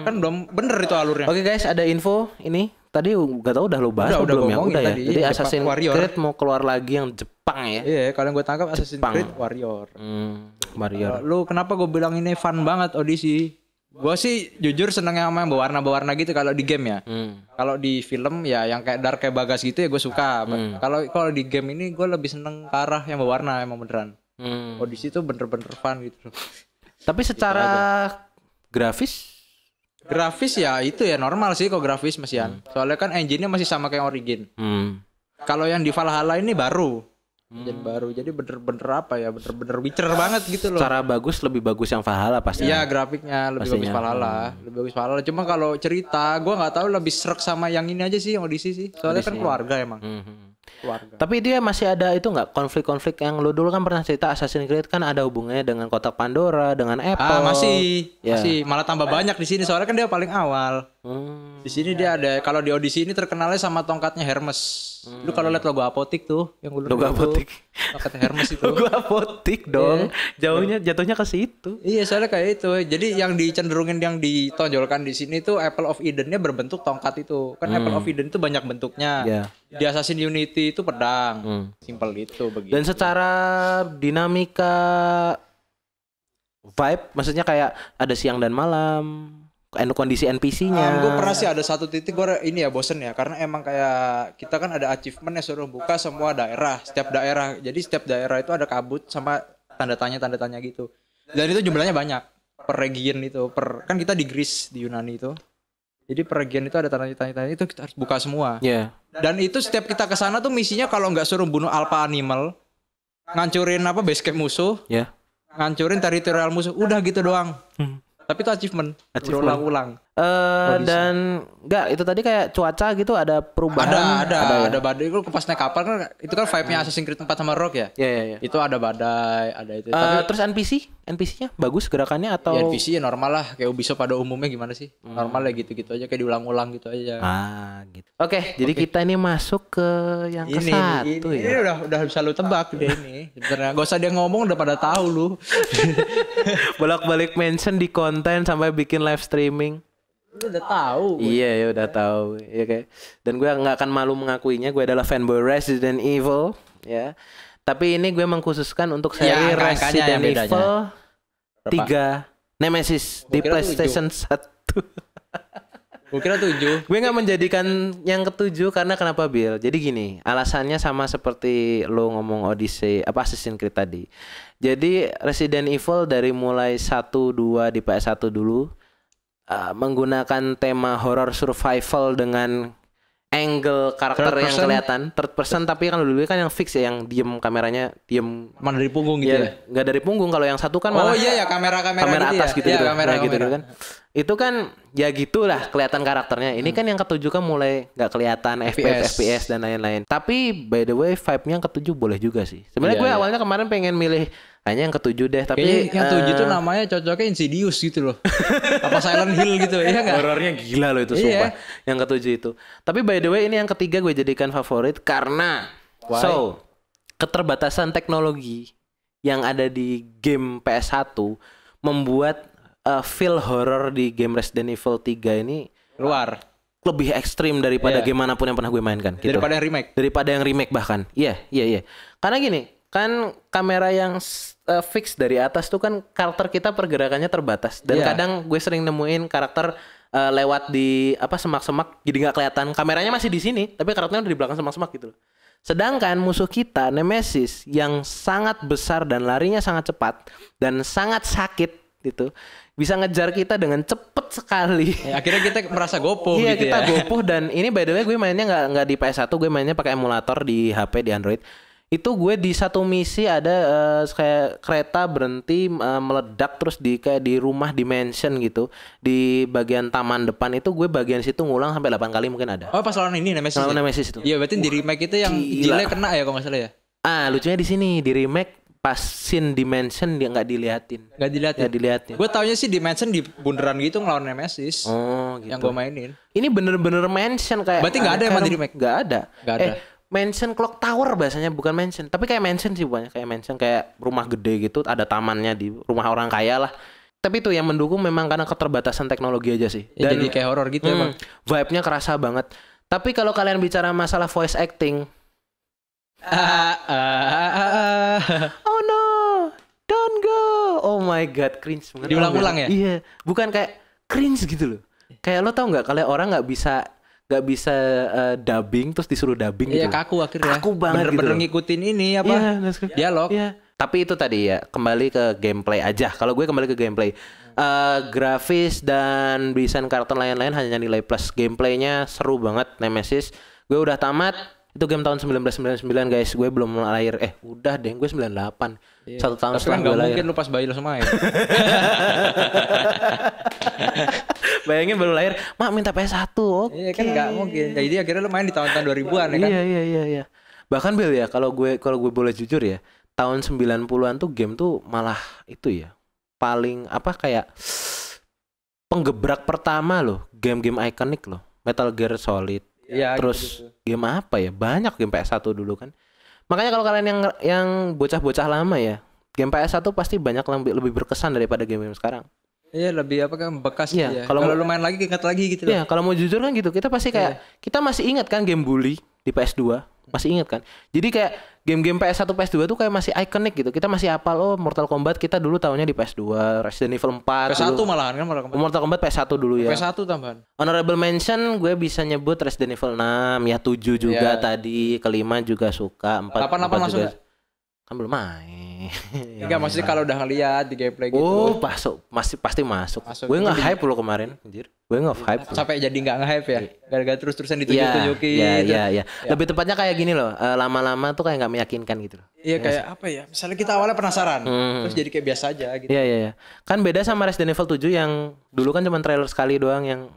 B: Kan belum bener itu alurnya.
A: Oke guys, ada info ini. Tadi gak tahu udah lo bahas belum ya? Udah ya. Jadi Assassin's Creed mau keluar lagi yang Jepang ya.
B: Iya, kalau gue tangkap Assassin's Creed Warrior. Lu kenapa gue bilang ini fun banget Odyssey? Gue sih jujur seneng yang sama yang berwarna-berwarna gitu kalau di game ya. Kalau di film ya yang kayak Dark kayak Bagas gitu ya gue suka. Kalau di game ini gue lebih seneng ke arah yang berwarna emang beneran. Odyssey itu bener-bener fun gitu.
A: Tapi secara grafis
B: ya itu ya normal sih kok grafis masihan. Soalnya kan engine-nya masih sama kayak Origin. Kalau yang di Valhalla ini baru. Jadi bener-bener apa ya, bener-bener Witcher banget gitu loh.
A: Secara lebih bagus yang Valhalla pasti.
B: Iya, grafiknya lebih bagus Valhalla. Cuma kalau cerita gue nggak tahu lebih serak sama yang ini aja sih, yang Odyssey sih. Soalnya kan keluarga emang. Keluarga.
A: Tapi dia masih ada itu nggak konflik-konflik yang lo dulu kan pernah cerita Assassin's Creed kan ada hubungannya dengan kotak Pandora, dengan Apple.
B: Masih malah tambah banyak di sini soalnya kan dia paling awal. Di sini dia ada, kalau di Odyssey ini terkenalnya sama tongkatnya Hermes. Lu kalau lihat logo apotik tuh, yang
A: logo apotik.
B: Tongkatnya Hermes itu.
A: Logo apotik dong. Jatuhnya ke situ.
B: Iya, soalnya kayak itu. Jadi yang dicenderungin yang ditonjolkan di sini tuh Apple of Eden-nya berbentuk tongkat itu. Kan Apple of Eden itu banyak bentuknya. Di Assassin's Unity itu pedang. Simple itu begitu.
A: Dan secara dinamika vibe, maksudnya kayak ada siang dan malam, kondisi NPC-nya.
B: Gue pernah sih ada satu titik gue ini ya bosen ya, karena emang kayak kita kan ada achievement yang suruh buka semua daerah, setiap daerah. Jadi setiap daerah itu ada kabut sama tanda tanya gitu. Dan itu jumlahnya banyak per region itu, kan kita di Greece di Yunani itu. Jadi per region itu ada tanda tanya itu kita harus buka semua.
A: Iya.
B: Dan itu setiap kita ke sana tuh misinya kalau nggak suruh bunuh alpha animal, ngancurin base camp musuh, ngancurin teritorial musuh, udah gitu doang. Tapi itu achievement. Berulang-ulang.
A: Dan enggak, itu tadi kayak cuaca gitu ada perubahan.
B: Ada badai. Kalau pas naik kapal kan itu kan vibe-nya Assassin's Creed 4 sama Rogue ya.
A: Iya.
B: Itu ada badai, ada itu.
A: Terus NPC-nya bagus gerakannya atau?
B: Ya, NPC ya normal lah, kayak Ubisoft pada umumnya gimana sih? Normal ya gitu-gitu aja, kayak diulang-ulang gitu aja.
A: Gitu. Oke, jadi kita ini masuk ke yang ke-1 ya.
B: Ini udah bisa lu tebak dia ini. Sebenarnya gak usah dia ngomong udah pada tahu lu.
A: Bolak-balik mention di konten sampai bikin live streaming.
B: Lu udah tahu.
A: Iya ya udah tahu. Iya kayak. Dan gue nggak akan malu mengakuinya. Gue adalah fanboy Resident Evil. Ya. Tapi ini gue mengkhususkan untuk seri Resident Evil 3 Nemesis di PlayStation 1.
B: Gue kira 7.
A: Gue nggak menjadikan yang ke-7 karena kenapa Bill? Jadi gini, alasannya sama seperti lo ngomong Odyssey Assassin's Creed tadi. Jadi Resident Evil dari mulai 1 2 di PS1 dulu menggunakan tema horror survival dengan angle karakter yang kelihatan third person, tapi kan dulu kan yang fix ya, yang diem kameranya diem
B: mana dari punggung gitu ya?
A: Nggak dari punggung, kalau yang satu kan malah
B: kamera
A: atas
B: gitu
A: gitu,
B: ya? Kamera.
A: Gitu kan. Itu kan ya gitulah kelihatan karakternya. Ini kan yang ke-7 kan mulai nggak kelihatan FPS dan lain-lain. Tapi by the way vibe-nya yang ke-7 boleh juga sih. Sebenarnya gue awalnya kemarin pengen milih kayaknya yang ke-7 deh, tapi
B: yang 7 tuh namanya cocoknya Insidious gitu loh. Apa Silent Hill gitu ya enggak?
A: Horornya gila loh itu sumpah. Yang ke-7 itu. Tapi by the way ini yang ketiga gue jadikan favorit karena keterbatasan teknologi yang ada di game PS1 membuat feel horror di game Resident Evil 3 ini lebih ekstrim daripada game manapun yang pernah gue mainkan gitu. Daripada yang remake bahkan. Iya. Karena gini, kan kamera yang fix dari atas tuh kan karakter kita pergerakannya terbatas dan kadang gue sering nemuin karakter lewat di semak-semak jadi nggak kelihatan, kameranya masih di sini tapi karakternya udah di belakang semak-semak gitu loh. Sedangkan musuh kita Nemesis yang sangat besar dan larinya sangat cepat dan sangat sakit gitu bisa ngejar kita dengan cepet sekali.
B: Akhirnya kita merasa gopoh
A: gitu. Iya, kita gopoh. Dan ini by the way gue mainnya nggak di PS1, gue mainnya pakai emulator di HP, di Android. Itu gue di satu misi ada kayak kereta berhenti meledak terus kayak di rumah dimension gitu. Di bagian taman depan itu gue bagian situ ngulang sampai 8 kali mungkin ada.
B: Oh, pas lawan ini Nemesis.
A: Lawan Nemesis itu.
B: Iya, berarti di remake itu yang Jill kena ya kalau nggak salah ya.
A: Lucunya di sini di remake pas scene dimension dia nggak diliatin. Gue taunya sih dimension di bundaran gitu ngelawan Nemesis. Oh, gitu. Yang gue mainin. Ini bener-bener mansion kayak.
B: Berarti nggak ada yang di remake?
A: Nggak ada. Mansion Clock Tower bahasanya, bukan mansion. Tapi kayak mansion sih bukannya, kayak mansion kayak rumah gede gitu, ada tamannya di rumah orang kaya lah. Tapi itu yang mendukung memang karena keterbatasan teknologi aja sih.
B: Dan jadi kayak horor gitu emang.
A: Vibe-nya kerasa banget. Tapi kalau kalian bicara masalah voice acting, oh no, don't go. Oh my god, cringe banget.
B: Diulang-ulang ya?
A: Iya, bukan kayak cringe gitu loh. Kayak lo tau nggak kalau orang nggak bisa dubbing terus disuruh dubbing gitu.
B: Iya, kaku akhirnya.
A: Kaku banget
B: bener-bener
A: gitu.
B: Ngikutin ini dialog.
A: Iya. Tapi itu tadi ya kembali ke gameplay aja. Kalau gue kembali ke gameplay, grafis dan desain karakter lain-lain hanya nilai plus. Gameplaynya seru banget. Nemesis gue udah tamat. Itu game tahun 1999 guys. Gue belum lahir. Udah deh, gue 98. Iya. 1 tahun setelah gue lahir.
B: Mungkin lu pas bayi langsung main.
A: Bayangin baru lahir, mak minta PS1. Oke.
B: Iya kan nggak mungkin. Jadi akhirnya lu main di tahun-tahun 2000-an ya kan?
A: Iya. Bahkan Bill ya, kalau gue boleh jujur ya, tahun 90-an tuh game tuh malah itu ya. Paling kayak penggebrak pertama loh, game-game ikonik loh. Metal Gear Solid.
B: Iya,
A: terus gitu. Game apa ya? Banyak game PS1 dulu kan. Makanya kalau kalian yang bocah-bocah lama ya, game PS1 pasti banyak lebih berkesan daripada game sekarang.
B: Iya, lebih bekas gitu ya.
A: Kalau
B: lu main lagi ingat lagi gitu.
A: Iya, kalau mau jujur kan gitu. Kita pasti kayak kita masih ingat kan game Bully di PS2. Masih inget kan? Jadi kayak game-game PS1, PS2 tuh kayak masih ikonik gitu. Kita masih hafal Mortal Kombat kita dulu tahunya di PS2, Resident Evil 4.
B: PS1
A: dulu.
B: malahan kan
A: Mortal Kombat PS1 dulu ya.
B: PS1 tambahan.
A: Honorable mention gue bisa nyebut Resident Evil 6, ya 7 juga tadi, kelima juga suka, 4
B: masuk
A: juga. Kan belum main.
B: Enggak, maksudnya kalau udah ngeliat di gameplay gitu.
A: Pasti masuk. Gue nggak hype lo kemarin, anjir. Gue nggak hype.
B: Sampai jadi nggak nge-hype ya. Gara-gara terus-terusan ditunjuk-tunjukin.
A: Iya. Lebih tepatnya kayak gini loh. Lama-lama tuh kayak nggak meyakinkan gitu loh.
B: Iya, kayak apa ya? Misalnya kita awalnya penasaran, terus jadi kayak biasa aja gitu.
A: Iya. Kan beda sama Resident Evil 7 yang dulu kan cuma trailer sekali doang, yang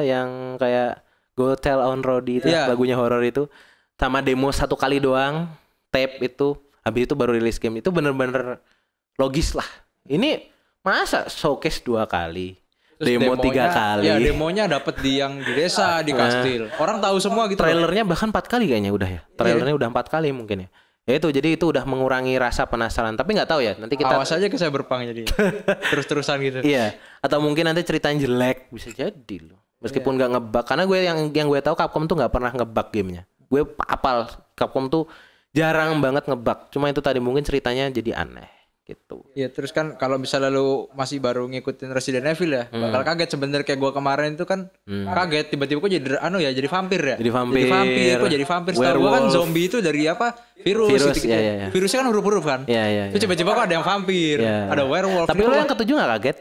A: yang kayak Go Tell on Rodi itu, lagunya horor itu, sama demo 1 kali doang, tape itu. Habis itu baru rilis game. Itu bener-bener logis lah. Ini masa showcase 2 kali, terus demo 3 kali.
B: Ya demonya dapet di yang di desa, di kastil. Orang tahu semua gitu.
A: Trailernya bahkan 4 kali kayaknya udah ya. Trailernya udah 4 kali mungkin ya. Ya itu, jadi itu udah mengurangi rasa penasaran. Tapi nggak tahu ya. Nanti kita
B: awas aja ke Cyberpunk jadi. Terus-terusan gitu.
A: Iya. Atau mungkin nanti ceritanya jelek, bisa jadi loh. Meskipun nggak ngebug. Karena gue yang gue tahu Capcom tuh nggak pernah ngebug gamenya. Gue apal Capcom tuh jarang banget ngebug. Cuma itu tadi mungkin ceritanya jadi aneh gitu.
B: Iya, terus kan kalau misalnya lu masih baru ngikutin Resident Evil ya, bakal kaget sebenarnya. Kayak gua kemarin itu kan kaget tiba-tiba kok jadi jadi vampir ya.
A: Jadi vampir.
B: Kok jadi vampir? Setahu gua kan zombie itu dari apa? Virus gitu.
A: Iya.
B: Virusnya kan huruf-huruf kan?
A: Iya.
B: Terus tiba-tiba kok ada yang vampir, ada werewolf.
A: Tapi lo yang ketujuh enggak kaget?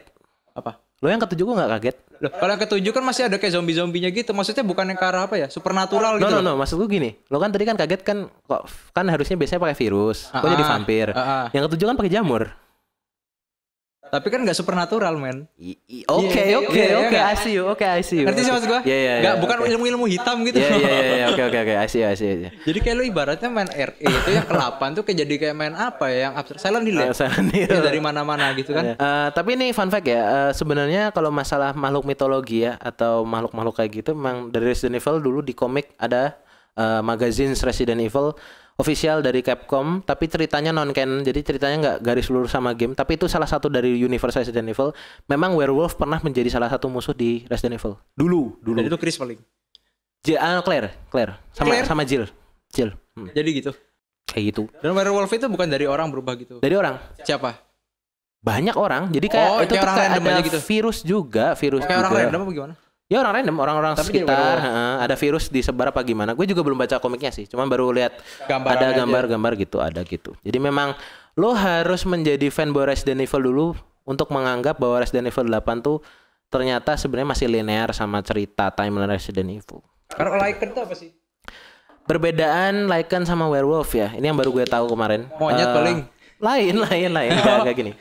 B: Apa?
A: Lo yang ketujuh gak kaget?
B: Loh, kalau yang ketujuh kan masih ada kayak zombie-zombinya gitu. Maksudnya bukan yang ke arah apa ya? Supernatural gitu.
A: No. Maksud gue gini. Lo kan tadi kan kaget kan, kok kan harusnya biasanya pakai virus. Kok jadi vampir? Yang ketujuh kan pakai jamur.
B: Tapi kan gak supernatural, men.
A: Oke, I see you.
B: Ngerti sih maksud gua?
A: Iya.
B: Bukan ilmu-ilmu hitam gitu.
A: Iya, oke, I see.
B: Jadi kayak lu ibaratnya main RE itu yang ke-8 tuh kayak jadi kayak main apa ya? Yang Silent Hill. Ya, dari mana-mana gitu kan.
A: Tapi ini fun fact ya, sebenarnya kalau masalah makhluk mitologi ya, atau makhluk-makhluk kayak gitu, memang dari Resident Evil dulu di komik ada magazine Resident Evil official dari Capcom, tapi ceritanya non canon, jadi ceritanya nggak garis lurus sama game. Tapi itu salah satu dari universe Resident Evil. Memang werewolf pernah menjadi salah satu musuh di Resident Evil. Dulu.
B: Jadi itu Chris paling.
A: Claire, sama Jill.
B: Jadi gitu.
A: Kayak gitu.
B: Dan werewolf itu bukan dari orang berubah gitu.
A: Dari orang.
B: Siapa?
A: Banyak orang. Jadi kayak itu tuh kayak ada gitu. Virus juga.
B: Kayak orang random apa gimana?
A: Ya orang random, orang-orang sekitar. Ada virus disebar apa gimana? Gue juga belum baca komiknya sih, cuma baru lihat ada gambar-gambar gitu, ada gitu. Jadi memang lo harus menjadi fanboy Resident Evil dulu untuk menganggap bahwa Resident Evil 8 tuh ternyata sebenarnya masih linear sama cerita timeline Resident Evil.
B: Karena Lycan itu apa sih?
A: Perbedaan Lycan sama werewolf ya. Ini yang baru gue tahu kemarin.
B: Monyet paling.
A: Lain. Kayak gini.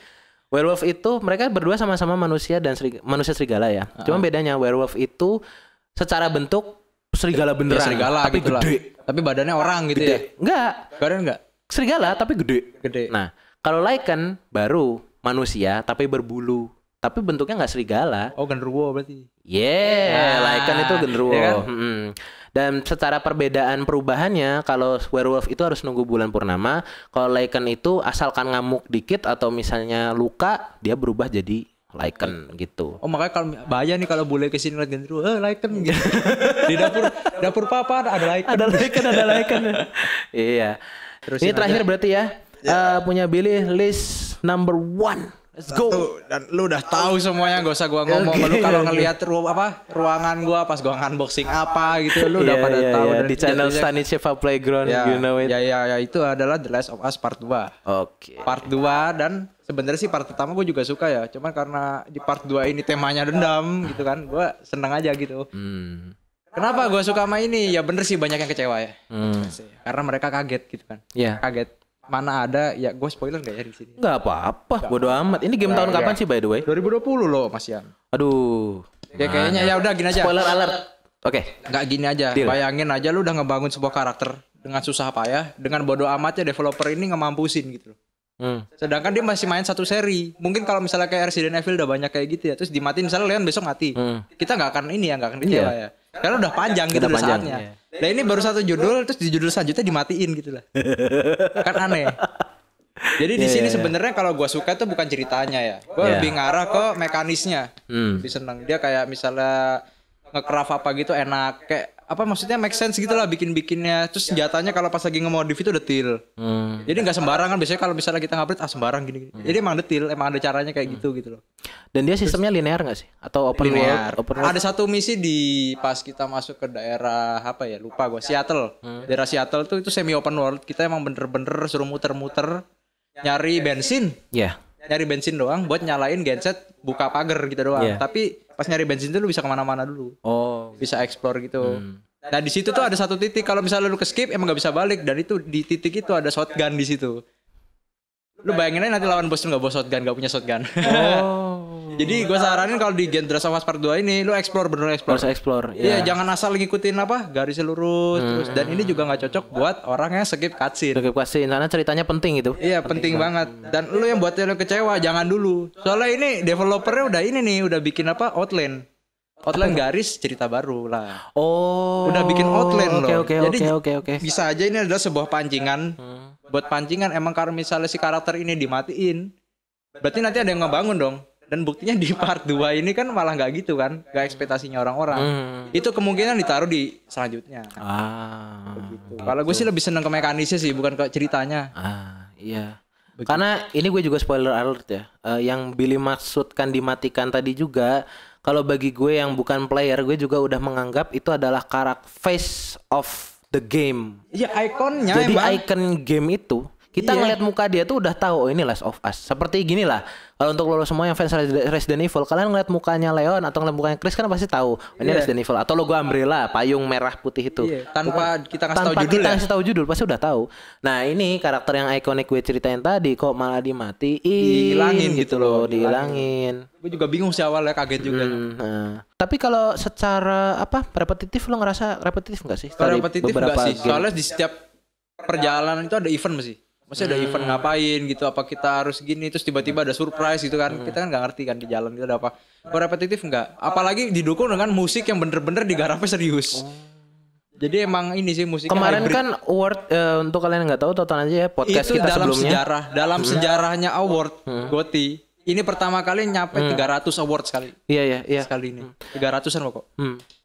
A: Werewolf itu mereka berdua sama-sama manusia dan manusia serigala ya. Cuma bedanya werewolf itu secara bentuk serigala beneran,
B: serigala
A: tapi
B: gitu
A: gede.
B: Tapi badannya orang gitu ya?
A: Enggak.
B: Badannya enggak?
A: Serigala tapi gede. Nah, kalau Lycan baru manusia tapi berbulu. Tapi bentuknya nggak serigala.
B: Oh, genderuwo berarti.
A: Lycan itu genderuwo.
B: Ya kan?
A: Dan secara perbedaan perubahannya, kalau werewolf itu harus nunggu bulan purnama. Kalau Lycan itu asalkan ngamuk dikit atau misalnya luka, dia berubah jadi Lycan gitu.
B: Oh, makanya kalau bahaya nih kalau bule kesini lihat genderuwo, Lycan gitu. Di dapur papa ada Lycan.
A: Ada Lycan. Iya. Ini terakhir berarti ya. Punya Billy list number 1. Let's go.
B: Dan lu udah tahu semuanya, gak usah gua ngomong. Lu kalau ngelihat ruangan gua pas gua unboxing apa gitu, lu udah pada tahu.
A: Di channel Stani Cheva Playground, you know it.
B: Ya, itu adalah The Last of Us Part 2.
A: Oke.
B: Part 2, dan sebenarnya sih part pertama gue juga suka ya. Cuman karena di part 2 ini temanya dendam gitu kan, gua seneng aja gitu. Kenapa gua suka sama ini? Ya bener sih banyak yang kecewa ya. Karena mereka kaget gitu kan. Kaget. Mana ada, ya gue spoiler gak ya di sini?
A: Gak apa-apa, bodo amat. Ini game tahun kapan sih by the way?
B: 2020 loh Mas Yan.
A: Aduh.
B: Ya kayaknya ya udah gini aja.
A: Spoiler alert. Oke.
B: Gak gini aja. Deal. Bayangin aja lu udah ngebangun sebuah karakter dengan susah payah, dengan bodo amatnya developer ini ngemampusin gitu loh. Sedangkan dia masih main satu seri. Mungkin kalau misalnya kayak Resident Evil udah banyak kayak gitu ya, terus dimatiin misalnya Leon besok mati. Kita gak akan ini ya, gak akan kecewa ya. Karena udah panjang gitu udah saatnya. Nah ini baru satu judul, terus di judul selanjutnya dimatiin gitu lah. Kan aneh. Jadi di sini sebenarnya kalau gue suka itu bukan ceritanya ya. Gue lebih ngarah ke mekanisnya. Lebih seneng. Dia kayak misalnya nge-craft apa gitu enak. Kayak apa maksudnya make sense gitu lah bikinnya. Terus senjatanya kalau pas lagi ngemodif itu detil. Jadi nggak sembarangan. Biasanya kalau misalnya kita ngupdate sembarang gini. Jadi emang detil, emang ada caranya kayak gitu loh.
A: Dan dia sistemnya linear nggak sih? Atau open world?
B: Ada satu misi di pas kita masuk ke daerah apa ya? Lupa gue. Seattle. Daerah Seattle tuh itu semi open world. Kita emang bener-bener suruh muter-muter nyari bensin. Nyari bensin doang buat nyalain genset, buka pagar gitu doang. Tapi pas nyari bensin tuh lu bisa kemana-mana dulu. Bisa explore gitu. Nah di situ tuh ada satu titik kalau misalnya lu ke skip emang gak bisa balik, dan itu di titik itu ada shotgun di situ. Lu bayangin aja nanti lawan bos lu gak bawa shotgun, gak punya shotgun. Jadi gue saranin kalau di The Last of Us Part 2 ini lu explore, bener explore.
A: Harus explore.
B: Iya, jangan asal ngikutin apa garis lurus terus. Dan ini juga nggak cocok buat orang yang skip cutscene.
A: Skip cutscene karena ceritanya penting itu.
B: Iya, penting banget. Dan lu yang buatnya lu kecewa jangan dulu. Soalnya ini developernya udah ini nih, udah bikin apa? Outline garis cerita baru lah. Udah bikin outline loh. Jadi bisa aja ini adalah sebuah pancingan. Buat pancingan emang karena misalnya si karakter ini dimatiin, berarti nanti ada yang ngebangun dong. Dan buktinya di part 2 ini kan malah nggak gitu kan, nggak ekspektasinya orang-orang. Itu kemungkinan ditaruh di selanjutnya. Begitu. Kalau gue sih lebih seneng ke mekanisnya sih, bukan ke ceritanya.
A: Iya. Begitu. Karena ini gue juga spoiler alert ya. Yang Billy maksudkan dimatikan tadi juga, kalau bagi gue yang bukan player, gue juga udah menganggap itu adalah karakter face of the game.
B: Iya, ikonnya.
A: Jadi icon game itu. Kita ngeliat muka dia tuh udah tahu ini Last of Us. Seperti gini lah. Kalau untuk lo semua yang fans Resident Evil, kalian ngeliat mukanya Leon atau ngeliat mukanya Chris kan pasti tahu ini Resident Evil atau logo Umbrella, payung merah putih itu.
B: Tanpa kita kasih
A: tahu judul pasti udah tahu. Nah, ini karakter yang ikonik gue ceritain tadi kok malah dihilangin gitu loh, dihilangin.
B: Gue juga bingung sih awalnya, kaget juga.
A: Tapi kalau secara repetitif lo ngerasa repetitif enggak sih?
B: Repetitif enggak sih? Soalnya di setiap perjalanan itu ada event masih. Maksudnya ada event ngapain gitu, apa kita harus gini, terus tiba-tiba ada surprise gitu kan. Kita kan gak ngerti kan di jalan itu ada apa. Kalau repetitif enggak, apalagi didukung dengan musik yang bener-bener digarapnya serius. Jadi emang ini sih musiknya
A: kemarin
B: hybrid.
A: Kan award untuk kalian yang nggak tahu tonton aja ya podcast
B: itu
A: kita
B: dalam
A: sebelumnya.
B: Dalam sejarahnya award GOTY. Ini pertama kali nyampe 300 award sekali.
A: Iya.
B: Sekali ini. 300-an kok.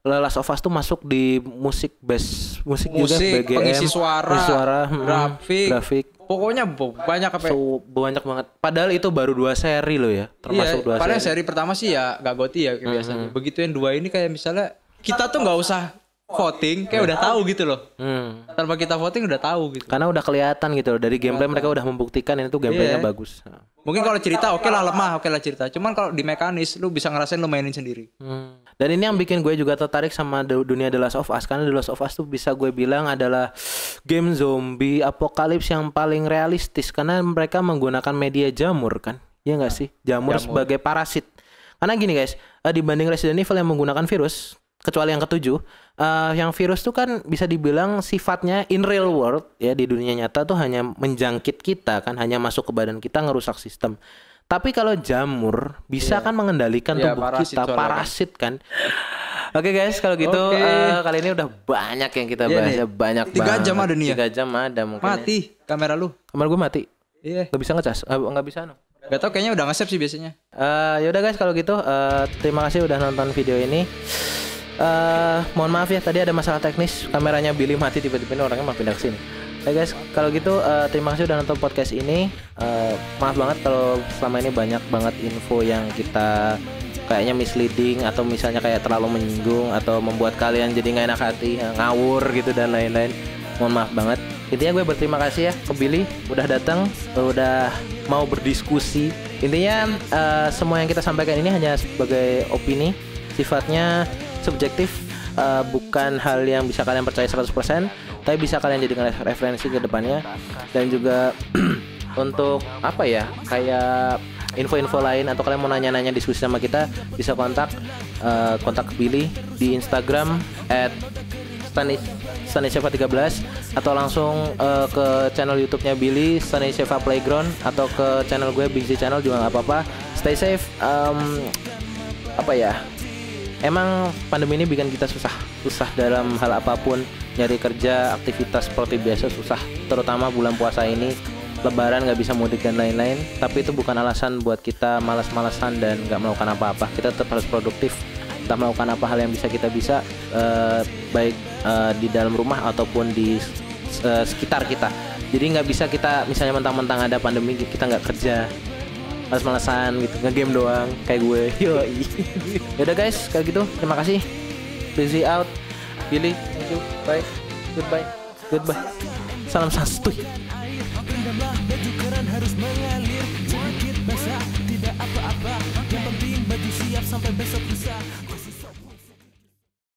A: Last of Us tuh masuk di musik juga BGM,
B: pengisi suara,
A: grafik.
B: Pokoknya banyak apa?
A: Banyak banget. Padahal itu baru 2 seri loh ya, termasuk 2 seri.
B: Padahal seri pertama sih ya gak GOTY ya kayak biasanya. Begitu yang 2 ini kayak misalnya kita tuh nggak usah voting, kayak udah tahu gitu loh. Tanpa kita voting udah tahu gitu.
A: Karena udah kelihatan gitu loh, dari gameplay mereka udah membuktikan ini tuh gameplaynya bagus.
B: Mungkin kalau cerita oke lah cerita. Cuman kalau di mekanis lu bisa ngerasain lu mainin sendiri.
A: Dan ini yang bikin gue juga tertarik sama dunia The Last of Us, karena The Last of Us tuh bisa gue bilang adalah game zombie apokalips yang paling realistis karena mereka menggunakan media jamur kan. Iya enggak sih? Jamur sebagai parasit. Karena gini guys, dibanding Resident Evil yang menggunakan virus, kecuali yang ketujuh, yang virus tuh kan bisa dibilang sifatnya in real world ya, di dunia nyata tuh hanya menjangkit kita kan, hanya masuk ke badan kita, ngerusak sistem. Tapi kalau jamur bisa kan mengendalikan tubuh kita, parasit kan. Oke guys, kalau gitu kali ini udah banyak yang kita bahas ya, banyak
B: 3 jam ada nih ya.
A: 3 jam ada mungkin.
B: Mati kamera lu.
A: Kamera gue mati.
B: Iya.
A: Gak bisa ngecas, gak bisa
B: Gak tau, kayaknya udah nge-save sih biasanya.
A: Yaudah guys, kalau gitu terima kasih udah nonton video ini. Mohon maaf ya tadi ada masalah teknis, kameranya Billy mati tiba-tiba, ini orangnya mau pindah ke sini. Guys, kalau gitu terima kasih udah nonton podcast ini. Maaf banget kalau selama ini banyak banget info yang kita kayaknya misleading atau misalnya kayak terlalu menyinggung atau membuat kalian jadi nggak enak hati, ngawur gitu dan lain-lain. Mohon maaf banget. Intinya gue berterima kasih ya ke Billy udah datang, udah mau berdiskusi. Intinya semua yang kita sampaikan ini hanya sebagai opini, sifatnya subjektif, bukan hal yang bisa kalian percaya 100%, tapi bisa kalian jadikan referensi ke depannya. Dan juga untuk apa ya, kayak info-info lain atau kalian mau nanya-nanya diskusi sama kita, bisa kontak Billy di Instagram @Staniseva13 atau langsung ke channel YouTube-nya Billy, Staniseva Playground, atau ke channel gue Big Z Channel juga nggak apa-apa. Stay safe. Apa ya, emang pandemi ini bikin kita susah dalam hal apapun, nyari kerja, aktivitas seperti biasa susah, terutama bulan puasa ini, lebaran nggak bisa mudik dan lain-lain. Tapi itu bukan alasan buat kita malas-malasan dan nggak melakukan apa-apa. Kita tetap harus produktif Kita melakukan apa hal yang bisa baik di dalam rumah ataupun di sekitar kita. Jadi nggak bisa kita misalnya mentang-mentang ada pandemi kita nggak kerja, males-malesan gitu, nge-game doang kayak gue. Yoi. Yaudah guys, kayak gitu. Terima kasih. Busy out. Billy, thank you. Bye. Goodbye. Salam santuy. Pendamlah baju keren harus mengalir, sedikit basah tidak apa-apa. Yang penting baju siap sampai besok lusa.